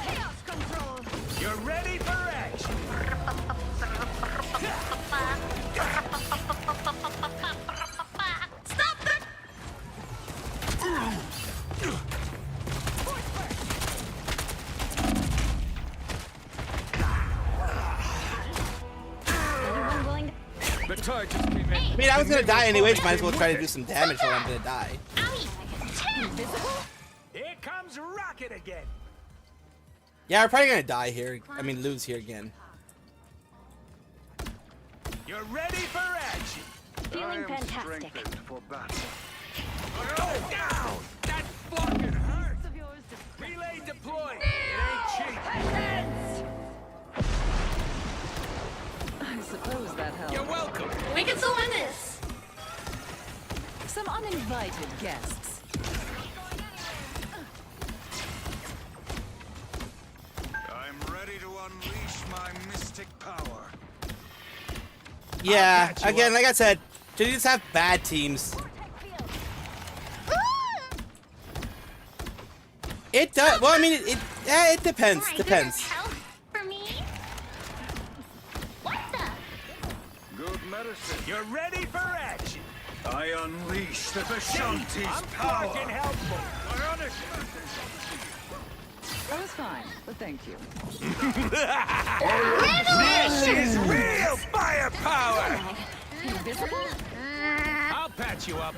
Chaos control! You're ready for action. Stop the... Anyone willing to... The tide just came in. I mean, I was gonna die anyways, might as well try to do some damage while I'm gonna die. Here comes Rocket again. Yeah, we're probably gonna die here. I mean, lose here again. You're ready for action. Feeling fantastic. For battle. Go down! That fucking hurts! Relay deployed! It ain't cheap! I suppose that helps. You're welcome! We can still win this! Some uninvited guests. I'm ready to unleash my mystic power. Yeah, again, like I said, they just have bad teams. It does. Well, I mean, it depends. Depends. For me? What the? Good medicine. You're ready for action. I unleash the Vishanti's power. I'm helpful. I was fine, but thank you. This is real firepower. Invisible? I'll patch you up.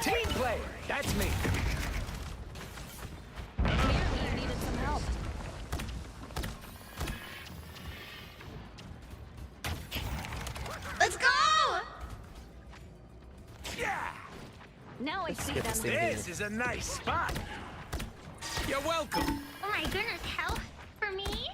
Team player, that's me. Clearly you needed some help. Let's go! Yeah. Now I see them. This is a nice spot. You're welcome. Oh my goodness, help for me?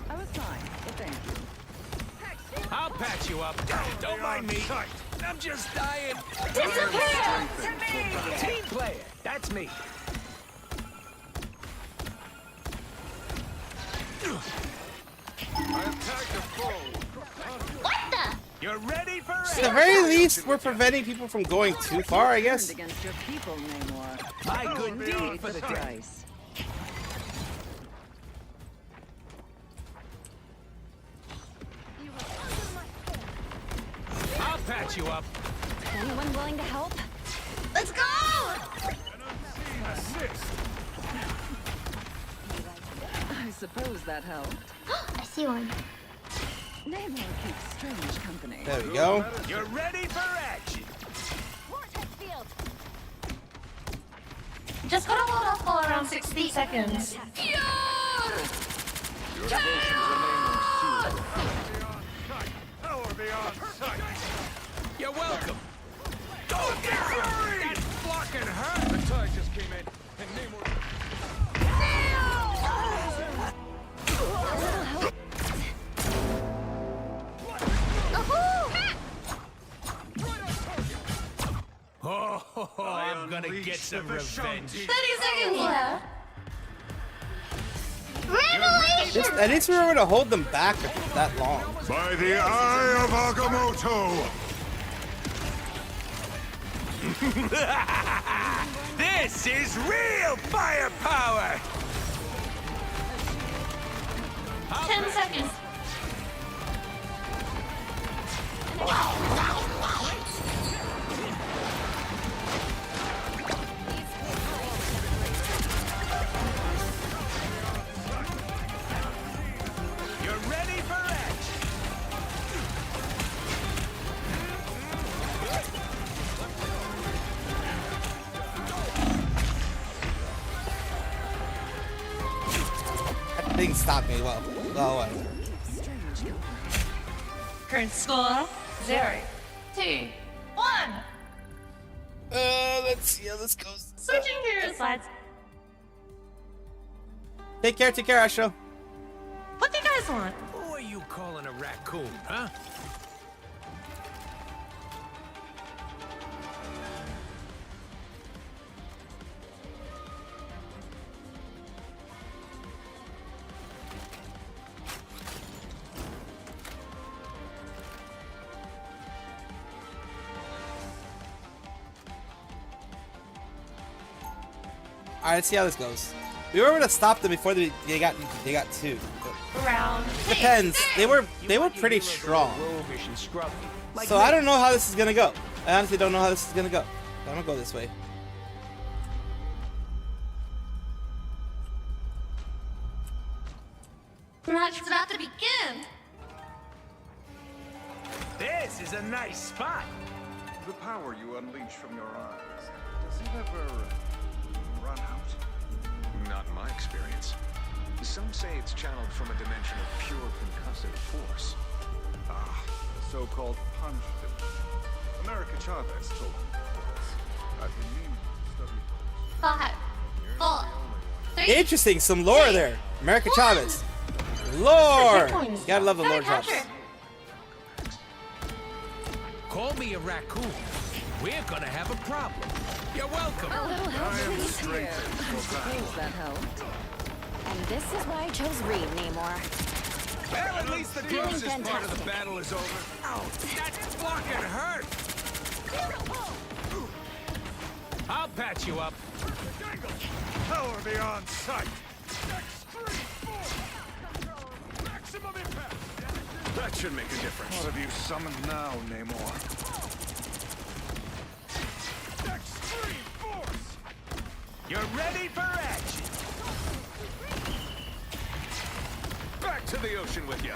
I was fine, but thank you. I'll patch you up. Don't mind me. I'm just dying. Disappear! Team player, that's me. I attacked a foe. What the? You're ready for At the very least, we're preventing people from going too far, I guess. Turned against your people, Namor. My good Pay deed for the day. price. I'll patch you up. Anyone willing to help? Let's go! Assist. I suppose that helped. I see one. Namor keeps strange company. There we go. You're ready for action. Vortex field. Just gotta hold off for around 60 seconds. Your devotions remain sealed. Power beyond sight. You're welcome. Go get Fury! That fucking hurt! The tide just came in, and Namor... Oh, I'm gonna get some revenge. 30 seconds left. Just, I need to remember to hold them back if it's that long. By the eye of Agamotto! This is real firepower! 10 seconds. You're ready for edge! That thing stopped me. Well, oh, Current score 0, 2, 1. let's see how this goes. Switching gears. Slides. Take care, Astro. What do you guys want? Who are you calling a raccoon, huh? Alright, let's see how this goes. We were able to stop them before they got two. Round. Depends. They were pretty strong. So I don't know how this is gonna go. I honestly don't know how this is gonna go. I'm gonna go this way. Match is about to begin. This is a nice spot. The power you unleash from your eyes, does it ever run out? Not in my experience. Some say it's channeled from a dimension of pure concussive force. Ah, the so-called punch finish. America Chavez told me, of course. I've been meaning to study 5, 4, 3. Interesting, some lore there. America Chavez. Lore! Gotta love the lore drops. Call me a raccoon. We're gonna have a problem. You're welcome. A little help, I am please. strengthened I for suppose battle. that helped. And this is why I chose Reed, Namor. Well, at least the Feeling grossest part of the fantastic. battle is over. Ow, that fucking hurt! I'll patch you up. Power beyond sight. Extreme force. Maximum impact. That should make a difference. What have you summoned now, Namor? Extreme force. You're ready for action. Back to the ocean with you.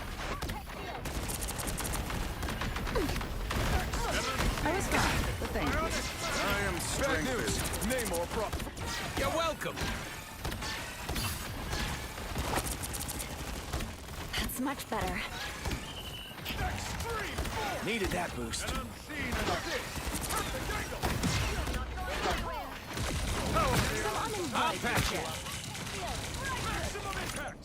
I was fine, but thank you. I am Bad news. strengthened. Namor pro. You're welcome. That's much better. Extreme force. Needed that boost. An unseen assist. Perfect angle. I'll patch you up. Maximum impact.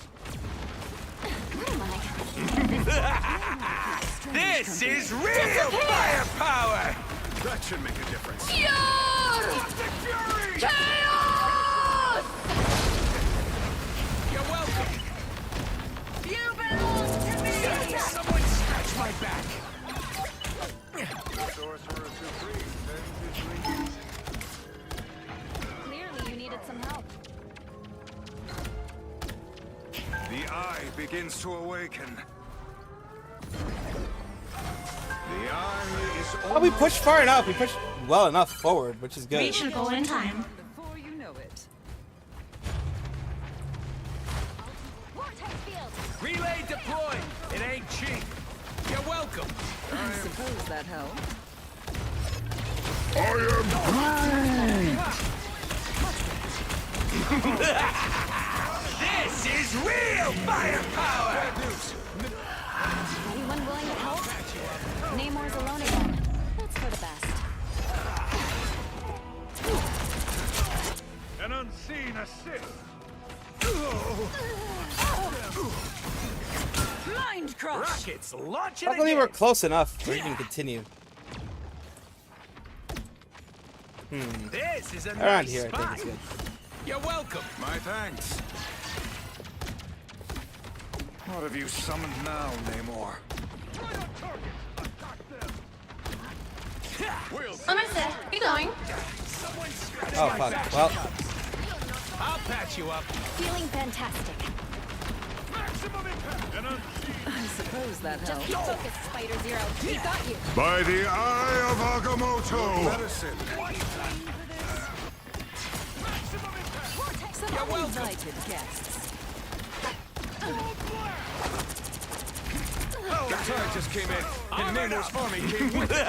This is real firepower! That should make a difference. Galactic Fury! Chaos! You're welcome. You belong to me. Someone scratch my back. Sorcerer Supreme sends his legions. Clearly, you needed some help. The eye begins to awaken. The eye is Oh, we pushed far enough. We pushed well enough forward, which is good. We should go in time. Before you know it. Relay deployed. It ain't cheap. You're welcome. I suppose that helped. I am Groot! This is real firepower! Anyone willing to help? Namor's alone again. That's for the best. An unseen assist. Mind crush! Rockets launching Luckily, again. we're close enough where you can continue. This is a Around nice here, I spot. think it's good. You're welcome. My thanks. What have you summoned now, Namor? I'm gonna say, keep going. Oh, fuck. Well, I'll patch you up. Feeling fantastic. I suppose that Just helps. keep focused, Spider Zero. We got you. By the eye of Agamotto! Medicine. Some uninvited guests. The tide just came in, and Namor's army came with it.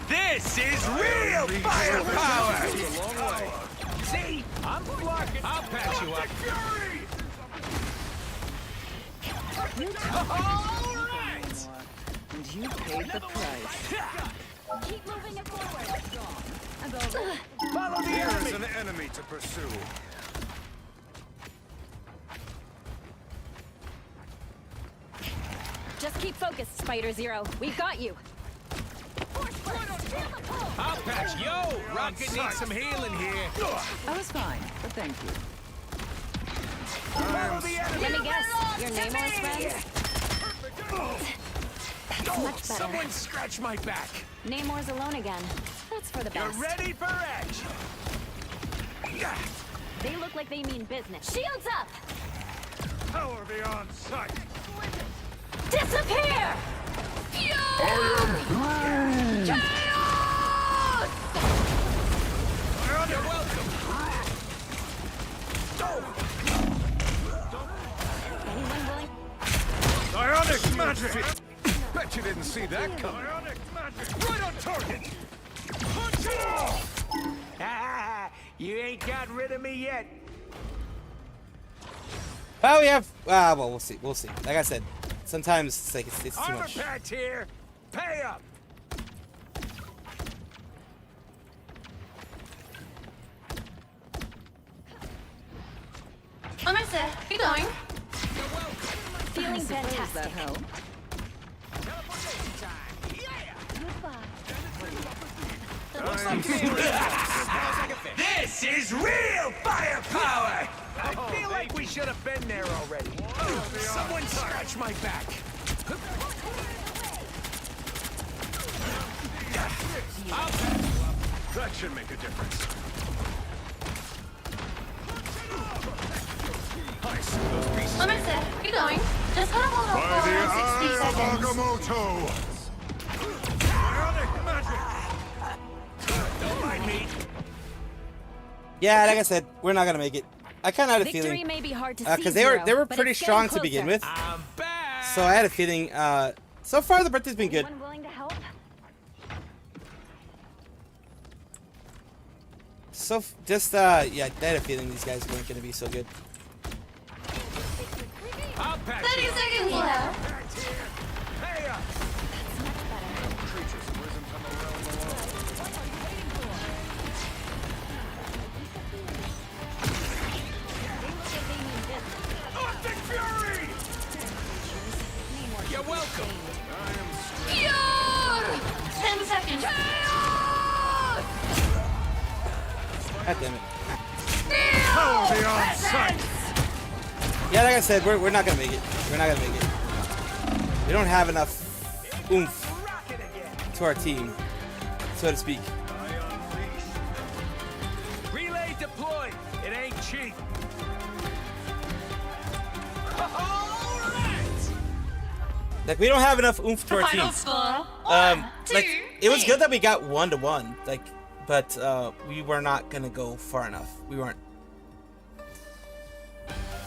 This is real firepower! A long way. See? I'm blocking. I'll patch you up. All right! And you paid the price. Keep moving it forward. Follow the There enemy! is an enemy to pursue. Just keep focused, Spider Zero. We got you. I'll patch. Yo! Rocket needs some healing here. I was fine, but thank you. Follow the enemy! Let me guess. Your Namor's friend? That's much better. Someone scratch my back. Namor's alone again. That's for the You're best. ready for action. They look like they mean business. Shields up! Power beyond sight. Disappear! You're welcome. Anyone willing? Ionic magic! Bet you didn't see that coming. Ionic magic! Right on target! Punch it! You ain't got rid of me yet. well, we have. Well, we'll see. We'll see. Like I said, sometimes it's like it's too Armor much. patch here. Pay up. I'm gonna say, keep going. Feeling Suppose that fantastic. helped. Looks like this is real firepower. I feel like we should have been there already. Someone scratch my back. That should make a difference. I see those pieces. I'm gonna say, keep going. Just kind of hold on By for the around 60 eye of seconds. Agamotto! Ionic magic! Don't mind me. Yeah, like I said, we're not gonna make it. I kind of had a Victory feeling may be hard to see, because they Zero, were but pretty it's strong getting to begin closer. with. I'm back. So I had a feeling. So far the birthday's been good. Anyone willing to help? So just yeah, I had a feeling these guys weren't gonna be so good. I'll patch 30 you up. seconds left. Pay up. Creatures have risen from the realm below. Optic Fury. You're welcome. 10 seconds. God damn it. Power beyond sight! Yeah, like I said, we're not gonna make it. We're not gonna make it. We don't have enough oomph to our team, so to speak. Relay deployed. It ain't cheap. Like we don't have enough oomph to our team. Final score. Like it was good that we got 1-1. Like, but we were not gonna go far enough. We weren't.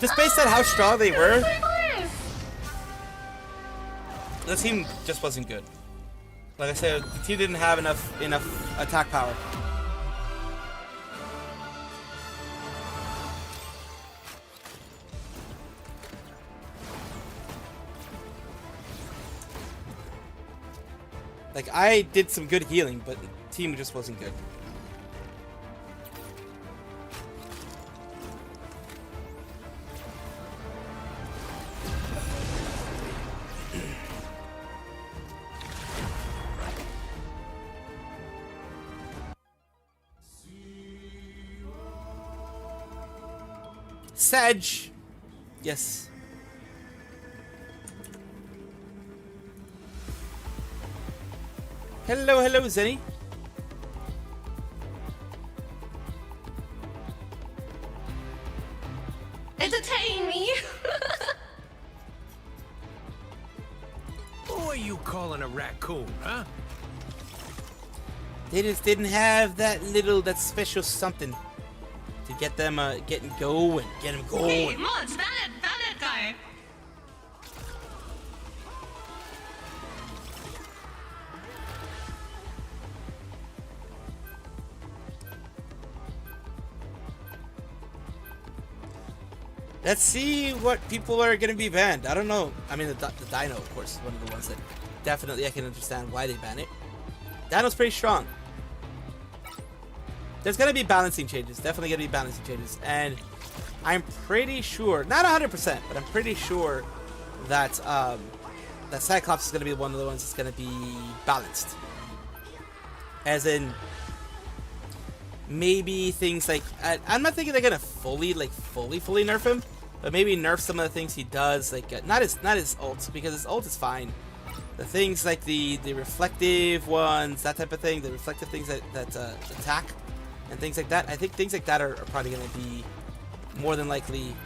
Just based on how strong they were, the team just wasn't good. Like I said, the team didn't have enough attack power. Like, I did some good healing, but the team just wasn't good. Sedge! Yes. Hello, hello, Zenny. Entertain me. Who are you calling a raccoon, huh? They just didn't have that special something to get them getting going, get them going. Hey, Mons, that guy. Let's see what people are going to be banned. I don't know. I mean, the Dino, of course, is one of the ones that definitely I can understand why they ban it. Dino's pretty strong. There's going to be balancing changes. Definitely going to be balancing changes. And I'm pretty sure, not 100%, but I'm pretty sure that that Cyclops is going to be one of the ones that's going to be balanced. As in, maybe things like, I'm not thinking they're going to fully nerf him, but maybe nerf some of the things he does, like not his ult, because his ult is fine. The things like the reflective ones, that type of thing, the reflective things that attack and things like that. I think things like that are probably going to be more than likely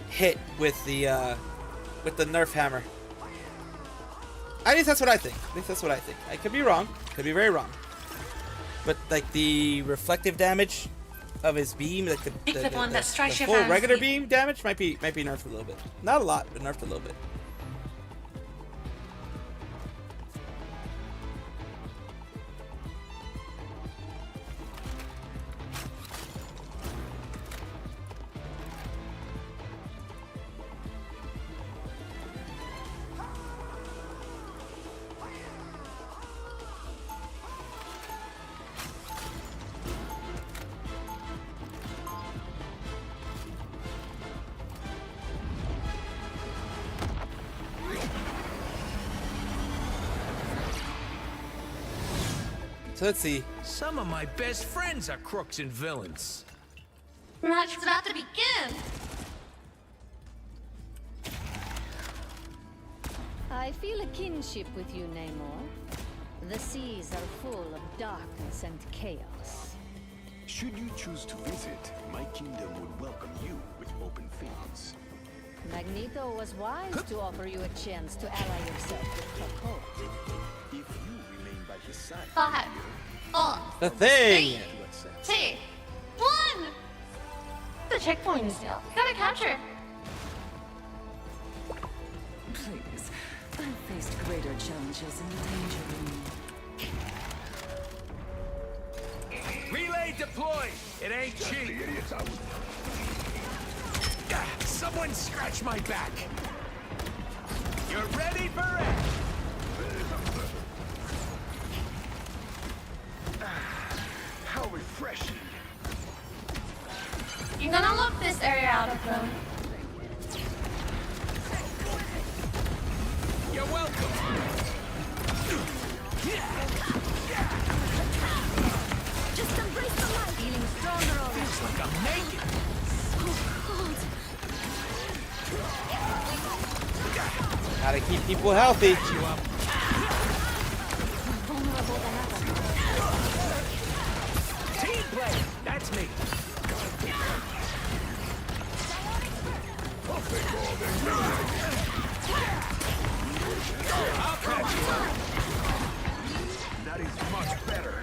hit with the nerf hammer. At least that's what I think. I could be wrong. Could be very wrong. But like the reflective damage of his beam, like the full regular beam damage might be nerfed a little bit. Not a lot, but nerfed a little bit. So let's see. Some of my best friends are crooks and villains. The match is about to begin. I feel a kinship with you, Namor. The seas are full of darkness and chaos. Should you choose to visit, my kingdom would welcome you with open fields. Magneto was wise to offer you a chance to ally yourself with Krakoa. If you remain by his side, 5, 4, The thing! 3, 2, 1. The checkpoint is still. Gotta capture. Please, I've faced greater challenges in the danger room. Relay deployed! It ain't cheap! Someone scratch my back! You're ready for it! How refreshing! You're gonna look this area out of them. You're welcome! Just embrace the light. Feeling stronger already. Feels like I'm naked! Gotta keep people healthy. Vulnerable than ever. Team play! That's me! I'll catch you up! That is much better.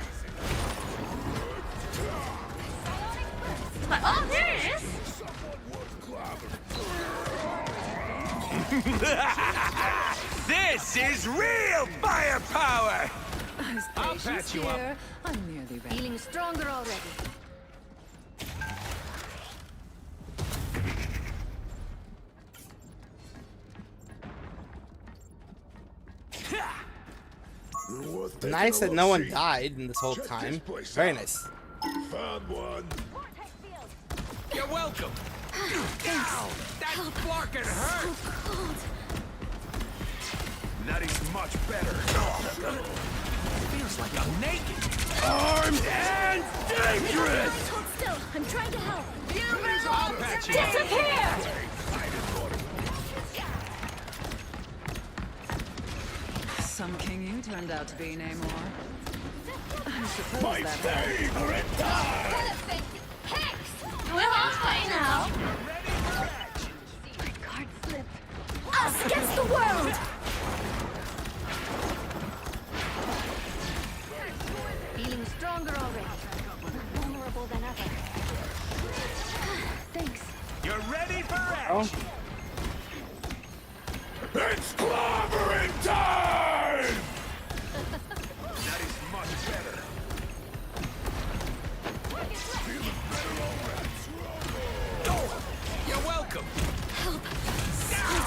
Oh, there it is. This is real firepower! I'll patch you up. I'm nearly ready. Feeling stronger already. Nice that no one died in this whole time. Very nice. Found one. You're welcome. Ow! That fucking hurt. That is much better. Feels like I'm naked. Armed and dangerous. Hold still. I'm trying to help. I'll patch you up. Disappear! Some king you turned out to be, Namor. I suppose My that favorite time. Perfect. Hex! We're on fire now. Card slip. Us against the world! Feeling stronger already. More vulnerable than ever. Thanks. You're ready for action. It's clobbering time! That is much better. Feeling better already. Oh, you're welcome. Help. That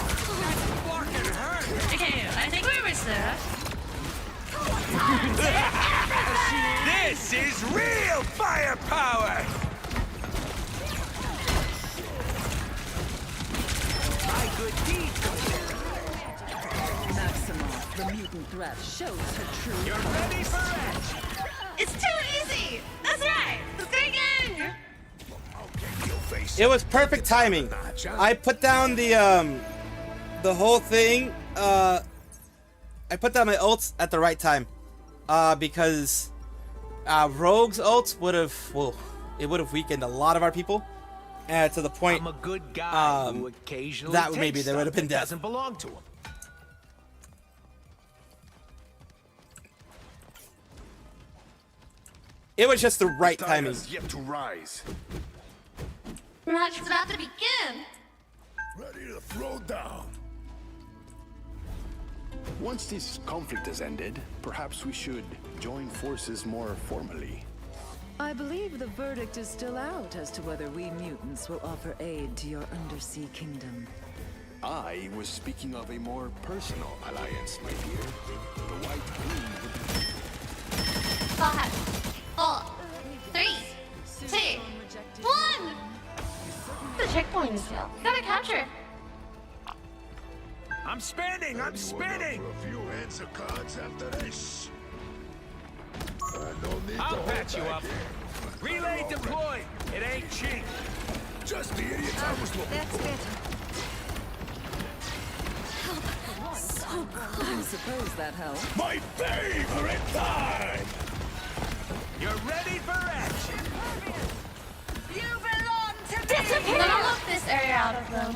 fucking hurt. Okay, I think we were there. This is real firepower! My good deed Maximoff, the mutant threat, shows her true. You're ready for action! It's too easy! That's right! Let's do it again! It was perfect timing. I put down the whole thing. I put down my ults at the right time. Because Rogue's ults would have, well, it would have weakened a lot of our people. To the point, I'm a good guy who occasionally that takes maybe there would have been stuff that death. doesn't belong to him. It was just the right Time timing. has yet to rise. Match is about to begin! Ready to throw down. Once this conflict has ended, perhaps we should join forces more formally. I believe the verdict is still out as to whether we mutants will offer aid to your undersea kingdom. I was speaking of a more personal alliance, my dear. The White Queen would... 5, 4, 3, 2, 1! The checkpoint is failed. Gotta capture. I'm spinning! I'm spinning! A few hands of cards after this. I'll patch you up. Relay deployed. It ain't cheap. Just the idiots I was looking for. So close. I suppose that helps. My favorite time! You're ready for action! You belong to me! Disappear! I'm gonna look this area out of them.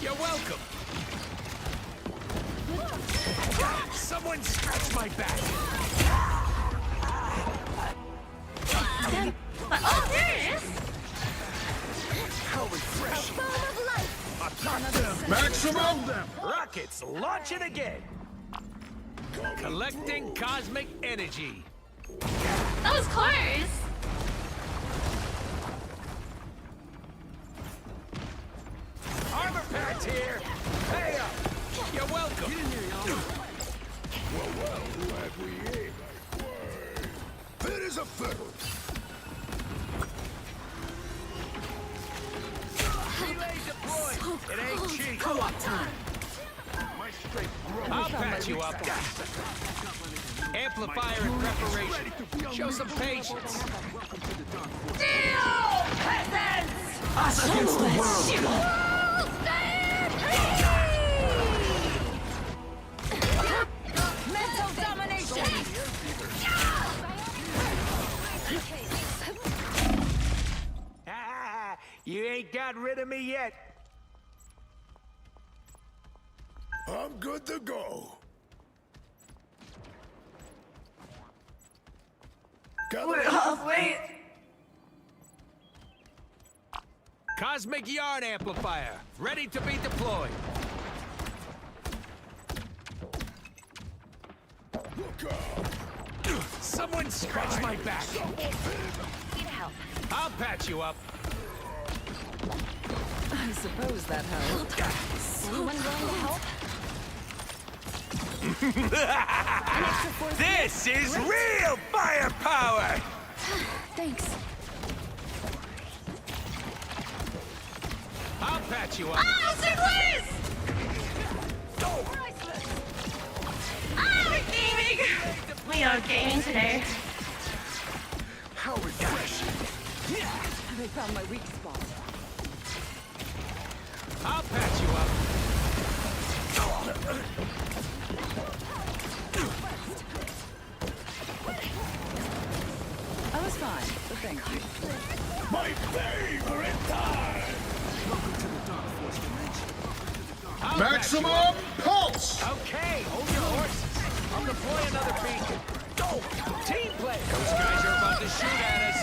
You're welcome. Someone scratch my back. Oh, there it is! How refreshing. Maximum rockets launching again. Collecting cosmic energy. That was close! Armor pads here. Pay up. You're welcome. Well, glad we ate. Fit as a fiddle. Relay deployed. It ain't cheap. Co-op time. My strength grows. I'll patch you up. Amplifier in preparation. Show some patience. Deal! Peasants! Us against the world. Mental domination! You ain't got rid of me yet. I'm good to go. We're halfway. Cosmic yarn amplifier, ready to be deployed. Look out! Someone scratch my back. Need help. I'll patch you up. I suppose that helped. Anyone willing to help? This is real firepower! Thanks. I'll patch you up. Ah, Sir Ah, gaming! We are gaming today. How refreshing. They found my weak spot. I'll patch you up. I was fine, but thank you. My favorite time! Welcome to the Dark Force dimension. Maximum pulse! Okay, hold your horses. I'll deploy another beacon. Go! Team play! Those guys are about to shoot at us.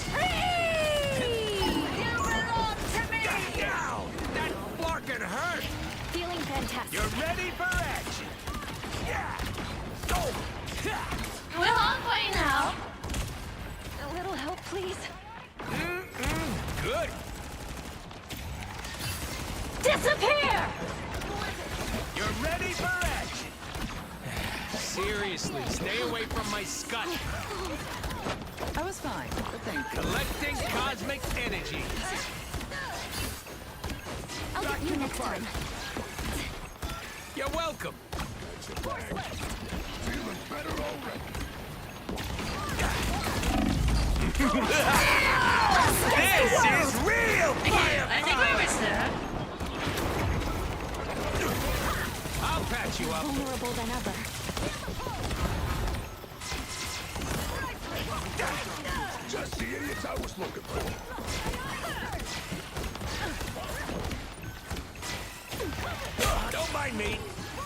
You belong to me! Get down! That flarkin' hurt! Feeling fantastic. You're ready for action! Yeah! Go! We're halfway now. A little help, please. Good! Disappear! You're ready for action! Seriously, stay away from my scut! I was fine, but thank you. Collecting cosmic energy! I'll get you next time. You're welcome! Feeling better already. This is real fire! I think we were there. I'll patch you up. Vulnerable than ever. Just the idiots I was looking for. Don't mind me.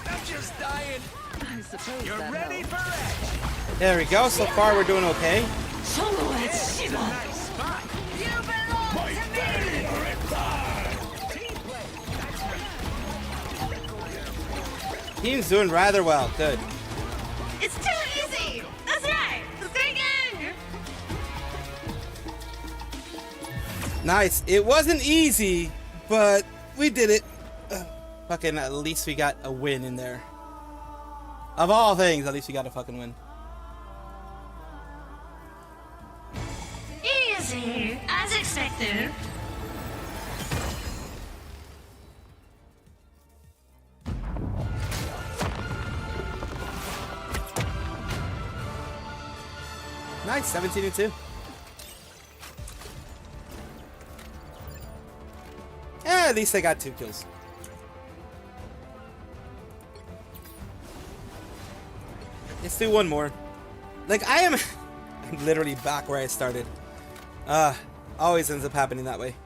I'm just dying. I suppose You're that ready helped. for action. There we go. So far, we're doing okay. It's a nice spot. You belong to me! Team play. Team's doing rather well. Good. It's too easy! That's right! Let's do it again! Nice. It wasn't easy, but we did it. Fucking, at least we got a win in there. Of all things, at least we got a fucking win. Easy! As expected. Nice. 17-2. Yeah, at least I got 2 kills. Let's do one more. Like, I'm literally back where I started. Always ends up happening that way.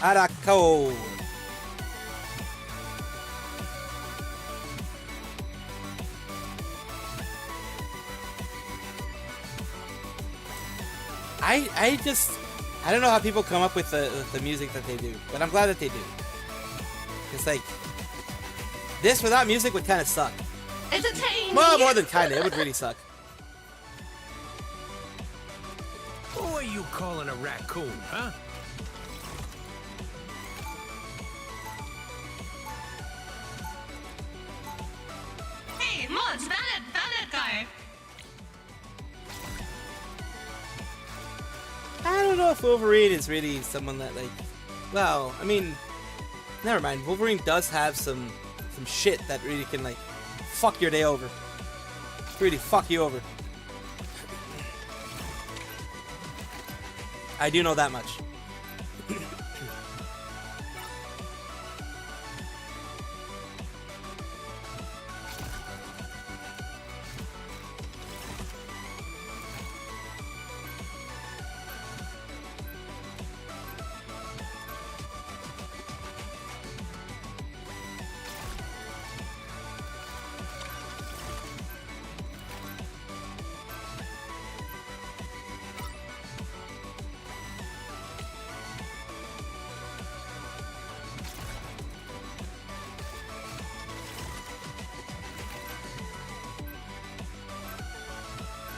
Arako. I don't know how people come up with the music that they do, but I'm glad that they do. It's like, this without music would kind of suck. Entertaining! Well, more than kind of, it would really suck. Who are you calling a raccoon, huh? Hey, mods, bandit guy! I don't know if Wolverine is really someone that, like, well, I mean, never mind. Wolverine does have some shit that really can, like, fuck your day over. Really fuck you over. I do know that much.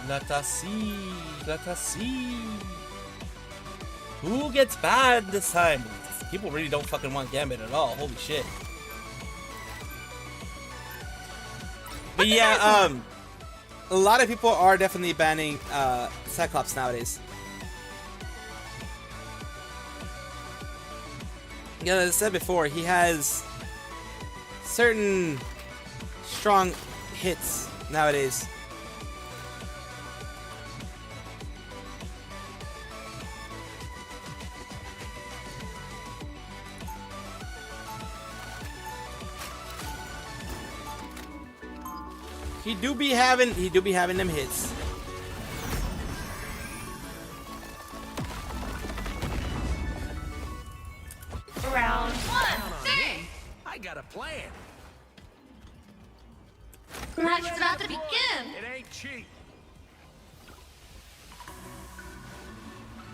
Let us see. Let us see. Who gets bad this time? People really don't fucking want Gambit at all. Holy shit. But yeah, a lot of people are definitely banning Cyclops nowadays. Yeah, as I said before, he has certain strong hits nowadays. He do be having them hits. Round one. Hey! I got a plan. Match is about to begin. It ain't cheap.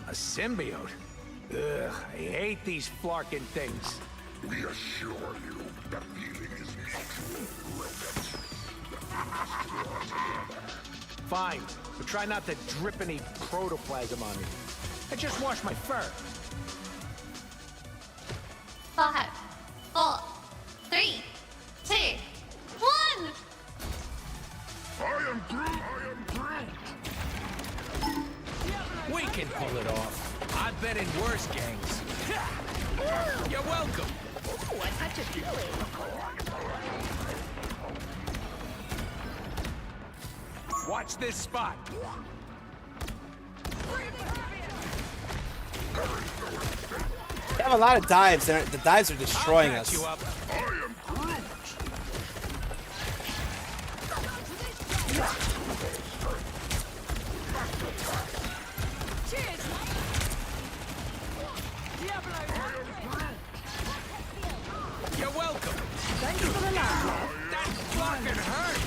A symbiote? Ugh, I hate these flarkin' things. We assure you that healing is mutual, rodent. Fine, but try not to drip any protoplasm on me. I just washed my fur. 5, 4, 3, 2, 1. I am Groot! I am Groot! We can pull it off. I've been in worse gangs. You're welcome. Ooh, I touch a feeling. Watch this spot. They have a lot of dives, and the dives are destroying us. You up. I am Groot! You're welcome. Thank you for the laugh. That fucking hurt.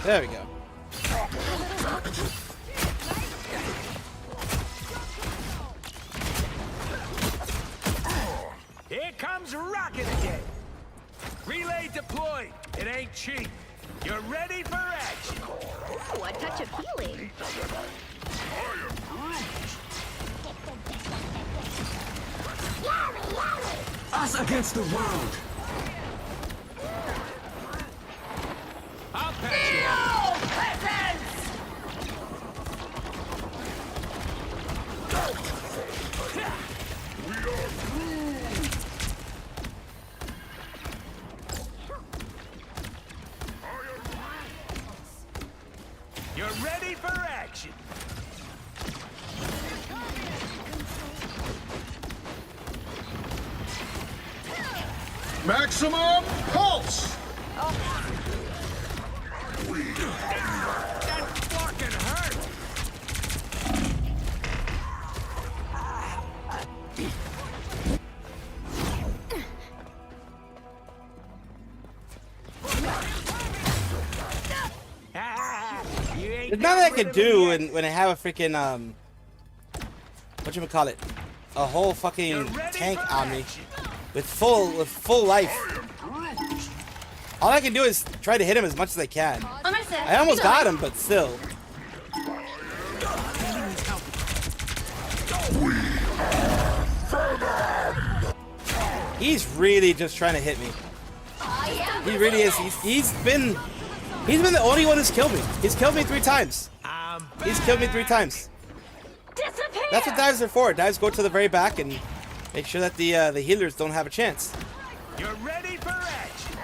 There we go. Here comes Rocket again. Relay deployed. It ain't cheap. You're ready for action. Ooh, a touch of healing. Us against the world. I'll patch you up. You're ready for action. Maximum pulse! That fucking hurt. There's nothing I can do when I have a freaking whatchamacallit, a whole fucking tank on me with full life. All I can do is try to hit him as much as I can. I almost got him, but still. He's really just trying to hit me. He really is. He's been the only one who's killed me. He's killed me 3 times. He's killed me 3 times. That's what dives are for. Dives go to the very back and make sure that the healers don't have a chance. You're ready for action.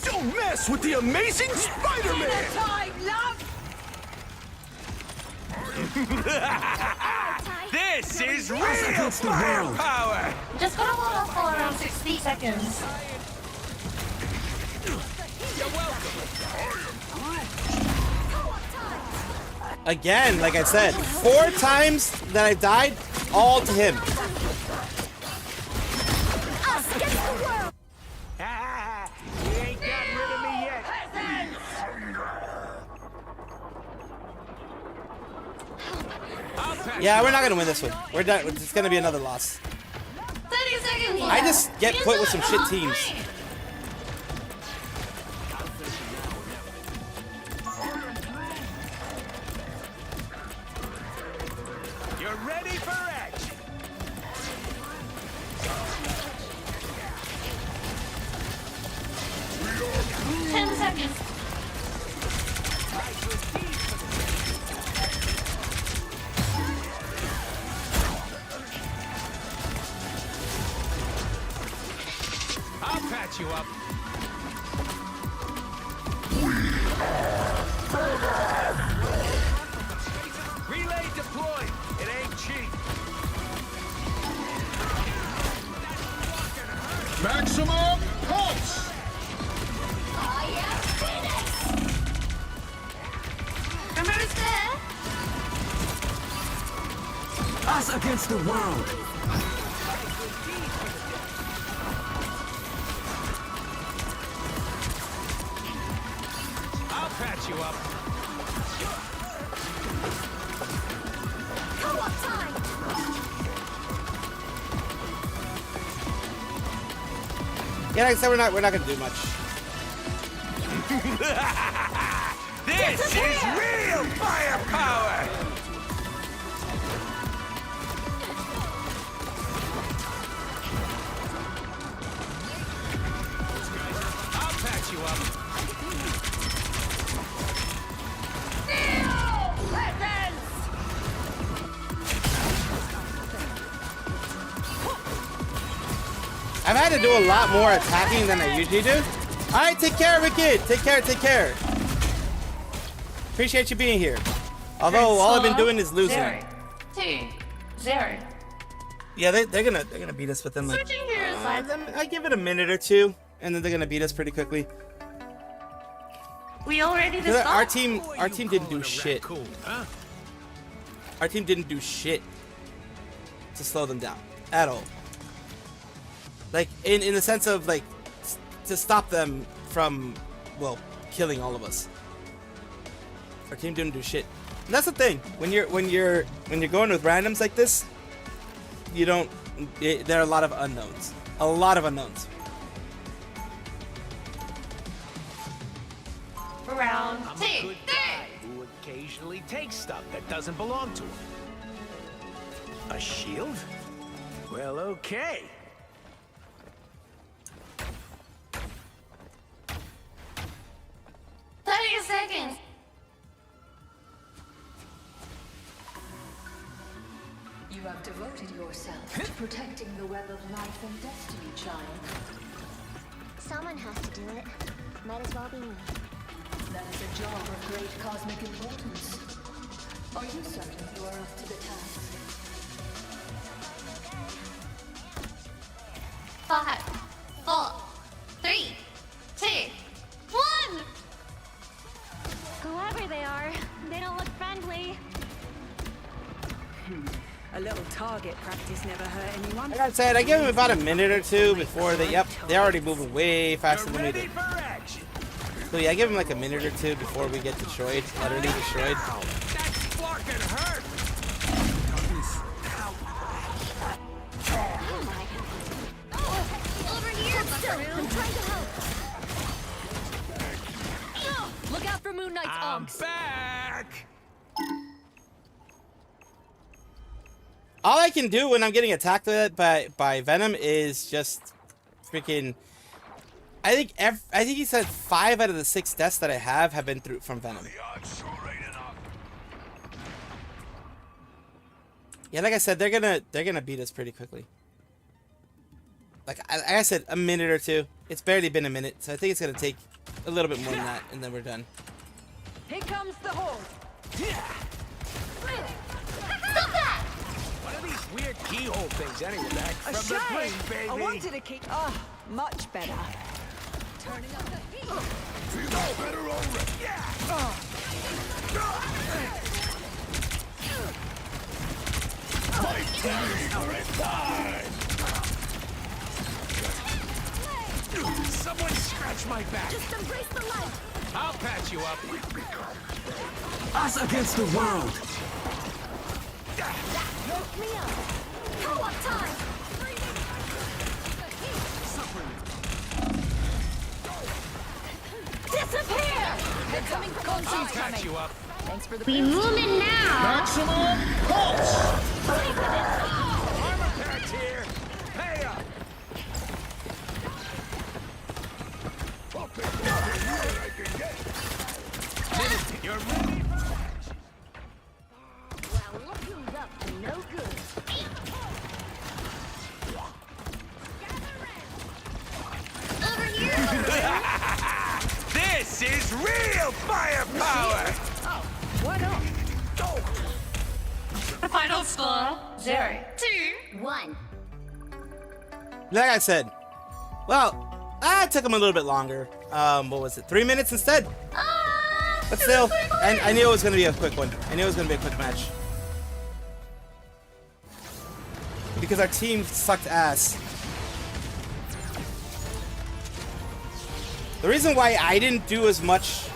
Don't mess with the amazing Spider-Man! This is real firepower. Just gonna hold off for around 60 seconds. You're welcome. Again, like I said, 4 times that I died, all to him. You ain't got rid of me yet. Yeah, we're not gonna win this one. We're done. It's gonna be another loss. 30 seconds. I just get put with some shit teams. You're ready for action. 10 seconds. I'll patch you up. Relay deployed. It ain't cheap. Maximum pulse! Remember there? Us against the world! I'll patch you up. Co-op time. Yeah, like I said, we're not gonna do much. This is real firepower! I'll patch you up. I've had to do a lot more attacking than I usually do. All right, take care, Wicked. Take care, take care. Appreciate you being here. Although all I've been doing is losing. 2, 0. Yeah, they're gonna beat us within like. Switching gears. I give it a minute or two, and then they're gonna beat us pretty quickly. We all ready to 'Cause start? our team didn't do shit. Our team didn't do shit to slow them down at all. Like in the sense of like to stop them from, well, killing all of us. Our team didn't do shit. And that's the thing. When you're going with randoms like this, you don't. There are a lot of unknowns. A lot of unknowns. Round I'm 2, a good 3. guy who occasionally takes stuff that doesn't belong to him. A shield? Well, okay. Seconds. You have devoted yourself to protecting the web of life and destiny, child. Someone has to do it. Might as well be me. That is a job of great cosmic importance. Are you certain you are up to the task? 5, 4, 3, 2, 1. Whoever they are, they don't look friendly. A little target practice never hurt anyone. Like I said, I give them about a minute or two before they. Yep, they're already moving way faster than we did. So yeah, I give them like a minute or two before we get destroyed, utterly destroyed. That's fucking hurt. Over here, buckaroo. I'm trying to help. Look out for Moon Knight's I'm back. All I can do when I'm getting attacked by Venom is just freaking. I think he said 5 out of the 6 deaths that I have been from Venom. Yeah, like I said, they're gonna beat us pretty quickly. Like I said, a minute or two. It's barely been a minute, so I think it's gonna take a little bit more than that, and then we're done. Here comes the horde. Stop that! What are these weird keyhole things anyway? Back A from the shame. brink, baby. I wanted to keep. Much better. Turning up the heat. Feel better already. My favorite time. Someone scratch my back. Just embrace the light. I'll patch you up. Us against the world. Woke me up. Co-op time. I'll catch you up. Thanks for the We moving now. Maximum pulse. Armor packs here. Pay up. You're ready for action. Well, look who's up to no good. This is real firepower! Oh, why not? Final score 0, 2, 1. Like I said, well, it took him a little bit longer. What was it? 3 minutes instead. But still, I knew it was gonna be a quick one. I knew it was gonna be a quick match because our team sucked ass. The reason why I didn't do as much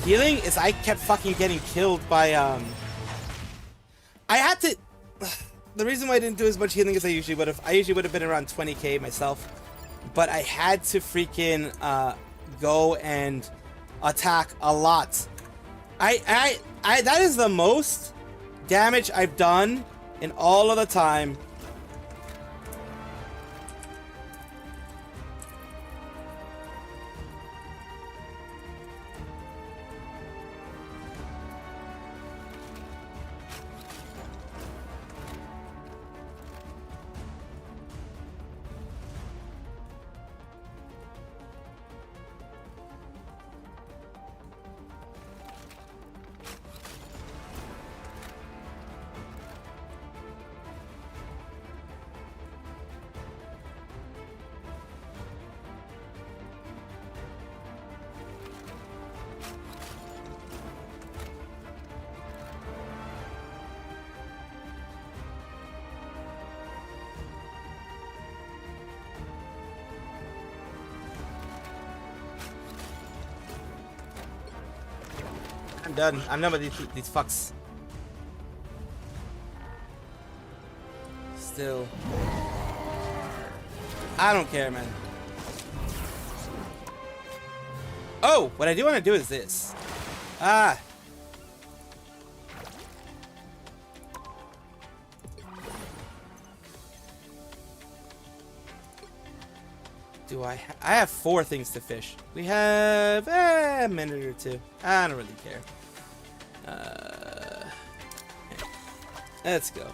healing is I kept fucking getting killed by I had to. The reason why I didn't do as much healing as I usually would have. I usually would have been around 20k myself, but I had to freaking go and attack a lot. I that is the most damage I've done in all of the time. I'm done. I'm done with these fucks. Still. I don't care, man. Oh, what I do want to do is this. Ah. Do I have 4 things to fish. We have a minute or 2. I don't really care. Let's go.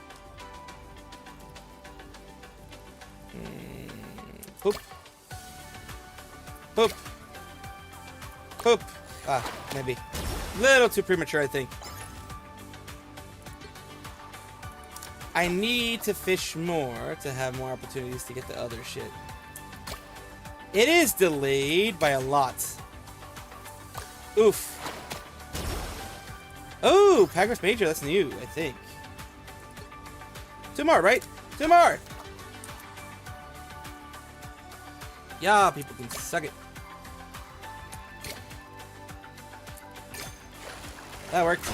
Poop. Poop. Poop. Ah, maybe. A little too premature, I think. I need to fish more to have more opportunities to get the other shit. It is delayed by a lot. Oof. Oh, Packers Major, that's new, I think. 2 more, right? 2 more! Yeah, people can suck it. That worked.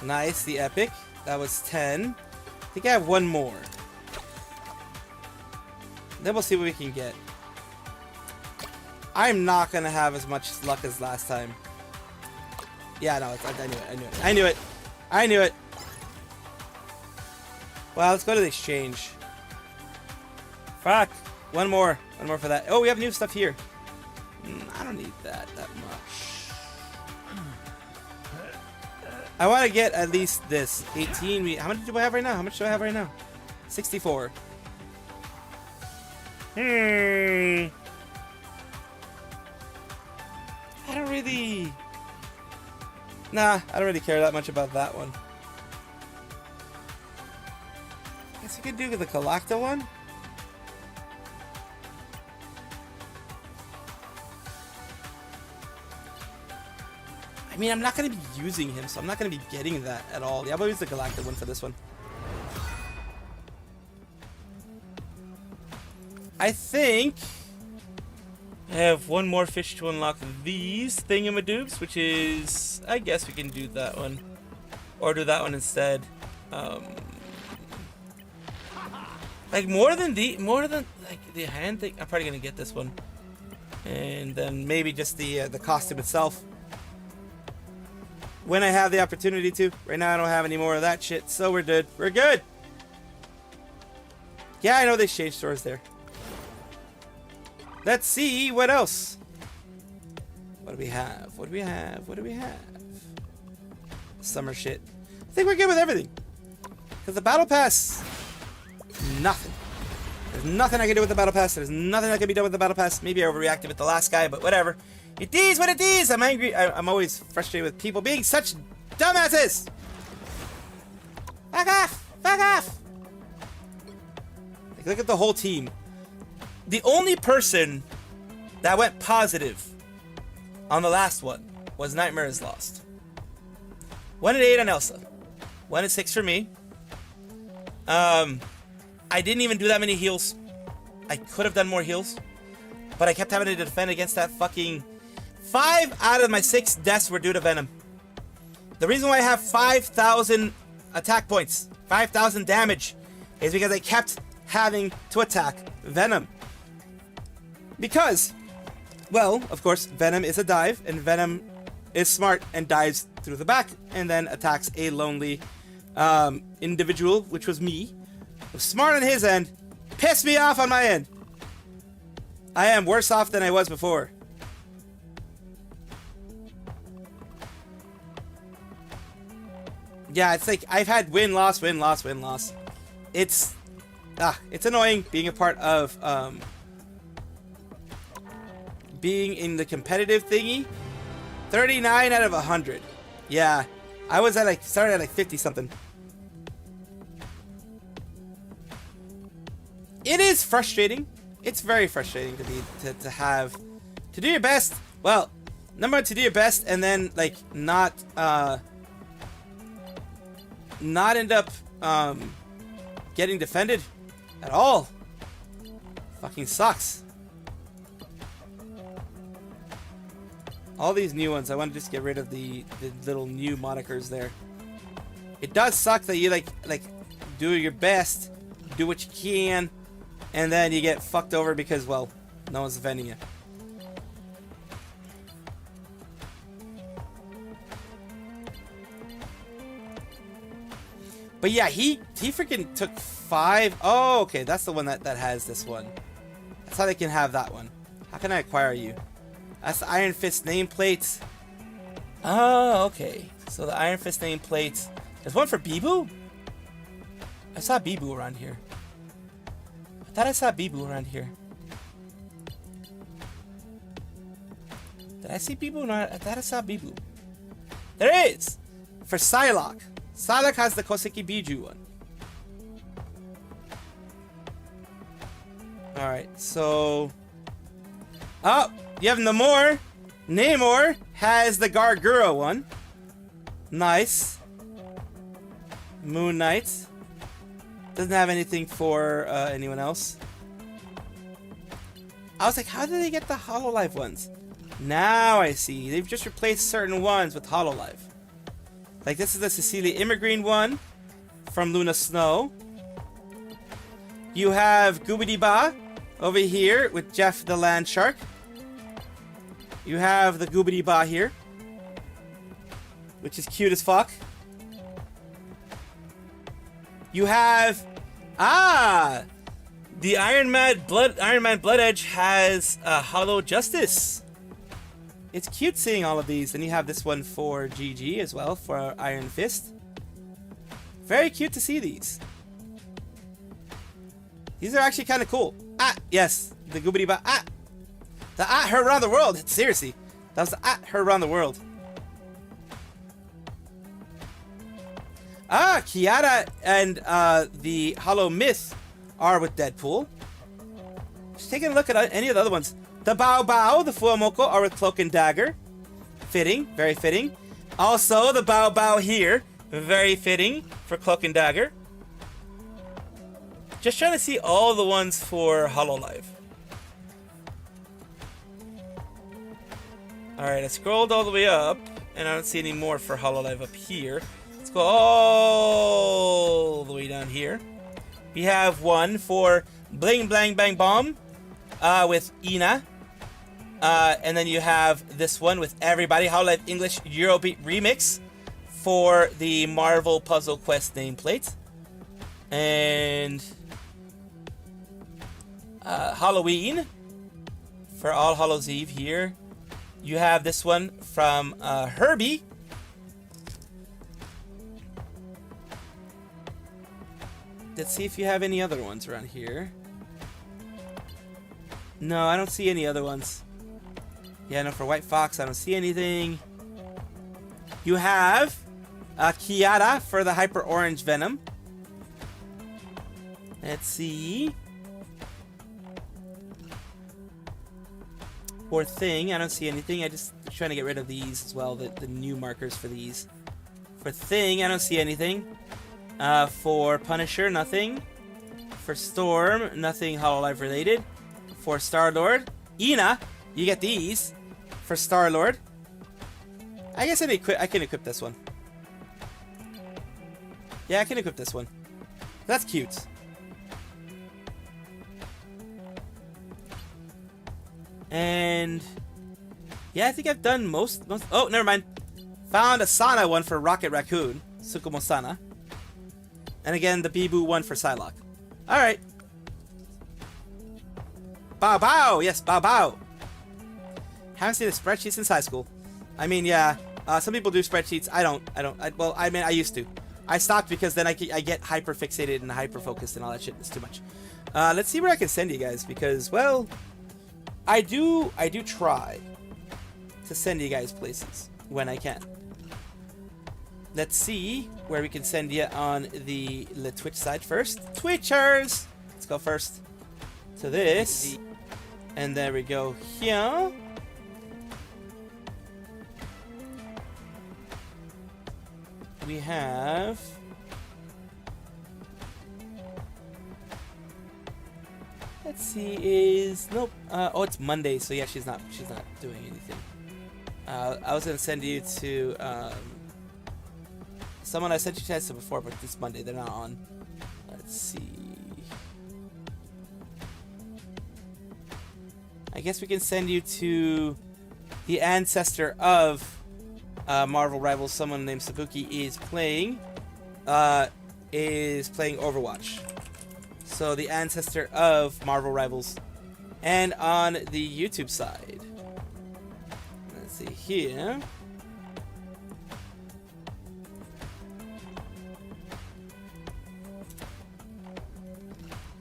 Nice, the epic. That was 10. I think I have 1 more. Then we'll see what we can get. I'm not gonna have as much luck as last time. Yeah, no, I knew it. I knew it. I knew it. I knew it. Well, let's go to the exchange. Fuck. 1 more. 1 more for that. Oh, we have new stuff here. I don't need that much. I want to get at least this. 18. How much do I have right now? How much do I have right now? 64. I don't really... Nah, I don't really care that much about that one. Guess we could do the Galacta one. I mean, I'm not going to be using him, so I'm not going to be getting that at all. Yeah, I'll use the Galacta one for this one. I think I have 1 more fish to unlock these thingamadoobs, which is, I guess we can do that one. Or do that one instead. Like more than like the hand thing, I'm probably gonna get this one. And then maybe just the costume itself. When I have the opportunity to. Right now I don't have any more of that shit, so we're good. We're good! Yeah, I know they changed stores there. Let's see what else. What do we have? What do we have? What do we have? Summer shit. I think we're good with everything. Because the Battle Pass... Nothing. There's nothing I can do with the Battle Pass. There's nothing that can be done with the Battle Pass. Maybe I overreacted with the last guy, but whatever. It is what it is! I'm angry. I'm always frustrated with people being such dumbasses! Back off! Back off! Like, look at the whole team. The only person that went positive on the last one was Nightmare is Lost. 1 and 8 on Elsa. 1 and 6 for me. I didn't even do that many heals. I could have done more heals. But I kept having to defend against that fucking... 5 out of my 6 deaths were due to Venom. The reason why I have 5,000 attack points, 5,000 damage, is because I kept having to attack Venom. Because, well, of course, Venom is a dive, and Venom is smart and dives through the back, and then attacks a lonely individual, which was me. Was smart on his end, pissed me off on my end. I am worse off than I was before. Yeah, it's like I've had win, loss, win, loss, win, loss. It's annoying being a part of being in the competitive thingy. 39 out of 100. Yeah, I was at started at 50 something. It is frustrating. It's very frustrating to have to do your best. Well, number one, to do your best and then not end up getting defended at all. Fucking sucks. All these new ones, I want to just get rid of the little new monikers there. It does suck that you like do your best, do what you can, and then you get fucked over because, well, no one's defending you. But yeah, he freaking took 5. Oh, okay, that's the one that has this one. That's how they can have that one. How can I acquire you? That's the Iron Fist nameplate. Oh, okay. So the Iron Fist nameplate. There's one for Bibu? I saw Bibu around here. I thought I saw Bibu around here. Did I see Bibu? No, I thought I saw Bibu. There is! For Psylocke. Psylocke has the Koseki Biju one. Alright, so... Oh! You have Namor. Namor has the Gargura one. Nice. Moon Knight. Doesn't have anything for anyone else. I was like, how did they get the Hololive ones? Now I see. They've just replaced certain ones with Hololive. Like this is the Cecilia Immergreen one from Luna Snow. You have Goobity Ba over here with Jeff the Land Shark. You have the Goobity Ba here, which is cute as fuck. You have the Iron Man Blood Edge has Hollow Justice. It's cute seeing all of these. And you have this one for GG as well for Iron Fist. Very cute to see these. These are actually kind of cool. Yes, the Goobity Ba. The her around the world. Seriously, that was the her around the world. Kiara and the Hollow Myth are with Deadpool. Just taking a look at any of the other ones. The Bao Bao, the Fuamoko, are with Cloak and Dagger. Fitting, very fitting. Also, the Bao Bao here, very fitting for Cloak and Dagger. Just trying to see all the ones for Hololive. Alright, I scrolled all the way up, and I don't see any more for Hololive up here. Let's go all the way down here. We have one for Bling Blang Bang Bomb with Ina. And then you have this one with everybody, Hololive English Eurobeat Remix for the Marvel Puzzle Quest nameplate. And Halloween for All Hallows Eve here. You have this one from Herbie. Let's see if you have any other ones around here. No, I don't see any other ones. Yeah, no, for White Fox, I don't see anything. You have Kiara for the Hyper Orange Venom. Let's see. For Thing, I don't see anything. I just trying to get rid of these as well, the new markers for these. For Thing, I don't see anything. For Punisher, nothing. For Storm, nothing Hololive related. For Star-Lord, Ina, you get these. For Star-Lord, I guess I can equip this one. Yeah, I can equip this one. That's cute. And yeah, I think I've done most. Oh, never mind. Found a Sana one for Rocket Raccoon, Tsukumo Sana. And again, the Bibu one for Psylocke. All right. Bow bow, yes, bow bow. Haven't seen a spreadsheet since high school. I mean, yeah, some people do spreadsheets. I don't. Well, I mean, I used to. I stopped because then I get hyper fixated and hyper focused and all that shit. It's too much. Let's see where I can send you guys because, well, I do try to send you guys places when I can. Let's see where we can send you on the Twitch side first. Twitchers! Let's go first to this. And there we go here. We have... Let's see, is... Nope. Oh, it's Monday, so yeah, she's not doing anything. I was gonna send you to, someone I sent you guys to before, but this Monday, they're not on. Let's see. I guess we can send you to the ancestor of Marvel Rivals. Someone named Sabuki is playing Overwatch. So the ancestor of Marvel Rivals. And on the YouTube side, let's see here.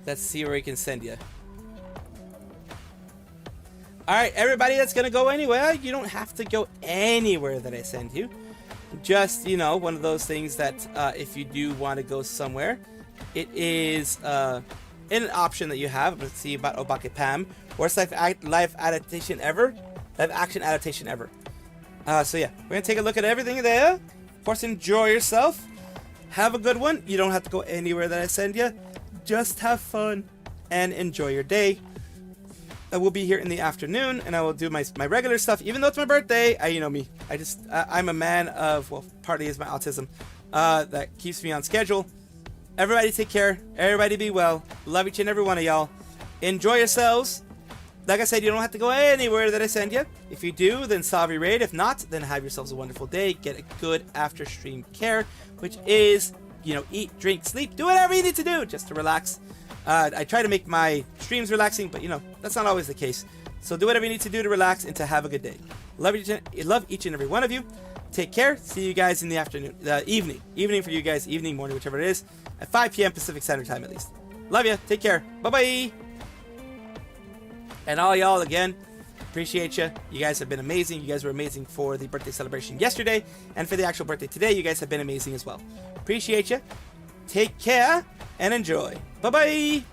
Let's see where we can send you. Alright, everybody that's going to go anywhere, you don't have to go anywhere that I send you. Just, you know, one of those things that if you do want to go somewhere, it is an option that you have. Let's see about Obake Pam. Worst live adaptation ever. Live action adaptation ever. So yeah, we're going to take a look at everything there. Of course, enjoy yourself. Have a good one. You don't have to go anywhere that I send you. Just have fun and enjoy your day. I will be here in the afternoon, and I will do my regular stuff, even though it's my birthday. You know me. I'm a man of, well, partly is my autism that keeps me on schedule. Everybody take care. Everybody be well. Love each and every one of y'all. Enjoy yourselves. Like I said, you don't have to go anywhere that I send you. If you do, then Savi Raid. If not, then have yourselves a wonderful day. Get a good after stream care, which is, you know, eat, drink, sleep, do whatever you need to do just to relax. I try to make my streams relaxing, but you know, that's not always the case. So do whatever you need to do to relax and to have a good day. Love each and every one of you. Take care. See you guys in the afternoon, evening for you guys, evening, morning, whichever it is, at 5 p.m. Pacific Standard Time at least. Love you. Take care. Bye-bye. And all y'all, again, appreciate you. You guys have been amazing. You guys were amazing for the birthday celebration yesterday, and for the actual birthday today, you guys have been amazing as well. Appreciate you. Take care and enjoy. Bye-bye.